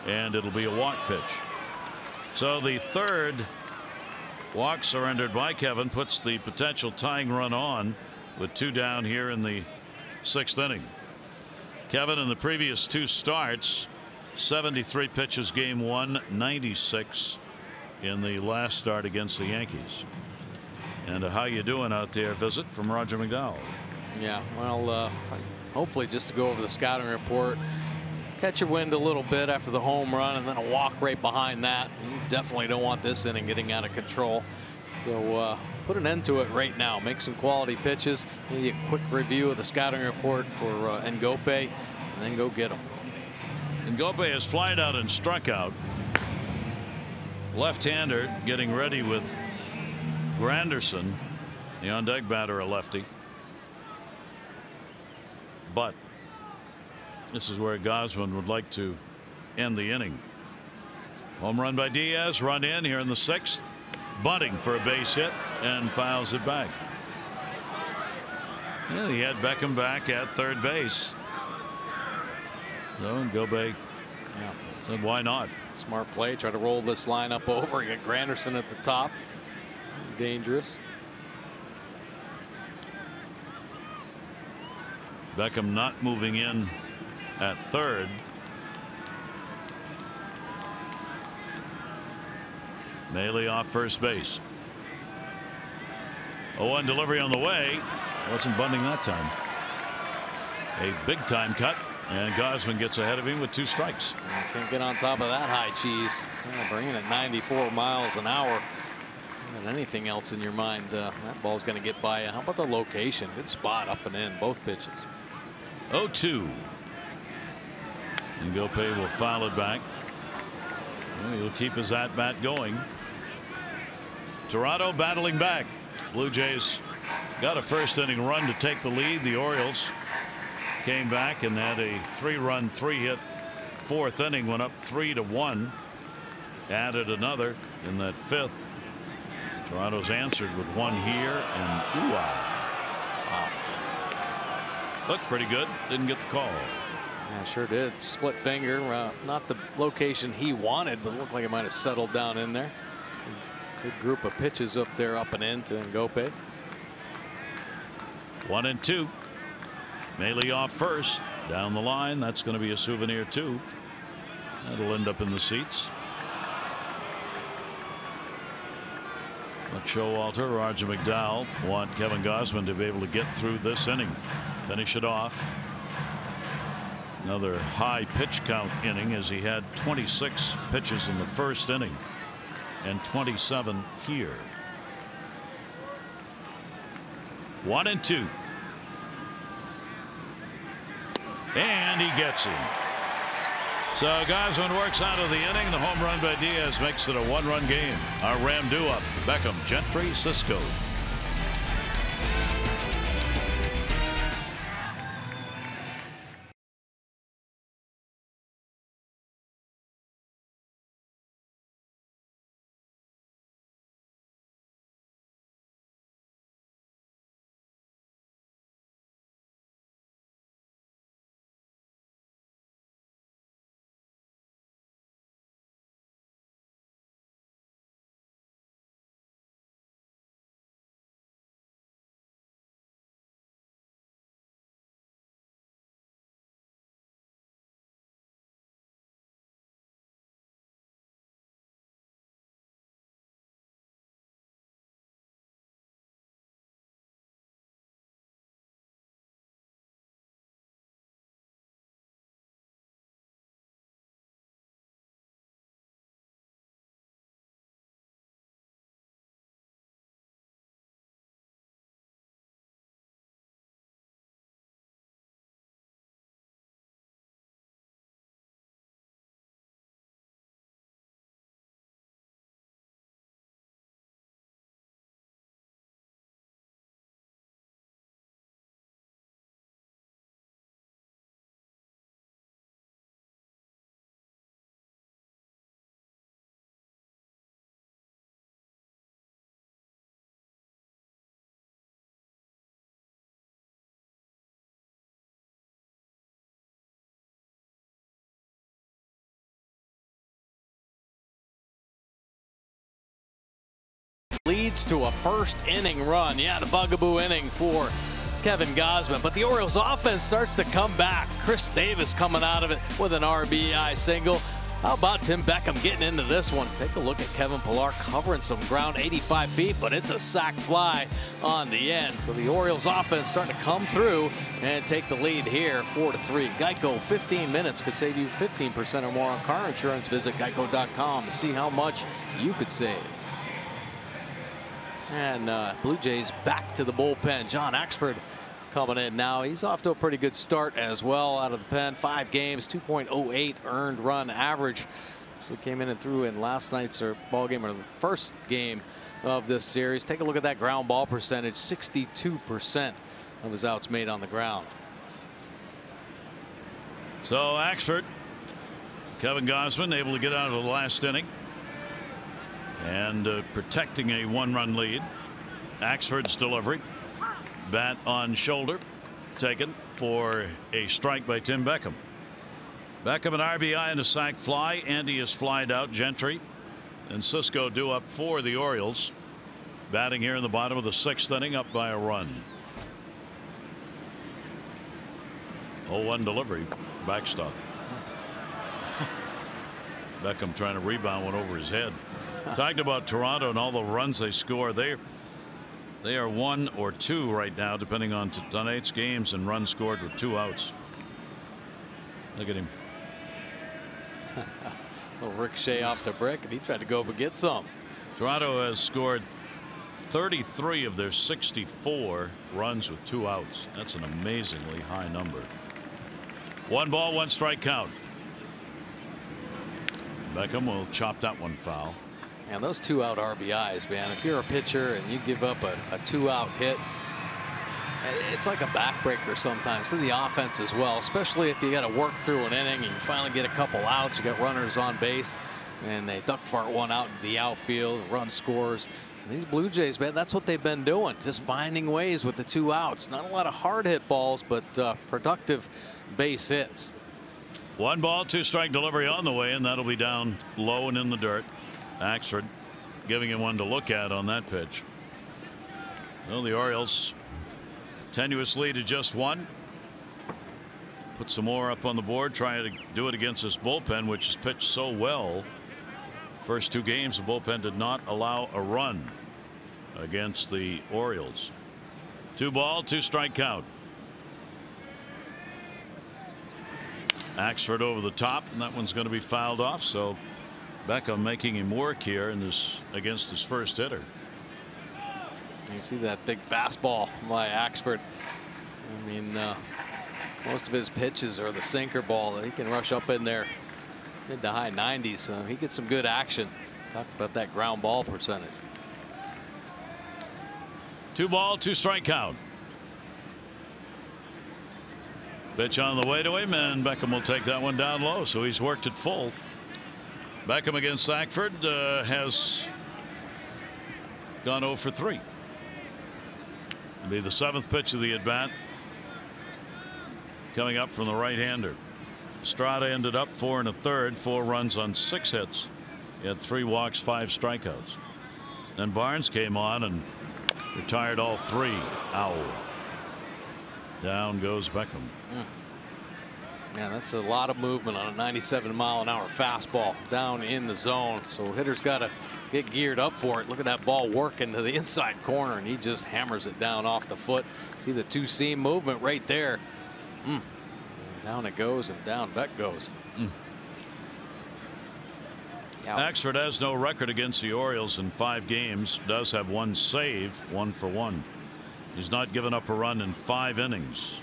and it'll be a walk pitch. So the 3rd walk surrendered by Kevin puts the potential tying run on with 2 down here in the 6th inning. Kevin in the previous 2 starts, 73 pitches game 1, 96 in the last start against the Yankees. And a how you doing out there visit from Roger McDowell. Yeah, well, hopefully just to go over the scouting report, catch your wind a little bit after the home run, and then a walk right behind that. You definitely don't want this inning getting out of control. So put an end to it right now. Make some quality pitches. Maybe a quick review of the scouting report for Ngope, and then go get them. Ngope has flied out and struck out. Left-hander getting ready with Granderson, the on-deck batter, a lefty. But this is where Gausman would like to end the inning. Home run by Diaz, run in here in the 6th. Bunting for a base hit and fouls it back. Yeah, he had Beckham back at 3rd base. So Ngope, said why not? Smart play. Try to roll this lineup over. You get Granderson at the top. Dangerous. Beckham not moving in at 3rd. Maile off first base. 0-1 delivery on the way. Wasn't Bunting that time. A big time cut, and Gausman gets ahead of him with 2 strikes. Can't get on top of that high cheese. Bringing it 94 miles an hour. And anything else in your mind, that ball's going to get by you. How about the location? Good spot up and in both pitches. 0-2. And Ngope will foul it back. He'll keep his at bat going. Toronto battling back. Blue Jays got a 1st inning run to take the lead. The Orioles came back and had a 3-run 3-hit 4th inning, went up 3-1. Added another in that 5th. Toronto's answered with 1 here, and wow. Looked pretty good. Didn't get the call. Yeah, sure did. Split finger. Not the location he wanted, but looked like it might have settled down in there. Good group of pitches up there, up and in to Ngope. 1-2. Maile off first. Down the line. That's going to be a souvenir too. That'll end up in the seats. But Showalter, Roger McDowell want Kevin Gausman to be able to get through this inning. Finish it off. Another high pitch count inning, as he had 26 pitches in the 1st inning and 27 here. 1-2. And he gets him. So Gausman works out of the inning. The home run by Diaz makes it a 1-run game. Our Ram do-up. Beckham, Gentry, Cisco. leads to a first inning run. Yeah, the bugaboo inning for Kevin Gausman, but the Orioles offense starts to come back. Chris Davis coming out of it with an RBI single. How about Tim Beckham getting into this one? Take a look at Kevin Pillar covering some ground 85 feet, but it's a sac fly on the end. So the Orioles offense starting to come through and take the lead here, 4-3. Geico, 15 minutes could save you 15% or more on car insurance. Visit geico.com to see how much you could save. And Blue Jays back to the bullpen. John Axford coming in now. He's off to a pretty good start as well out of the pen. 5 games, 2.08 earned run average. So he came in and threw in last night's ball game, or the first game of this series. Take a look at that ground ball percentage. 62% of his outs made on the ground. So Axford, Kevin Gausman able to get out of the last inning and protecting a 1-run lead. Axford's delivery, bat on shoulder, taken for a strike by Tim Beckham. Beckham an RBI and a sac fly. Andy is flied out. Gentry and Cisco due up for the Orioles. Batting here in the bottom of the 6th inning, up by a run. 0-1 delivery, backstop. Beckham trying to rebound one over his head. Talked about Toronto and all the runs they score. They are 1 or 2 right now, depending on tonight's games, and runs scored with 2 outs. Look at him. A little ricochet off the brick, and he tried to go up and get some. Toronto has scored 33 of their 64 runs with 2 outs. That's an amazingly high number. 1 ball, 1 strike count. Beckham will chop that one foul. And those 2-out RBIs, man, if you're a pitcher and you give up a 2-out hit, it's like a backbreaker sometimes to the offense as well, especially if you got to work through an inning and you finally get a couple outs. You got runners on base and they duck fart one out in the outfield, run scores. And these Blue Jays, man, that's what they've been doing, just finding ways with the 2 outs. Not a lot of hard hit balls, but productive base hits. 1 ball, 2 strike delivery on the way, and that'll be down low and in the dirt. Axford giving him one to look at on that pitch. Well, the Orioles tenuous lead to just 1. Put some more up on the board, trying to do it against this bullpen, which has pitched so well. First 2 games, the bullpen did not allow a run against the Orioles. 2 ball, 2 strike count. Axford over the top, and that one's going to be fouled off. So Beckham making him work here in this against his first hitter. You see that big fastball by Axford. I mean, most of his pitches are the sinker ball that he can rush up in there mid to high 90s. So he gets some good action. Talked about that ground ball percentage. 2 ball, 2 strike count. Pitch on the way to him, and Beckham will take that one down low. So he's worked it full. Beckham against Axford has gone 0 for 3. It'll be the 7th pitch of the at bat, coming up from the right-hander. Estrada ended up 4 1/3, 4 runs on 6 hits. He had 3 walks, 5 strikeouts. Then Barnes came on and retired all 3. Ow. Down goes Beckham. Yeah, that's a lot of movement on a 97-mile-an-hour fastball down in the zone. So hitters got to get geared up for it. Look at that ball working to the inside corner, and he just hammers it down off the foot. See the 2-seam movement right there. Down it goes, and down Beck goes. Axford has no record against the Orioles in 5 games. Does have 1 save, 1 for 1. He's not given up a run in 5 innings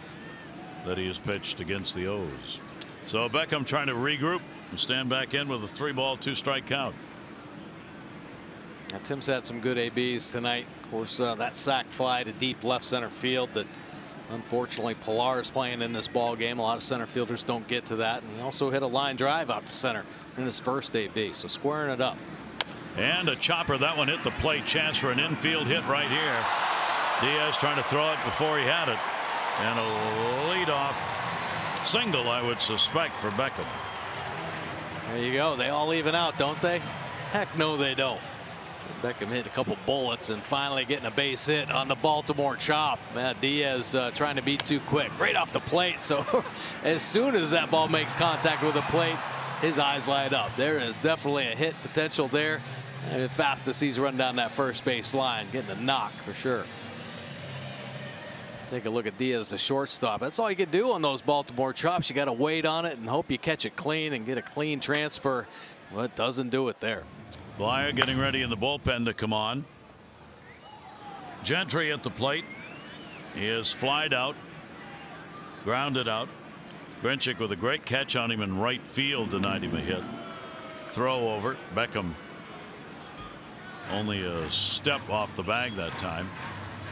that he has pitched against the O's. So Beckham trying to regroup and stand back in with a 3 ball, 2 strike count. Now, Tim's had some good ABs tonight. Of course, that sac fly to deep left center field that unfortunately Pillar is playing in this ball game. A lot of center fielders don't get to that. And he also hit a line drive out to center in his first AB. So squaring it up. And a chopper. That one hit the plate. Chance for an infield hit right here. Diaz trying to throw it before he had it. And a leadoff single, I would suspect, for Beckham. There you go. They all even out, don't they? Heck no, they don't. Beckham hit a couple bullets and finally getting a base hit on the Baltimore chop. Diaz trying to be too quick, right off the plate. So as soon as that ball makes contact with the plate, his eyes light up. There is definitely a hit potential there. And fast as he's run down that first base line, getting a knock for sure. Take a look at Diaz, the shortstop. That's all you can do on those Baltimore chops. You got to wait on it and hope you catch it clean and get a clean transfer. Well, it doesn't do it there. Blyer getting ready in the bullpen to come on. Gentry at the plate. He is flied out, grounded out. Grinchick with a great catch on him in right field, denied him a hit. Throw over. Beckham only a step off the bag that time.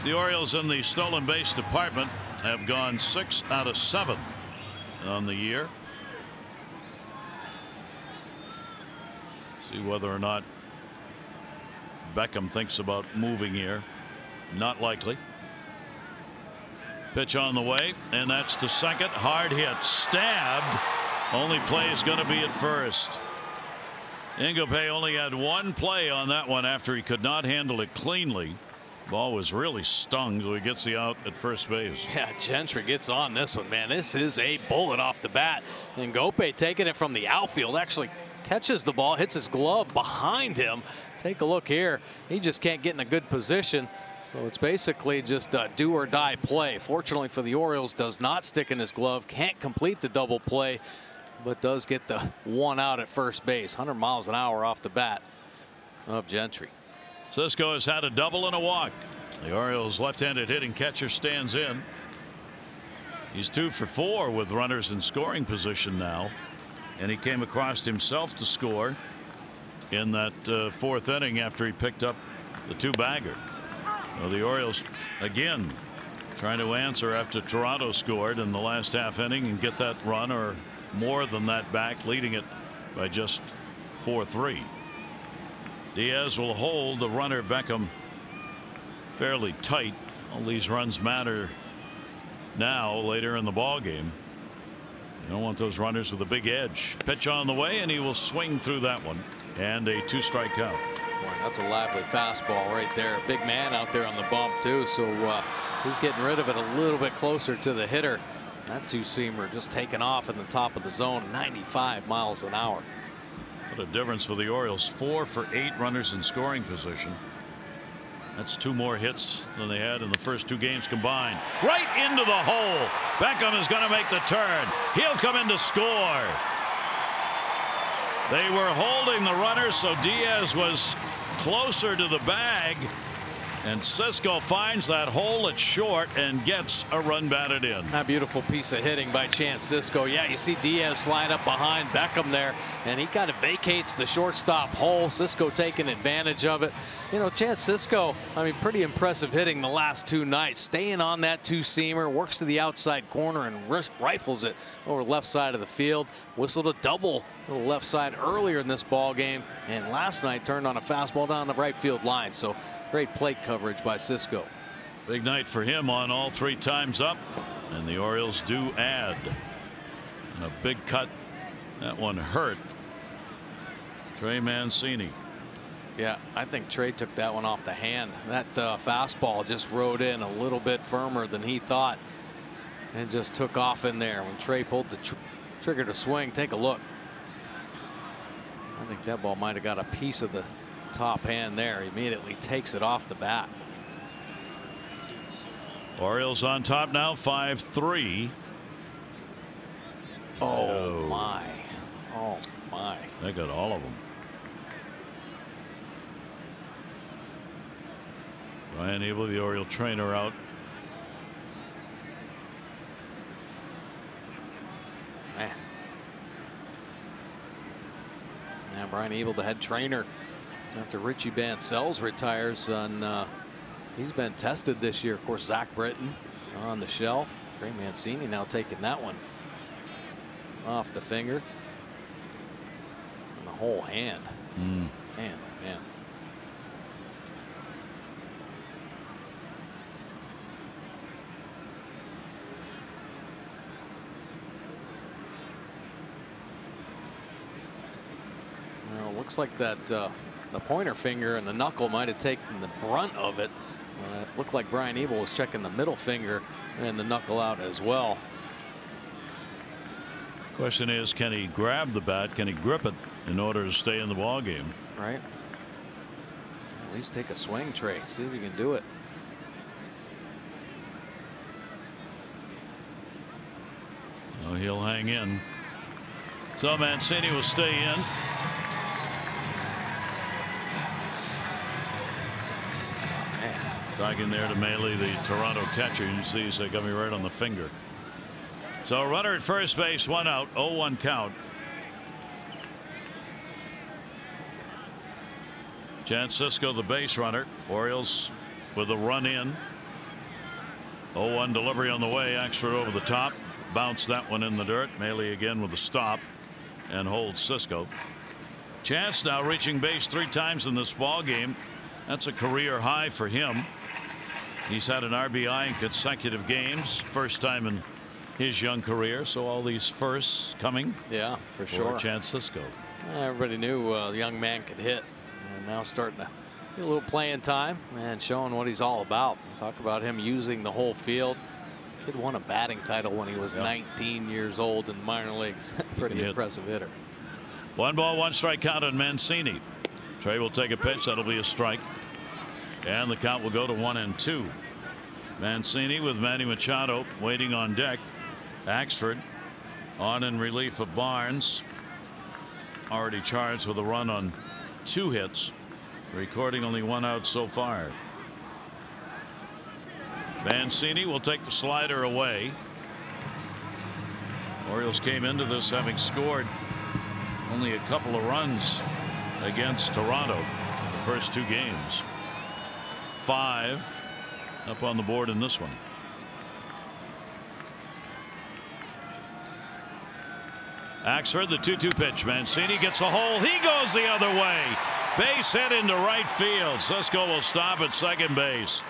The Orioles in the stolen base department have gone 6 out of 7 on the year. See whether or not Beckham thinks about moving here. Not likely. Pitch on the way, and that's to second. Hard hit. Stabbed. Only play is going to be at first. Ingopay only had one play on that one after he could not handle it cleanly. Ball was really stung, so he gets the out at first base. Yeah, Gentry gets on this one, man. This is a bullet off the bat. And Ingopay taking it from the outfield, actually catches the ball, hits his glove behind him. Take a look here. He just can't get in a good position. So it's basically just a do or die play. Fortunately for the Orioles, does not stick in his glove, can't complete the double play, but does get the one out at first base. 100 miles an hour off the bat of Gentry. Cisco has had a double and a walk. The Orioles left-handed hitting catcher stands in. He's 2 for 4 with runners in scoring position now, and he came across himself to score in that fourth inning after he picked up the 2-bagger. Well, the Orioles again trying to answer after Toronto scored in the last half inning and get that run or more than that back, leading it by just 4-3. Diaz will hold the runner Beckham fairly tight. All these runs matter now later in the ball game. You don't want those runners with a big edge. Pitch on the way, and he will swing through that one, and a 2-strike count. Boy, that's a lively fastball right there. Big man out there on the bump too, so he's getting rid of it a little bit closer to the hitter. That 2-seamer just taking off in the top of the zone, 95 miles an hour. What a difference for the Orioles. 4 for 8 runners in scoring position. That's 2 more hits than they had in the first 2 games combined. Right into the hole. Beckham is going to make the turn. He'll come in to score. They were holding the runner, so Diaz was closer to the bag, and Cisco finds that hole at short and gets a run batted in. A beautiful piece of hitting by Chance Cisco. Yeah, you see Diaz slide up behind Beckham there, and he kind of vacates the shortstop hole. Cisco taking advantage of it. You know, Chance Cisco, I mean, pretty impressive hitting the last 2 nights. Staying on that 2-seamer, works to the outside corner and rifles it over the left side of the field. Whistled a double to the left side earlier in this ball game, and last night turned on a fastball down the right field line. So great plate coverage by Cisco. Big night for him on all 3 times up, and the Orioles do add. And a big cut. That one hurt Trey Mancini. Yeah, I think Trey took that one off the hand. That fastball just rode in a little bit firmer than he thought and just took off in there. When Trey pulled the trigger to swing, take a look. I think that ball might have got a piece of the top hand there. He immediately takes it off the bat. Orioles on top now, 5-3. Oh my. Oh my. They got all of them. Ryan Abel, the Oriole trainer, out. Man. Now Brian Abel, the head trainer, after Richie Bancels retires, on he's been tested this year. Of course, Zach Britton on the shelf. Trey Mancini now taking that one off the finger and the whole hand. Man, man. Well, looks like that the pointer finger and the knuckle might have taken the brunt of it. It looked like Brian Ebel was checking the middle finger and the knuckle out as well. Question is, can he grab the bat? Can he grip it in order to stay in the ball game? Right. At least take a swing, Trey. See if you can do it. Oh, he'll hang in. So Mancini will stay in. Back in there to Maley, the Toronto catcher. You see, he got me right on the finger. So runner at first base, 1 out, 0-1 count. Jan Cisco, the base runner. Orioles with a run in. 0-1 delivery on the way. Axford over the top. Bounced that one in the dirt. Maley again with a stop and holds Cisco. Chance now reaching base 3 times in this ball game. That's a career high for him. He's had an RBI in consecutive games. First time in his young career. So all these firsts coming. Yeah, for sure. Chance Cisco. Everybody knew the young man could hit. And now starting to get a little playing time and showing what he's all about. Talk about him using the whole field. Kid won a batting title when he was 19 years old in the minor leagues. Pretty impressive hitter. 1 ball, 1 strike count on Mancini. Trey will take a pitch. That'll be a strike. And the count will go to 1-2. Mancini with Manny Machado waiting on deck. Axford on in relief of Barnes. Already charged with a run on 2 hits. Recording only 1 out so far. Mancini will take the slider away. Orioles came into this having scored only a couple of runs against Toronto in the first 2 games. 5 up on the board in this one. Axford, the 2-2 pitch. Mancini gets a hole. He goes the other way. Base hit into right field. Cisco will stop at second base.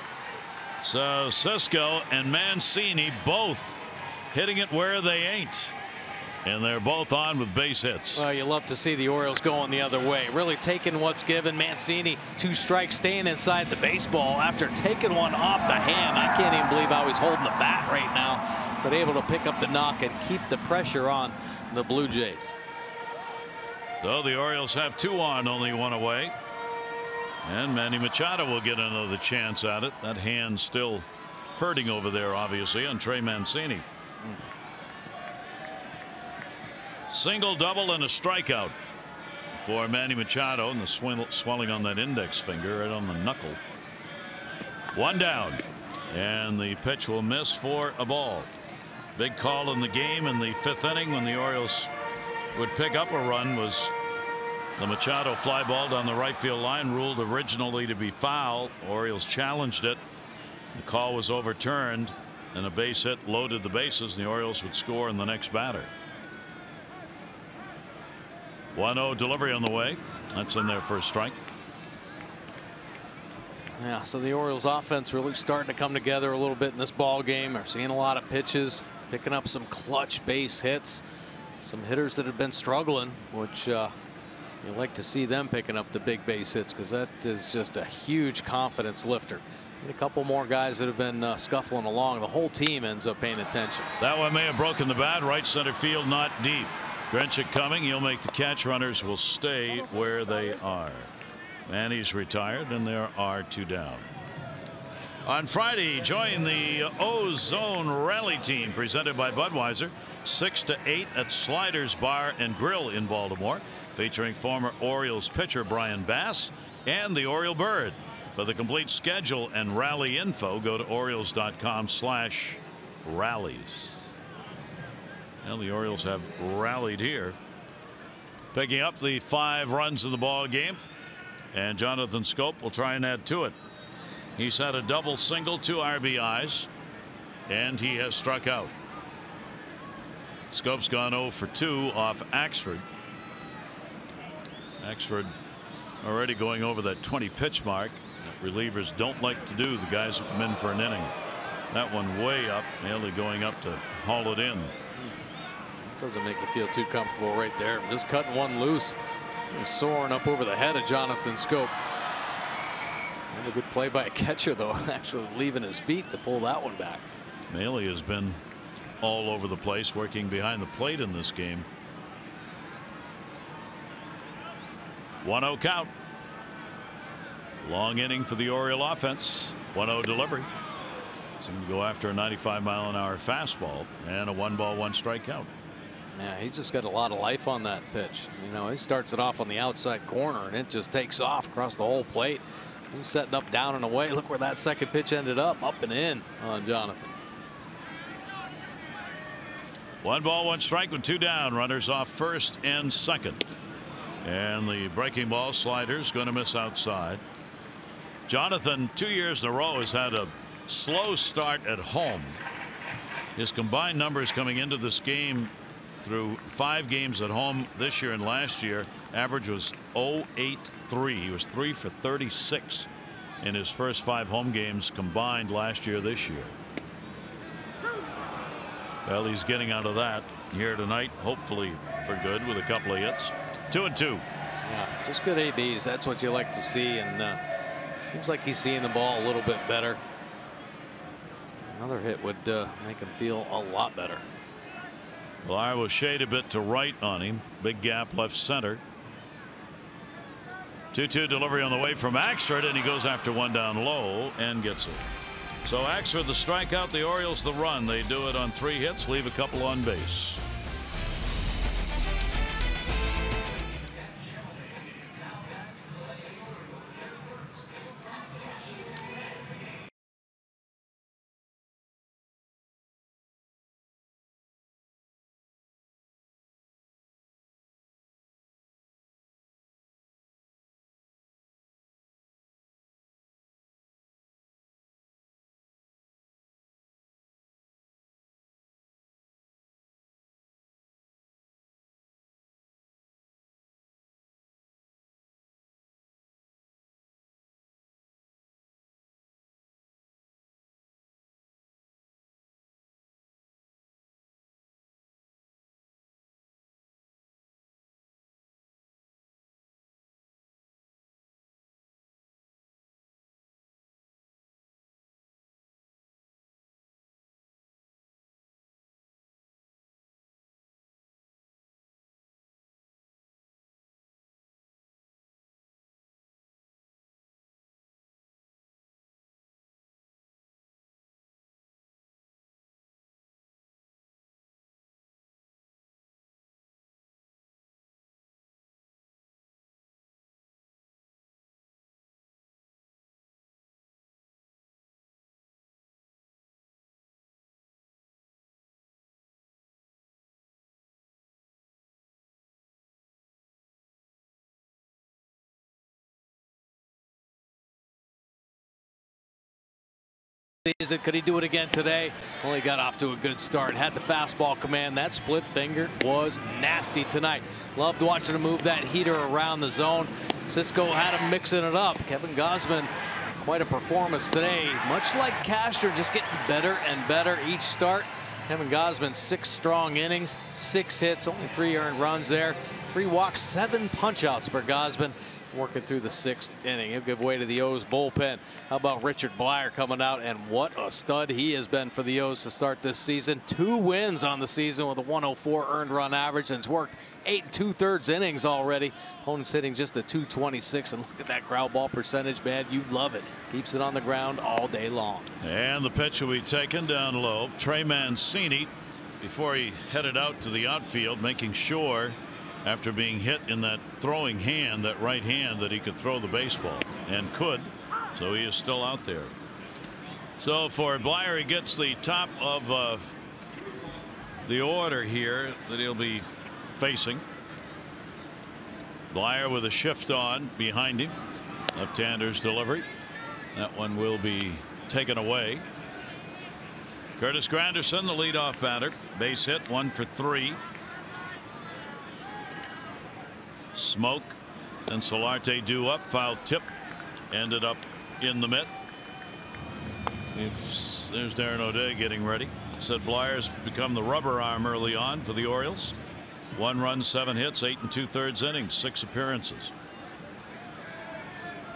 So Cisco and Mancini both hitting it where they ain't. And they're both on with base hits. Well, you love to see the Orioles going the other way. Really taking what's given. Mancini 2 strikes, staying inside the baseball after taking one off the hand. I can't even believe how he's holding the bat right now, but able to pick up the knock and keep the pressure on the Blue Jays. So the Orioles have 2 on, only 1 away. And Manny Machado will get another chance at it. That hand still hurting over there, obviously, on Trey Mancini. Single, double, and a strikeout for Manny Machado, and the swelling on that index finger right on the knuckle. 1 down, and the pitch will miss for a ball. Big call in the game in the 5th inning when the Orioles would pick up a run was the Machado fly ball down the right field line, ruled originally to be foul. Orioles challenged it. The call was overturned, and a base hit loaded the bases. The Orioles would score in the next batter. 1-0 delivery on the way. That's in there for a strike. Yeah, so the Orioles offense really starting to come together a little bit in this ball game. We're seeing a lot of pitches, picking up some clutch base hits. Some hitters that have been struggling, which you like to see them picking up the big base hits, because that is just a huge confidence lifter. And a couple more guys that have been scuffling along. The whole team ends up paying attention. That one may have broken the bat. Right center field, not deep. Grinchik coming. He'll make the catch. Runners will stay where they are. Manny's retired, and there are 2 down. On Friday, join the Ozone Rally Team presented by Budweiser. 6 to 8 at Sliders Bar and Grill in Baltimore, featuring former Orioles pitcher Brian Bass and the Oriole Bird. For the complete schedule and rally info, go to Orioles.com/rallies. Well, the Orioles have rallied here, picking up the 5 runs in the ball game, and Jonathan Scope will try and add to it. He's had a double, single, 2 RBIs, and he has struck out. Scope's gone 0 for 2 off Axford. Axford already going over that 20 pitch mark that relievers don't like to do, the guys who come in for an inning. That one way up, nearly going up to haul it in. Doesn't make you feel too comfortable right there. Just cutting one loose. Soaring up over the head of Jonathan Scope. And a good play by a catcher, though, actually leaving his feet to pull that one back. Maley has been all over the place, working behind the plate in this game. 1-0 count. Long inning for the Oriole offense. 1-0 delivery. Seemed to go after a 95-mile-an-hour fastball and a 1-ball-1-strike count. Yeah, he just got a lot of life on that pitch. You know, he starts it off on the outside corner and it just takes off across the whole plate. He's setting up, down, and away. Look where that second pitch ended up and in on Jonathan. 1-ball-1-strike with 2 down. Runners off first and second. And the breaking ball slider's going to miss outside. Jonathan, 2 years in a row, has had a slow start at home. His combined numbers coming into this game through 5 games at home this year and last year, average was 0.83. He was 3 for 36 in his first 5 home games combined last year this year. Well, he's getting out of that here tonight, hopefully for good, with a couple of hits. 2-2. Yeah, just good ABs. That's what you like to see, and seems like he's seeing the ball a little bit better. Another hit would make him feel a lot better. Blyer will shade a bit to right on him. Big gap left center. 2-2 delivery on the way from Axford, and he goes after one down low and gets it. So Axford the strikeout, the Orioles the run. They do it on 3 hits, leave a couple on base. Could he do it again today? Well, he got off to a good start. Had the fastball command. That split finger was nasty tonight. Loved watching him move that heater around the zone. Cisco had him mixing it up. Kevin Gausman, quite a performance today. Much like Castro, just getting better and better each start. Kevin Gausman, 6 strong innings, 6 hits, only 3 earned runs there. 3 walks, 7 punch-outs for Gausman. Working through the 6th inning. He'll give way to the O's bullpen. How about Richard Blyer coming out, and what a stud he has been for the O's to start this season. 2 wins on the season with a 104 earned run average, and has worked 8 2/3 innings already. Opponent's hitting just a 226, and look at that ground ball percentage, man. You love it. Keeps it on the ground all day long. And the pitch will be taken down low. Trey Mancini, before he headed out to the outfield, making sure after being hit in that throwing hand, that right hand, that he could throw the baseball, and could. So he is still out there. So for Blyer, he gets the top of the order here that he'll be facing. Blyer with a shift on behind him. Left-hander's delivery. That one will be taken away. Curtis Granderson, the leadoff batter. Base hit, 1 for 3. Smoke and Solarte due up. Foul tip, ended up in the mitt. There's Darren O'Day getting ready. Said Blyer's become the rubber arm early on for the Orioles. 1 run, 7 hits, 8 2/3 innings, 6 appearances.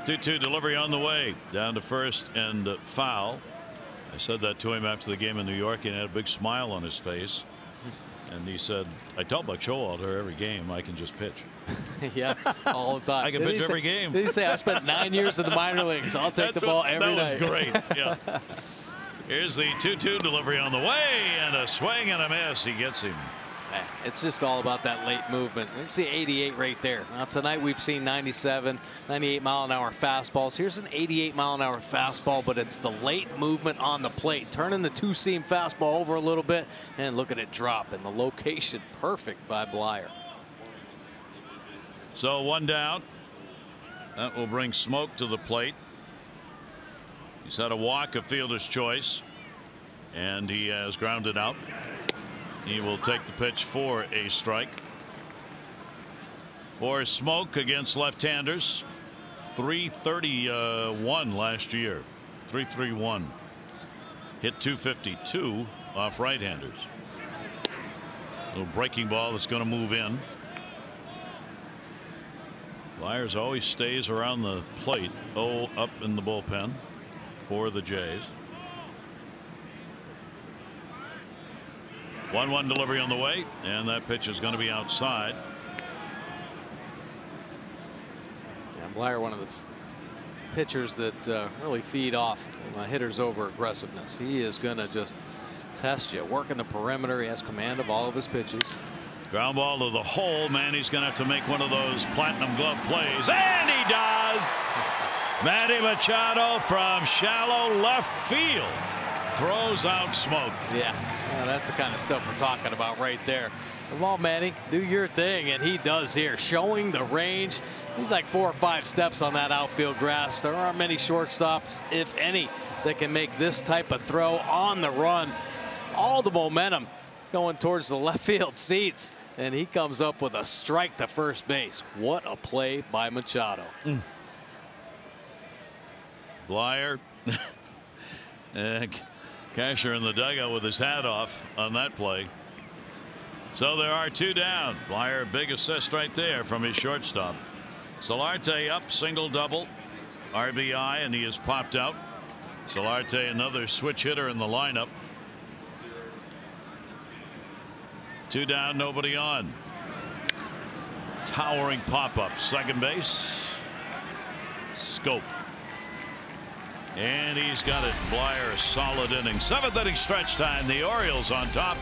2-2 delivery on the way. Down to first and foul. I said that to him after the game in New York, and he had a big smile on his face. And he said, I tell Buck Showalter every game I can just pitch. Yeah, all the time. I can pitch every game. Did he say, I spent 9 years in the minor leagues. I'll take the ball every night. That was great. Yeah. Here's the 2-2 delivery on the way, and a swing and a miss. He gets him. It's just all about that late movement. It's the 88 right there. Now tonight we've seen 97, 98 mile an hour fastballs. Here's an 88 mile an hour fastball, but it's the late movement on the plate. Turning the two-seam fastball over a little bit, and look at it drop. And the location perfect by Blyer. So 1 down. That will bring Smoke to the plate. He's had a walk, a fielder's choice, and he has grounded out. He will take the pitch for a strike. For Smoke against left-handers, 331 last year. 331. Hit 252 off right-handers. Little breaking ball that's going to move in. Byers always stays around the plate. Oh, up in the bullpen for the Jays. 1-1 delivery on the way, and that pitch is going to be outside. Yeah, Blyer, one of the pitchers that really feed off hitters over aggressiveness. He is going to just test you, working the perimeter. He has command of all of his pitches. Ground ball to the hole. Manny's going to have to make one of those platinum glove plays, and he does. Manny Machado from shallow left field throws out Smoke. Yeah, that's the kind of stuff we're talking about right there. Come on, Manny, do your thing, and he does here, showing the range. He's like 4 or 5 steps on that outfield grass. There aren't many shortstops, if any, that can make this type of throw on the run. All the momentum going towards the left field seats, and he comes up with a strike to first base. What a play by Machado. Blyer. Casher in the dugout with his hat off on that play. So there are 2 down. Blyer, big assist right there from his shortstop. Solarte up, single double, RBI, and he has popped out. Solarte, another switch hitter in the lineup. 2 down, nobody on. Towering pop-up, second base. Scope. And he's got it. Blyer, a solid inning. 7th inning stretch time. The Orioles on top.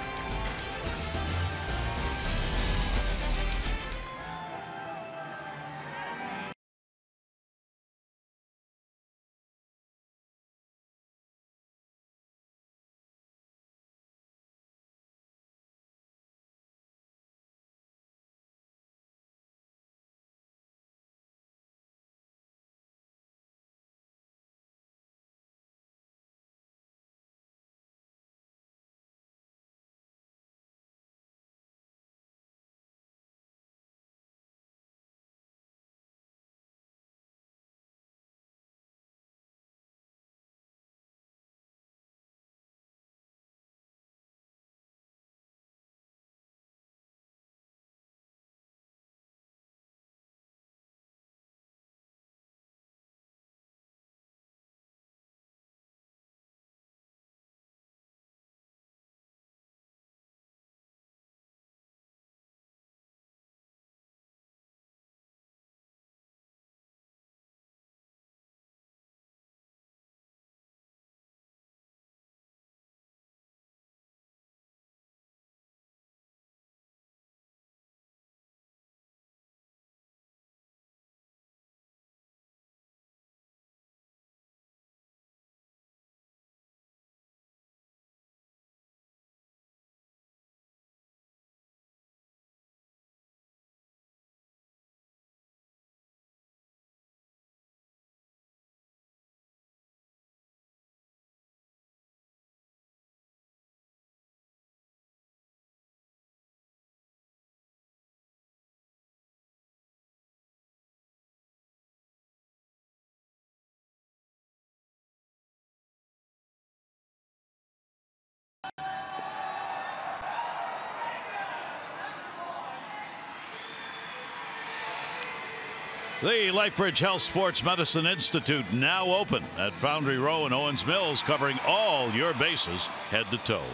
The LifeBridge Health Sports Medicine Institute now open at Foundry Row in Owens Mills, covering all your bases head to toe.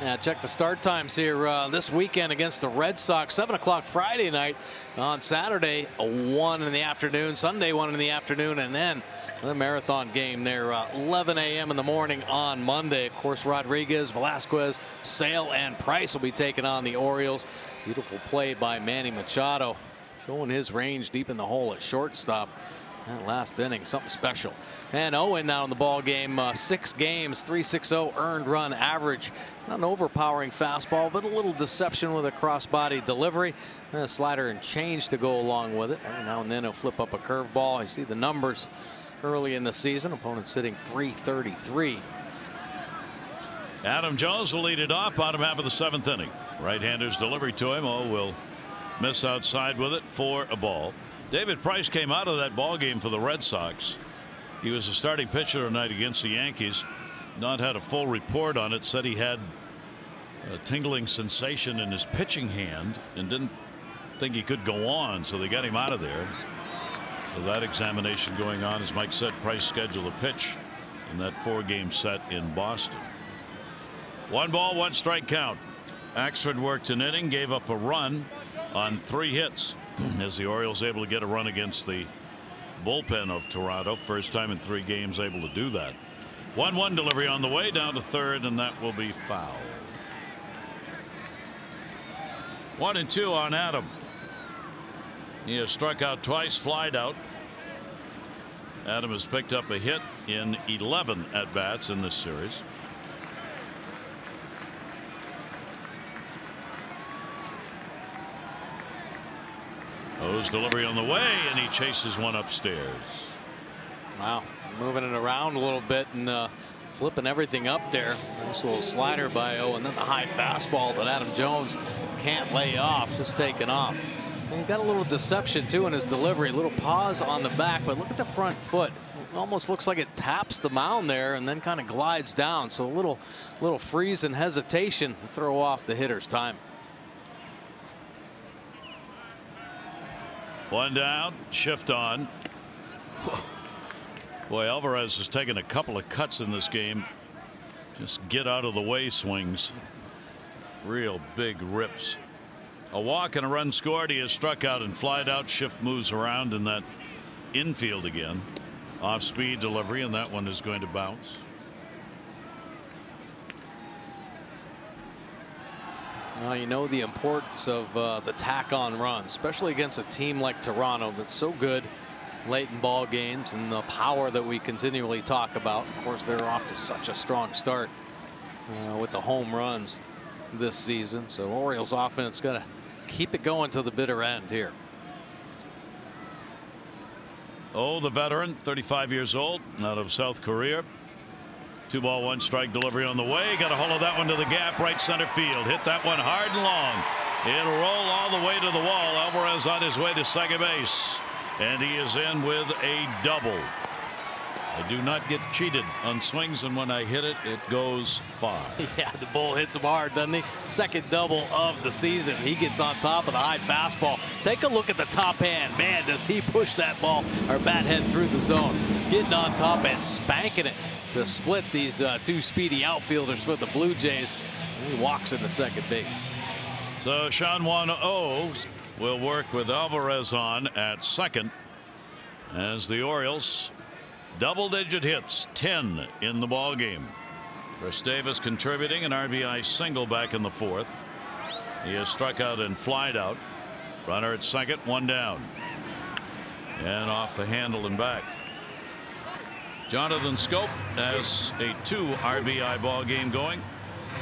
Yeah, check the start times here this weekend against the Red Sox. 7 o'clock Friday night. On Saturday, 1 in the afternoon. Sunday, 1 in the afternoon. And then the marathon game there, 11 a.m. in the morning on Monday. Of course, Rodriguez, Velasquez, Sale, and Price will be taking on the Orioles. Beautiful play by Manny Machado, showing his range deep in the hole at shortstop. That last inning, something special. And Owen now in the ball game, 6 games, 3.60 earned run average. Not an overpowering fastball, but a little deception with a cross-body delivery. And a slider and change to go along with it. Every now and then he'll flip up a curveball. You see the numbers early in the season. Opponent sitting .333. Adam Jones will lead it off, bottom half of the 7th inning. Right-hander's delivery to him. Oh, will miss outside with it for a ball. David Price came out of that ball game for the Red Sox. He was a starting pitcher tonight against the Yankees. Not had a full report on it. Said he had a tingling sensation in his pitching hand and didn't think he could go on, so they got him out of there. So that examination going on, as Mike said, Price scheduled a pitch in that 4-game set in Boston. 1 ball, 1 strike count. Axford worked an inning, gave up a run on 3 hits. As the Orioles able to get a run against the bullpen of Toronto. First time in 3 games able to do that. 1-1 delivery on the way down to third, and that will be foul. 1-2 on Adam. He has struck out twice, flied out. Adam has picked up a hit in 11 at bats in this series. O's delivery on the way, and he chases one upstairs. Wow, moving it around a little bit and flipping everything up there. Nice little slider by O, and then the high fastball that Adam Jones can't lay off, just taking off. And he got a little deception too in his delivery, a little pause on the back, but look at the front foot. It almost looks like it taps the mound there and then kind of glides down. So a little freeze and hesitation to throw off the hitter's time. 1 down, shift on. Boy, Alvarez has taken a couple of cuts in this game. Just get out of the way swings. Real big rips. A walk and a run scored. He has struck out and flied out. Shift moves around in that infield again. Off speed delivery, and that one is going to bounce. Well, you know the importance of the tack-on run, especially against a team like Toronto that's so good late in ball games, and the power that we continually talk about. Of course, they're off to such a strong start with the home runs this season. So Orioles offense got to keep it going to the bitter end here. Oh, the veteran, 35 years old, out of South Korea. 2 ball, 1 strike delivery on the way. Got a hold of that one to the gap, right center field. Hit that one hard and long. It'll roll all the way to the wall. Alvarez on his way to second base, and he is in with a double. I do not get cheated on swings, and when I hit it, it goes far. Yeah, the bull hits him hard, doesn't he? Second double of the season. He gets on top of the high fastball. Take a look at the top hand. Man, does he push that ball or bat head through the zone. Getting on top and spanking it to split these 2 speedy outfielders for the Blue Jays. He walks into second base. So Sean Wan-Oh will work with Alvarez on at second, as the Orioles double-digit hits, 10 in the ball game. Chris Davis contributing an RBI single back in the 4th. He has struck out and flied out. Runner at second, 1 down, and off the handle and back. Jonathan Scope has a 2 RBI ball game going.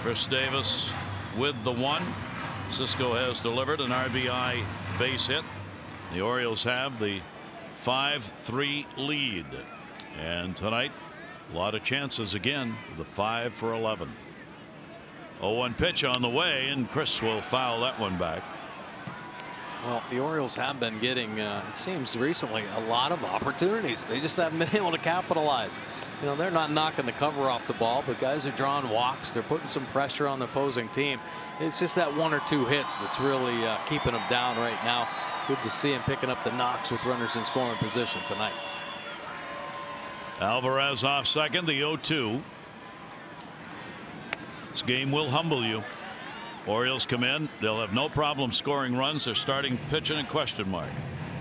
Chris Davis with the 1. Cisco has delivered an RBI base hit. The Orioles have the 5-3 lead, and tonight a lot of chances again. The 5 for 11. 0-1 pitch on the way, and Chris will foul that one back. Well, the Orioles have been getting, it seems recently, a lot of opportunities. They just haven't been able to capitalize. You know, they're not knocking the cover off the ball, but guys are drawing walks. They're putting some pressure on the opposing team. It's just that 1 or 2 hits that's really keeping them down right now. Good to see him picking up the knocks with runners in scoring position tonight. Alvarez off second, the 0-2. This game will humble you. Orioles come in, they'll have no problem scoring runs. They're starting pitching a question mark.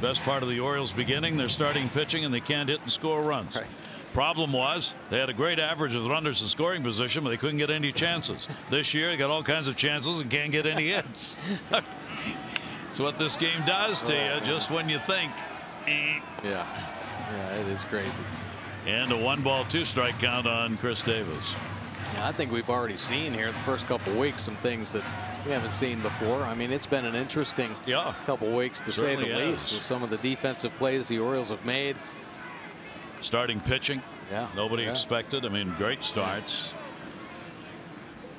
Best part of the Orioles beginning, they're starting pitching and they can't hit and score runs. Right. Problem was they had a great average of runners in scoring position, but they couldn't get any chances. This year they got all kinds of chances and can't get any hits. That's what this game does to you just when you think. Yeah, it is crazy. And a 1-ball 2-strike count on Chris Davis. Yeah, I think we've already seen here the first couple weeks some things that we haven't seen before. I mean, it's been an interesting couple weeks to say the least with some of the defensive plays the Orioles have made. Starting pitching. Yeah. Nobody expected. I mean, great starts.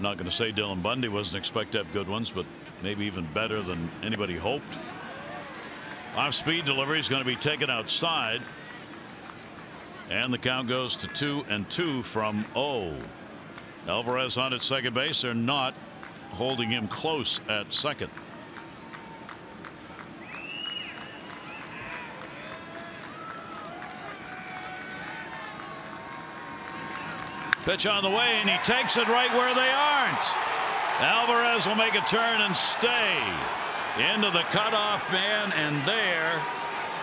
Not going to say Dylan Bundy wasn't expected to have good ones, but maybe even better than anybody hoped. Off-speed delivery is going to be taken outside. And the count goes to 2-2 from O. Alvarez on at second base. They're not holding him close at second. Pitch on the way, and he takes it right where they aren't. Alvarez will make a turn and stay into the cutoff man, and there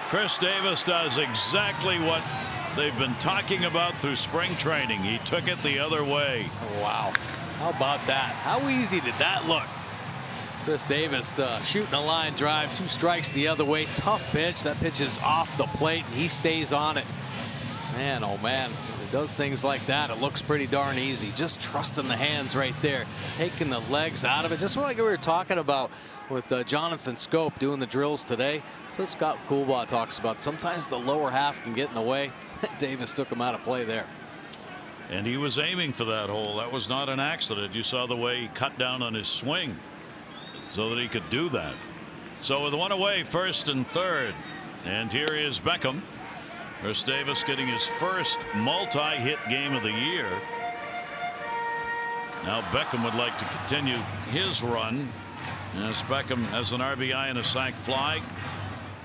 Chris Davis does exactly what they've been talking about through spring training. He took it the other way. Wow. How about that? How easy did that look? Chris Davis shooting a line drive, 2 strikes the other way. Tough pitch. That pitch is off the plate, and he stays on it. Man, oh man. When he does things like that, it looks pretty darn easy. Just trusting the hands right there. Taking the legs out of it. Just like we were talking about with Jonathan Scope doing the drills today. That's what Scott Coolbaugh talks about. Sometimes the lower half can get in the way. Davis took him out of play there. And he was aiming for that hole. That was not an accident. You saw the way he cut down on his swing so that he could do that. So with 1 away, first and third. And here is Beckham. Chris Davis getting his first multi-hit game of the year. Now Beckham would like to continue his run, as Beckham has an RBI and a sac fly.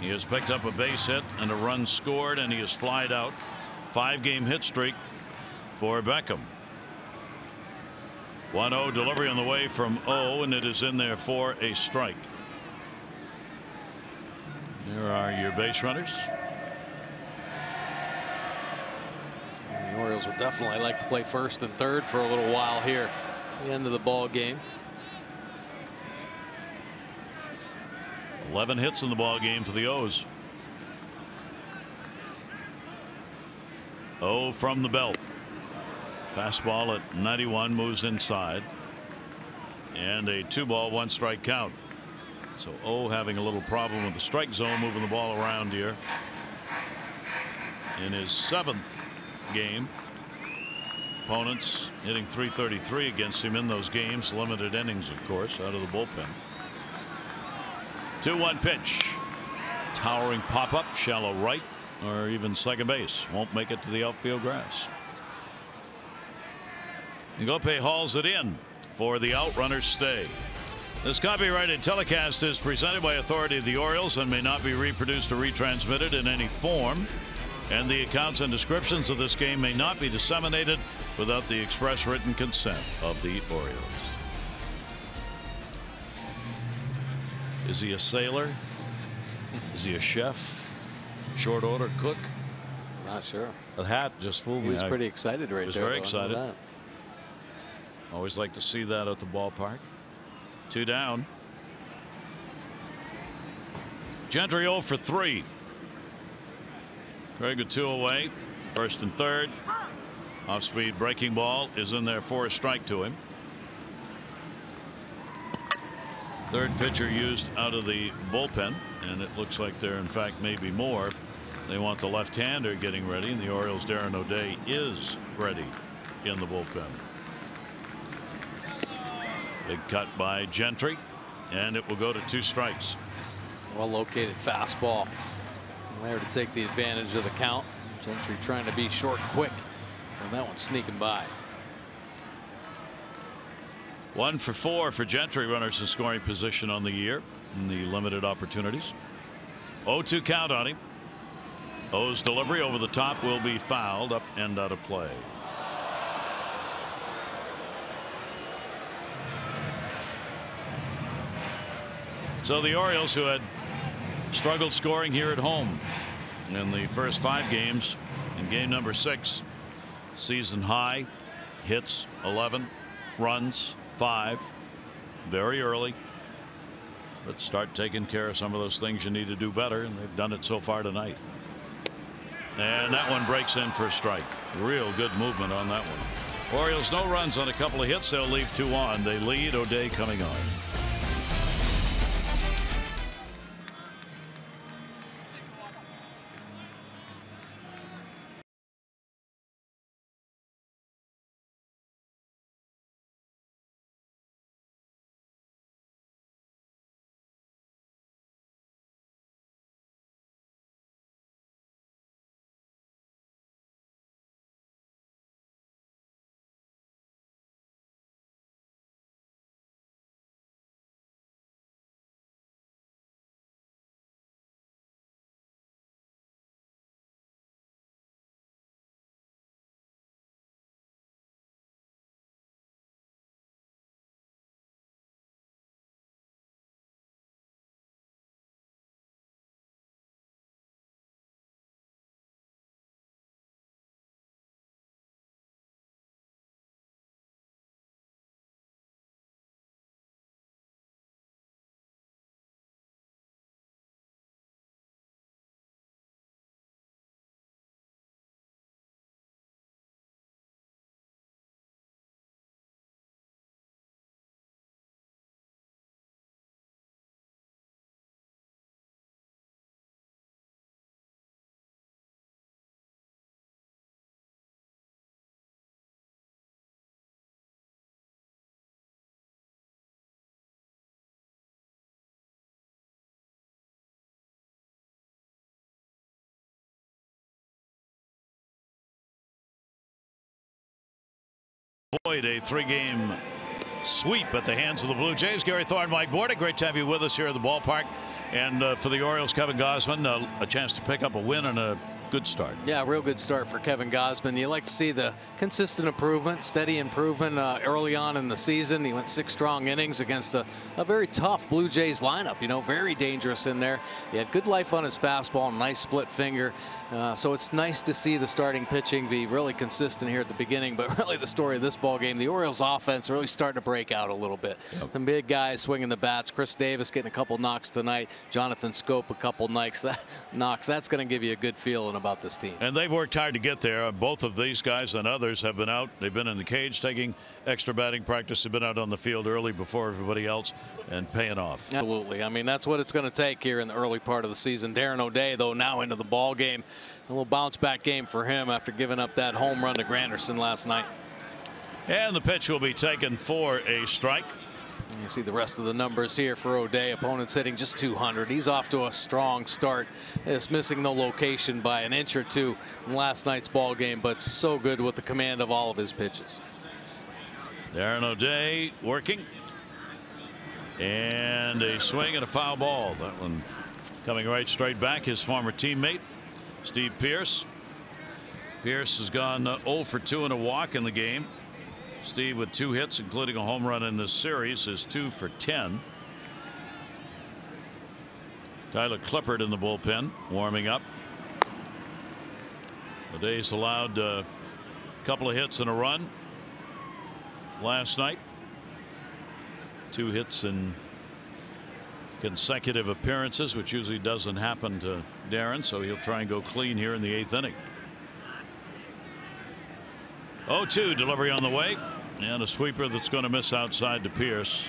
He has picked up a base hit and a run scored, and he has flied out. 5-game hit streak for Beckham. 1-0 delivery on the way from O, and it is in there for a strike. There are your base runners. The Orioles would definitely like to play first and third for a little while here at the end of the ball game. 11 hits in the ball game for the O's. O from the belt. Fastball at 91 moves inside. And a 2-ball 1-strike count. So O having a little problem with the strike zone, moving the ball around here. In his 7th game. Opponents hitting .333 against him in those games. Limited innings, of course, out of the bullpen. 2-1 pitch. Towering pop-up, shallow right, or even second base. Won't make it to the outfield grass. Ngope hauls it in for the outrunner stay. This copyrighted telecast is presented by authority of the Orioles and may not be reproduced or retransmitted in any form. And the accounts and descriptions of this game may not be disseminated without the express written consent of the Orioles. Is he a sailor? Is he a chef? Short order cook? Not sure. The hat just fooled me. He was pretty excited right there. He was very excited. Always like to see that at the ballpark. 2 down. Gentry 0 for 3. Craig with 2 away. First and third. Off-speed breaking ball is in there for a strike to him. Third pitcher used out of the bullpen, and it looks like there in fact may be more. They want the left-hander getting ready, and the Orioles' Darren O'Day is ready in the bullpen. Big cut by Gentry, and it will go to 2 strikes. Well located fastball there to take the advantage of the count. Gentry trying to be short quick, and that one's sneaking by. 1 for 4 for Gentry, runners in scoring position on the year in the limited opportunities. 0-2 count on him. O's delivery over the top will be fouled up and out of play. So the Orioles, who had struggled scoring here at home in the first 5 games, in game number 6, season high hits 11, runs 5, very early. But start taking care of some of those things you need to do better, and they've done it so far tonight. And that one breaks in for a strike. Real good movement on that one. Orioles no runs on a couple of hits. They'll leave 2 on. They lead. O'Day coming on. Avoid a 3-game sweep at the hands of the Blue Jays. Gary Thorne, Mike Borda, great to have you with us here at the ballpark. And for the Orioles, Kevin Gausman, a chance to pick up a win and a good start. Yeah, real good start for Kevin Gausman. You like to see the consistent improvement, steady improvement early on in the season. He went 6 strong innings against a very tough Blue Jays lineup. You know, very dangerous in there. He had good life on his fastball, nice split finger. So it's nice to see the starting pitching be really consistent here at the beginning. But really the story of this ball game, the Orioles offense really starting to break out a little bit. Yep. Some big guys swinging the bats. Chris Davis getting a couple knocks tonight. Jonathan Scope a couple knocks. That's going to give you a good feeling about this team. And they've worked hard to get there. Both of these guys and others have been out. They've been in the cage taking extra batting practice. They've been out on the field early before everybody else and paying off. Absolutely. I mean, that's what it's going to take here in the early part of the season. Darren O'Day, though, now into the ball game. A little bounce back game for him after giving up that home run to Granderson last night. And the pitch will be taken for a strike. You see the rest of the numbers here for O'Day. Opponent's hitting just 200. He's off to a strong start. It's missing the location by an inch or 2 in last night's ball game, but so good with the command of all of his pitches. Darren O'Day working. And a swing and a foul ball. That one coming right straight back. His former teammate, Steve Pearce. Pearce has gone 0 for 2 and a walk in the game. Steve with 2 hits, including a home run in this series, is 2 for 10. Tyler Clippard in the bullpen warming up. O'Day's allowed a couple of hits and a run last night. 2 hits in consecutive appearances, which usually doesn't happen to Darren, so he'll try and go clean here in the 8th inning. 0-2 delivery on the way, and a sweeper that's going to miss outside to Pearce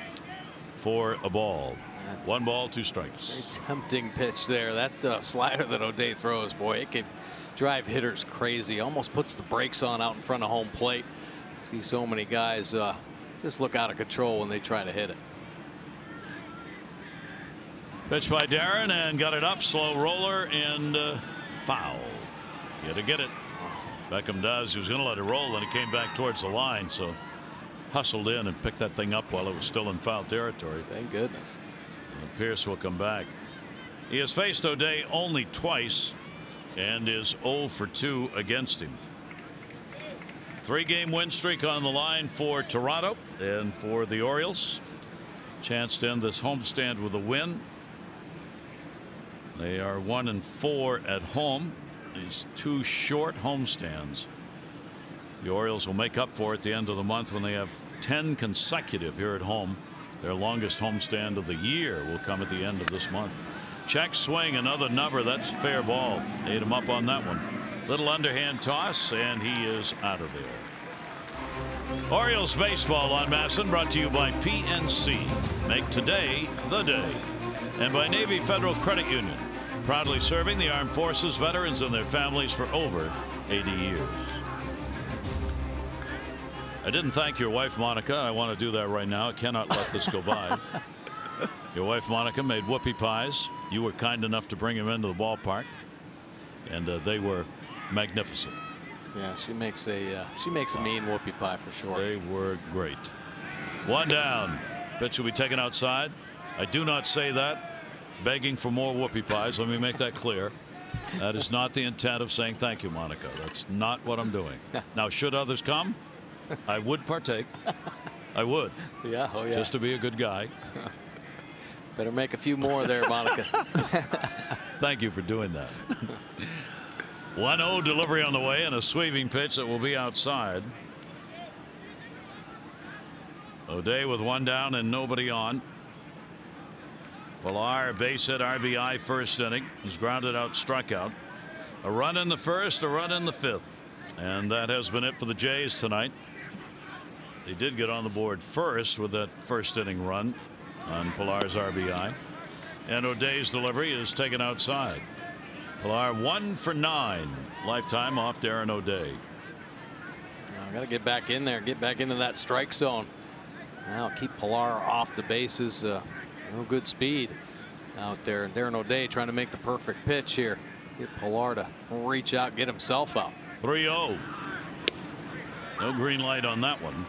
for a ball. 1 ball, 2 strikes. Very tempting pitch there. That slider that O'Day throws, boy, it can drive hitters crazy. Almost puts the brakes on out in front of home plate. See so many guys just look out of control when they try to hit it. Pitch by Darren, and got it up, slow roller, and foul. Get it. Beckham does. He was going to let it roll, and it came back towards the line, so hustled in and picked that thing up while it was still in foul territory. Thank goodness. And Pearce will come back. He has faced O'Day only twice and is 0 for 2 against him. 3-game win streak on the line for Toronto and for the Orioles. Chance to end this homestand with a win. They are 1-4 at home. These 2 short homestands. The Orioles will make up for it at the end of the month when they have 10 consecutive here at home. Their longest homestand of the year will come at the end of this month. Check swing, another number. That's fair ball. Ate him up on that one. Little underhand toss, and he is out of there. Orioles baseball on Masson, brought to you by PNC. Make today the day. And by Navy Federal Credit Union, proudly serving the armed forces, veterans, and their families for over 80 years. I didn't thank your wife, Monica. I want to do that right now. I cannot let this go by. Your wife, Monica, made whoopie pies. You were kind enough to bring them into the ballpark, and they were magnificent. Yeah, she makes a mean whoopie pie for sure. They were great. 1 down. Pitch will be taken outside. I do not say that begging for more whoopie pies. Let me make that clear. That is not the intent of saying thank you, Monica. That's not what I'm doing. Now, should others come, I would partake. I would. Yeah, oh yeah. Just to be a good guy. Better make a few more there, Monica. Thank you for doing that. 1-0 delivery on the way, and a sweeping pitch that will be outside. O'Day with 1 down and nobody on. Pilar, base hit, RBI first inning. He's grounded out, struck out. A run in the first, a run in the 5th. And that has been it for the Jays tonight. They did get on the board first with that first inning run on Pilar's RBI. And O'Day's delivery is taken outside. Pilar 1 for 9 lifetime off Darren O'Day. Got to get back in there, get back into that strike zone. Now keep Pilar off the bases. No good speed out there. Darren O'Day trying to make the perfect pitch here. Get Pilar to reach out, get himself out. 3-0. No green light on that one.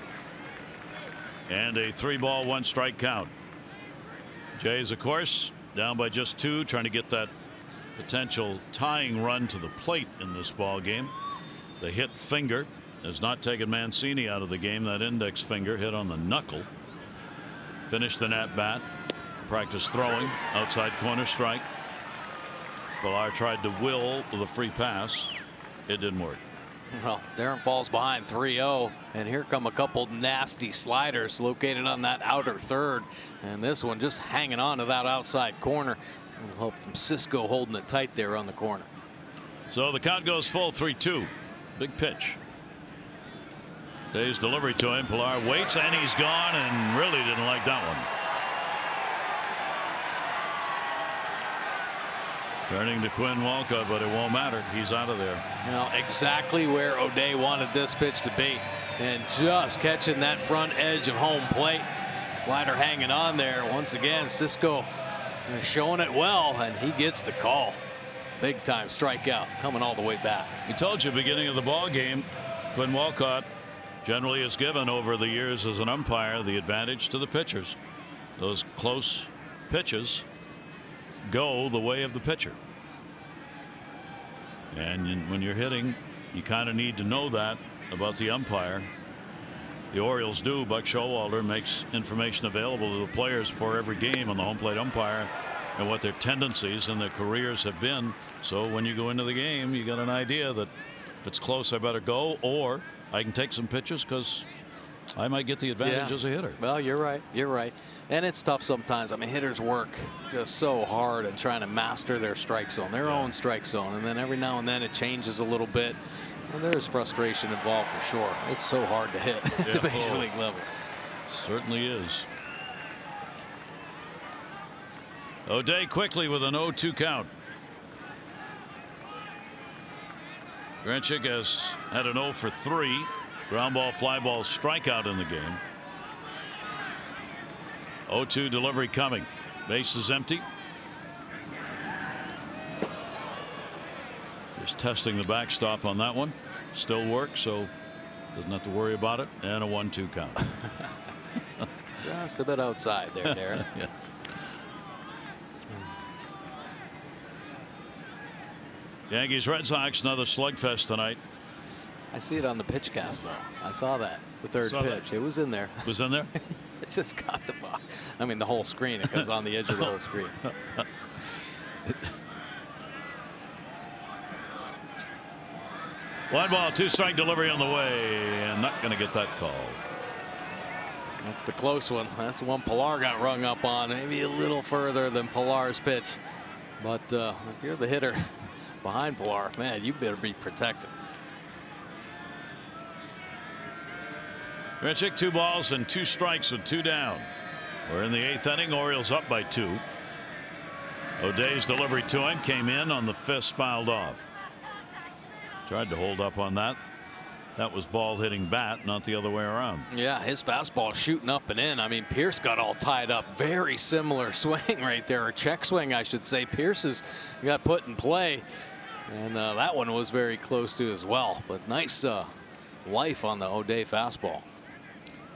And a 3-ball 1-strike count. Jays, of course, down by just 2, trying to get that potential tying run to the plate in this ball game. The hit finger has not taken Mancini out of the game. That index finger hit on the knuckle. Finished an at bat. Practice throwing, outside corner strike. Pilar tried to will with a free pass. It didn't work. Well, Darren falls behind 3-0, and here come a couple nasty sliders located on that outer third, and this one just hanging on to that outside corner. We'll hope from Cisco holding it tight there on the corner. So the count goes full, 3-2. Big pitch. Day's delivery to him. Pilar waits, and he's gone, and really didn't like that one. Turning to Quinn Walcott, but it won't matter. He's out of there. Well, exactly where O'Day wanted this pitch to be, and just catching that front edge of home plate. Slider hanging on there. Once again, Cisco showing it well, and he gets the call. Big time strikeout coming all the way back. He told you beginning of the ball game, Quinn Walcott generally has given over the years as an umpire the advantage to the pitchers. Those close pitches go the way of the pitcher. And when you're hitting, you kind of need to know that about the umpire. The Orioles do. Buck Showalter makes information available to the players for every game on the home plate umpire and what their tendencies and their careers have been. So when you go into the game, you got an idea that if it's close, I better go, or I can take some pitches because I might get the advantage as a hitter. Well, you're right. You're right. And it's tough sometimes. I mean, hitters work just so hard at trying to master their strike zone, their own strike zone. And then every now and then it changes a little bit. Well, there's frustration involved for sure. It's so hard to hit at the major league level. Certainly is. O'Day quickly with an 0-2 count. Granchik has had an 0 for 3. Ground ball, fly ball, strikeout in the game. 0-2 delivery coming. Base is empty. Just testing the backstop on that one. Still works, so doesn't have to worry about it. And a 1-2 count. Just a bit outside there, Darren. Yeah. Yankees Red Sox, another slugfest tonight. I see it on the pitch cast, though. I saw that. The third pitch. That? It was in there. Was in there? It just got the box. I mean, the whole screen. It goes on the edge of the whole screen. 1 ball, 2 strike delivery on the way, and not going to get that call. That's the close one. That's the one Pilar got rung up on. Maybe a little further than Pilar's pitch. But if you're the hitter behind Pilar, man, you better be protected. Richik, 2 balls and 2 strikes with 2 down. We're in the 8th inning. Orioles up by 2. O'Day's delivery to him came in on the fist, fouled off. Tried to hold up on that. That was ball hitting bat, not the other way around. Yeah, his fastball shooting up and in. I mean, Pierce got all tied up. Very similar swing right there, or check swing, I should say. Pierce's got put in play, and that one was very close to as well. But nice life on the O'Day fastball.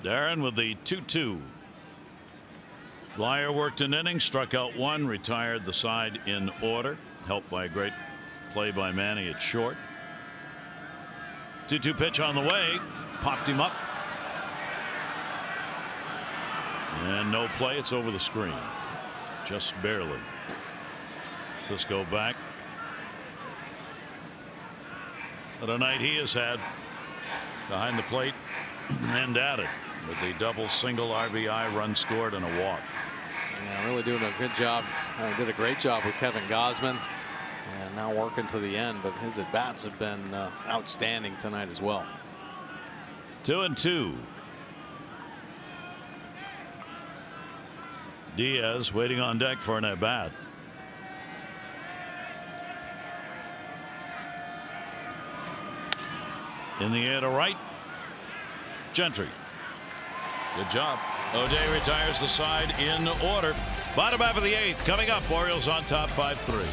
Darren with the 2-2. Blyer worked an inning, struck out 1, retired the side in order, helped by a great play by Manny at short. 2-2 pitch on the way, popped him up, and no play. It's over the screen, just barely. Cisco back. What a night he has had behind the plate and at it, with the double, single, RBI, run scored, and a walk. Yeah, really doing a good job. Did a great job with Kevin Gausman, and now working to the end. But his at bats have been outstanding tonight as well. 2-2. Diaz waiting on deck for an at bat. In the air to right. Gentry. Good job. O'Day retires the side in order. Bottom half of the 8th coming up. Orioles on top 5-3.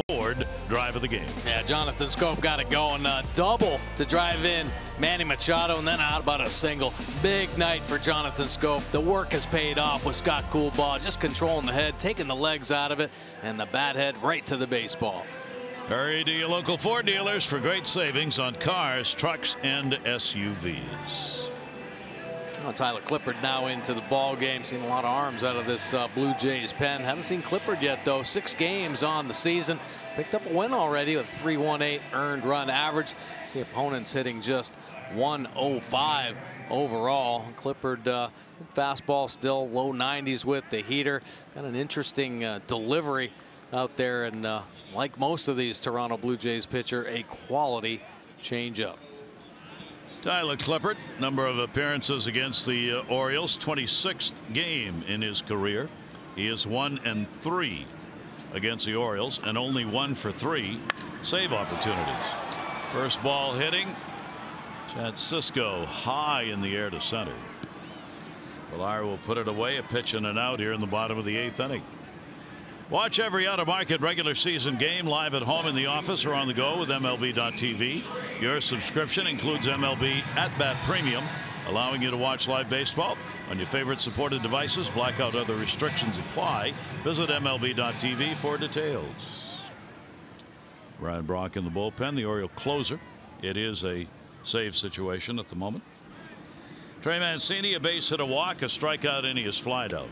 Ford drive of the game. Yeah, Jonathan Scope got it going. Double to drive in Manny Machado, and then out about a single. Big night for Jonathan Scope. The work has paid off with Scott Coolbaugh, just controlling the head, taking the legs out of it, and the bat head right to the baseball. Hurry to your local Ford dealers for great savings on cars, trucks, and SUVs. Well, Tyler Clippard now into the ball game. Seen a lot of arms out of this Blue Jays pen. Haven't seen Clippard yet, though. 6 games on the season. Picked up a win already with 3.18 earned run average. See opponents hitting just 105 overall. Clippard fastball still low 90s with the heater. Got an interesting delivery out there, and like most of these Toronto Blue Jays pitcher, a quality changeup. Tyler Clippard, number of appearances against the Orioles, 26th game in his career. He is 1-3 against the Orioles, and only 1 for 3 save opportunities. First ball hitting. Chad Cisco high in the air to center. Pilar will put it away. A pitch and an out here in the bottom of the 8th inning. Watch every out-of-market regular season game live at home, in the office, or on the go with MLB.tv. Your subscription includes MLB At Bat Premium, allowing you to watch live baseball on your favorite supported devices. Blackout other restrictions apply. Visit MLB.tv for details. Brian Brock in the bullpen, the Oriole closer. It is a save situation at the moment. Trey Mancini, a base hit, a walk, a strikeout, and he is flied out.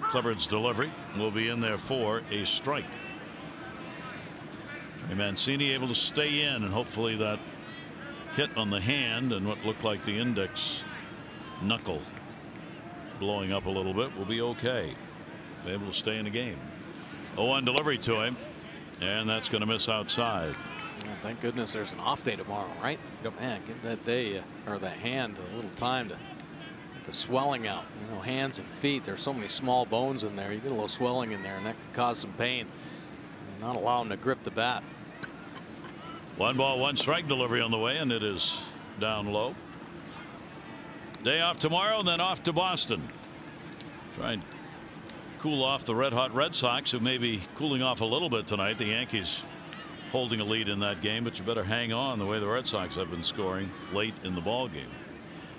Clifford's delivery will be in there for a strike. Trey Mancini able to stay in, and hopefully that hit on the hand and what looked like the index knuckle blowing up a little bit will be okay. Be able to stay in the game. 0-1 delivery to him, and that's going to miss outside. Yeah, thank goodness there's an off day tomorrow, right? Yep. Man, give that day or that hand a little time to get the swelling out. You know, hands and feet, there's so many small bones in there. You get a little swelling in there, and that can cause some pain. And not allow him to grip the bat. 1 ball, 1 strike delivery on the way, and it is down low. Day off tomorrow, and then off to Boston. Try and cool off the red-hot Red Sox, who may be cooling off a little bit tonight. The Yankees holding a lead in that game, but you better hang on the way the Red Sox have been scoring late in the ball game.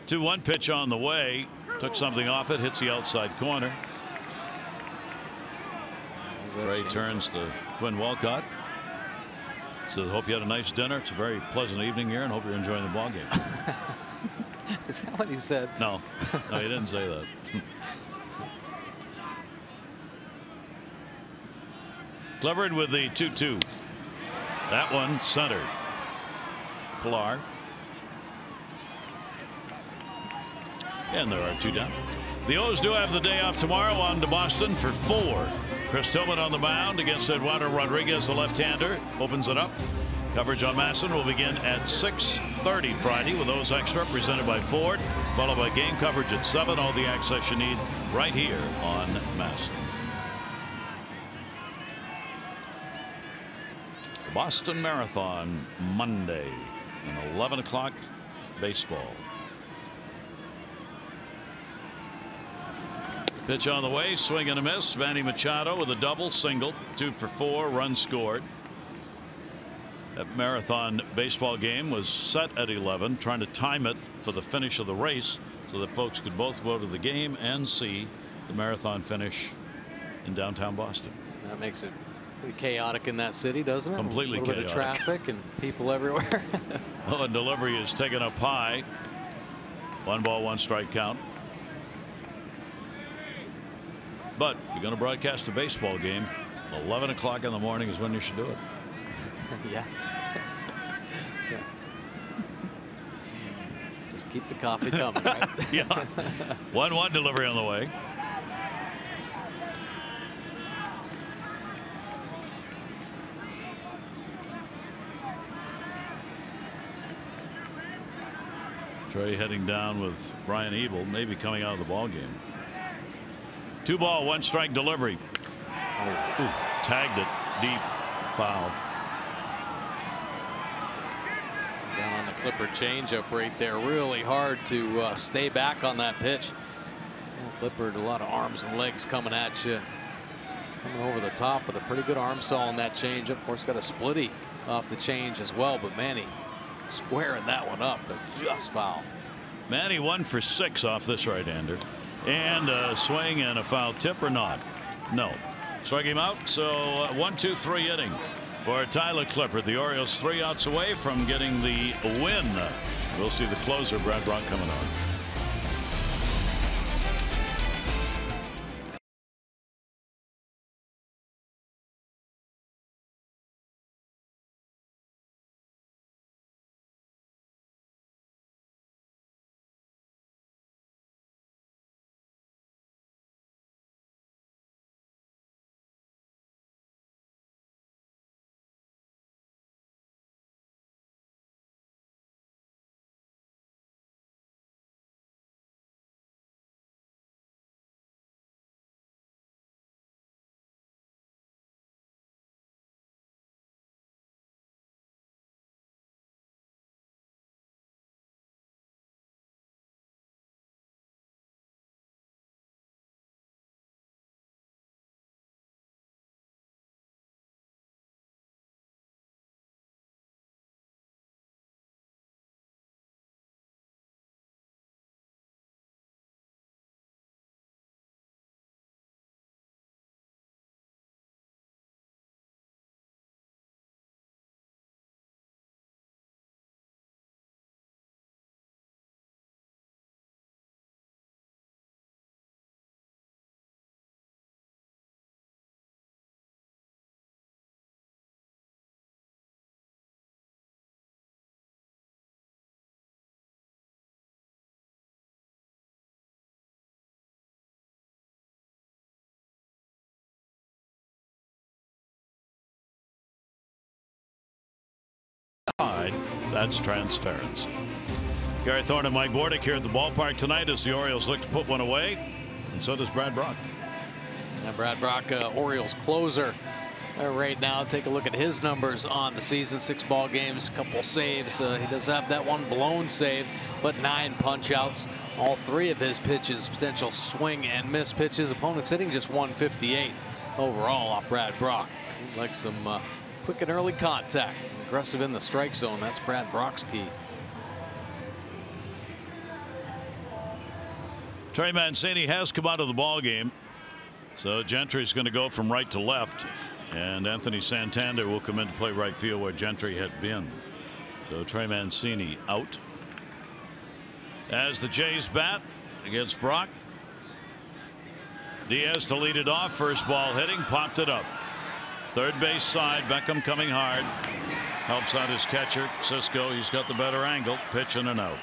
2-1 pitch on the way. Took something off it, hits the outside corner. Trey turns to Quinn Walcott. Says, hope you had a nice dinner. It's a very pleasant evening here, and hope you're enjoying the ball game. Is that what he said? No, no, he didn't say that. Clifford with the 2-2. That one centered. Pilar. And there are 2 down. The O's do have the day off tomorrow, on to Boston for 4. Chris Tillman on the mound against Eduardo Rodriguez, the left-hander. Opens it up. Coverage on Masson will begin at 6:30 Friday with O's Extra presented by Ford, followed by game coverage at 7. All the access you need right here on Masson. The Boston Marathon Monday, an 11 o'clock baseball. Pitch on the way, swing and a miss. Manny Machado with a double, single, 2 for 4, runs scored. That marathon baseball game was set at 11, trying to time it for the finish of the race so that folks could both go to the game and see the marathon finish in downtown Boston. That makes it pretty chaotic in that city, doesn't it? Completely chaotic. A little bit of traffic and people everywhere. Well, and delivery is taken up high. 1 ball, 1 strike count. But if you're going to broadcast a baseball game, 11 o'clock in the morning is when you should do it. Yeah. Yeah. Just keep the coffee coming, right? Yeah. 1-1 delivery on the way. Trey heading down with Brian Ebel, maybe coming out of the ball game. 2 ball, 1 strike delivery. Ooh, tagged it deep, foul. Down on the Clipper changeup right there. Really hard to stay back on that pitch. Clipper, a lot of arms and legs coming at you. Coming over the top with a pretty good arm saw on that changeup. Of course, got a splitty off the change as well, but Manny squaring that one up, but just foul. Manny 1 for 6 off this right-hander. And a swing and a foul tip or not? No. Strike him out. So 1-2-3 inning for Tyler Clipper. The Orioles 3 outs away from getting the win. We'll see the closer, Brad Brock, coming on. That's transparency. Gary Thorne and Mike Bordick here at the ballpark tonight as the Orioles look to put one away, and so does Brad Brock. And Brad Brock, Orioles closer right now. Take a look at his numbers on the season. 6 ball games, couple saves. He does have that one blown save, but 9 punch outs. All 3 of his pitches, potential swing and miss pitches. Opponents hitting just 158 overall off Brad Brock. He'd like some quick and early contact. Aggressive in the strike zone. That's Brad Brock's key. Trey Mancini has come out of the ball game. So Gentry's going to go from right to left, and Anthony Santander will come in to play right field where Gentry had been. So Trey Mancini out. As the Jays bat against Brock. Diaz to lead it off. First ball hitting, popped it up. Third base side, Beckham coming hard. Helps out his catcher, Cisco. He's got the better angle. Pitch in and out.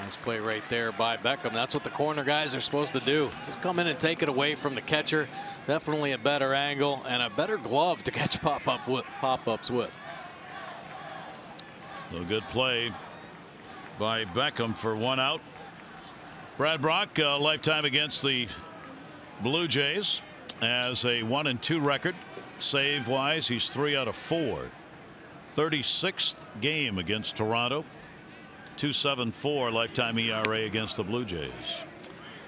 Nice play right there by Beckham. That's what the corner guys are supposed to do. Just come in and take it away from the catcher. Definitely a better angle and a better glove to catch pop-ups with. So good play by Beckham for 1 out. Brad Brock, lifetime against the Blue Jays, has a 1-2 record. Save wise, he's 3 out of 4. 36th game against Toronto. 2.74 lifetime ERA against the Blue Jays.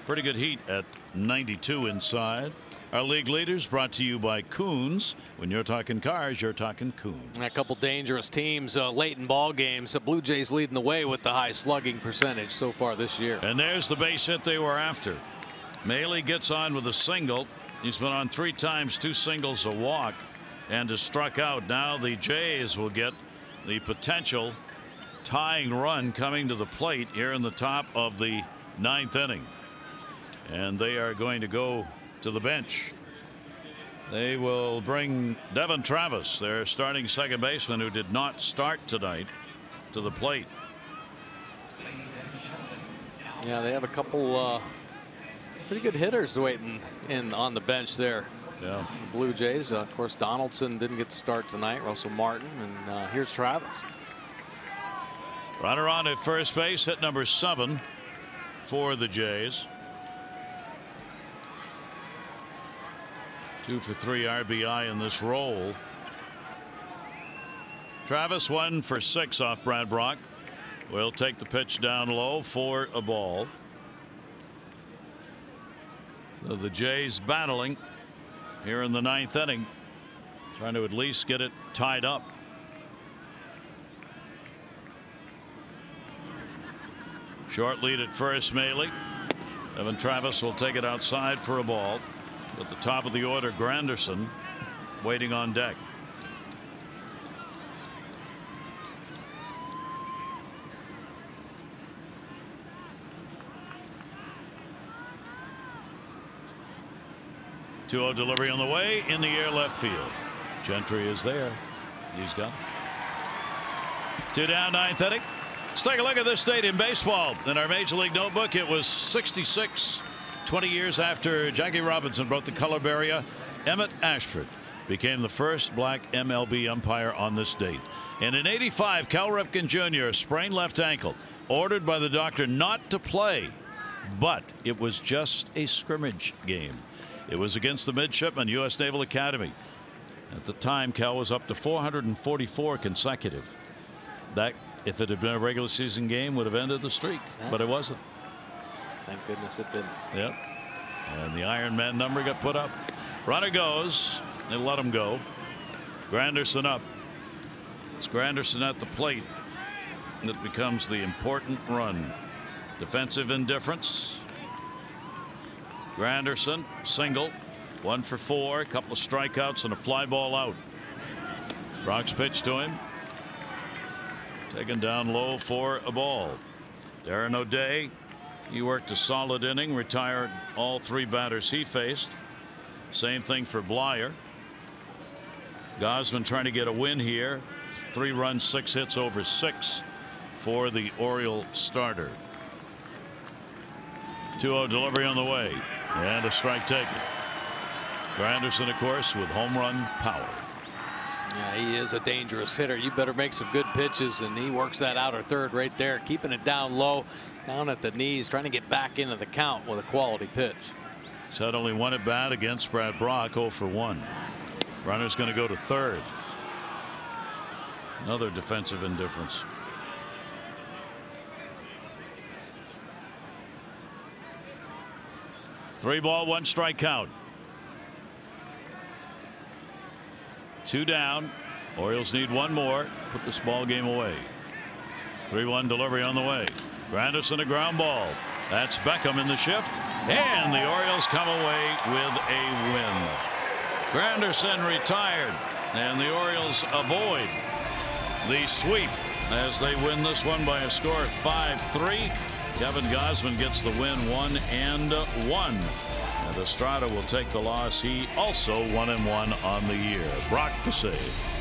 Pretty good heat at 92 inside. Our league leaders brought to you by Coons. When you're talking cars, you're talking Coons. A couple dangerous teams late in ball games. The Blue Jays leading the way with the high slugging percentage so far this year. And there's the base hit they were after. Maile gets on with a single. He's been on 3 times, 2 singles, a walk, and is struck out. Now the Jays will get the potential tying run coming to the plate here in the top of the 9th inning. And they are going to go to the bench. They will bring Devin Travis, their starting second baseman who did not start tonight, to the plate. Yeah, they have a couple pretty good hitters waiting in on the bench there. Yeah. The Blue Jays, of course, Donaldson didn't get to start tonight. Russell Martin, and here's Travis. Runner on at first base, hit number 7 for the Jays. 2 for 3 RBI in this role. Travis 1 for 6 off Brad Brock. Will take the pitch down low for a ball. So the Jays battling here in the 9th inning, trying to at least get it tied up. Short lead at first, Maile. Evan Travis will take it outside for a ball. At the top of the order, Granderson waiting on deck. Two-0 delivery on the way, in the air left field. Gentry is there. He's got it. 2 down, 9th inning. Let's take a look at this date in baseball. In our Major League notebook, it was 66. 20 years after Jackie Robinson broke the color barrier, Emmett Ashford became the first black MLB umpire on this date. And in '85, Cal Ripken Jr., sprained left ankle, ordered by the doctor not to play, but it was just a scrimmage game. It was against the midshipmen, U.S. Naval Academy. At the time, Cal was up to 444 consecutive. That, if it had been a regular season game, would have ended the streak, but it wasn't. Thank goodness it didn't. Yep. And the Iron Man number got put up. Runner goes. They let him go. Granderson up. It's Granderson at the plate that becomes the important run. Defensive indifference. Granderson single. 1 for 4. A couple of strikeouts and a fly ball out. Brock's pitch to him. Taken down low for a ball. Darren O'Day. He worked a solid inning, retired all 3 batters he faced. Same thing for Blyer. Gosman trying to get a win here. 3 runs, 6 hits over 6 for the Oriole starter. 2-0 delivery on the way, and a strike taken. Granderson, of course, with home run power. Yeah, he is a dangerous hitter. You better make some good pitches, and he works that outer third right there, keeping it down low, down at the knees, trying to get back into the count with a quality pitch. He's had only one at bat against Brad Brock, 0 for 1. Runner's going to go to third. Another defensive indifference. Three ball, 1 strike count. 2 down. Orioles need 1 more. Put this ball game away. 3-1 delivery on the way. Granderson a ground ball. That's Beckham in the shift. And the Orioles come away with a win. Granderson retired. And the Orioles avoid the sweep as they win this one by a score of 5-3. Kevin Gausman gets the win, 1-1. And Estrada will take the loss. He also 1-1 on the year. Brock the save.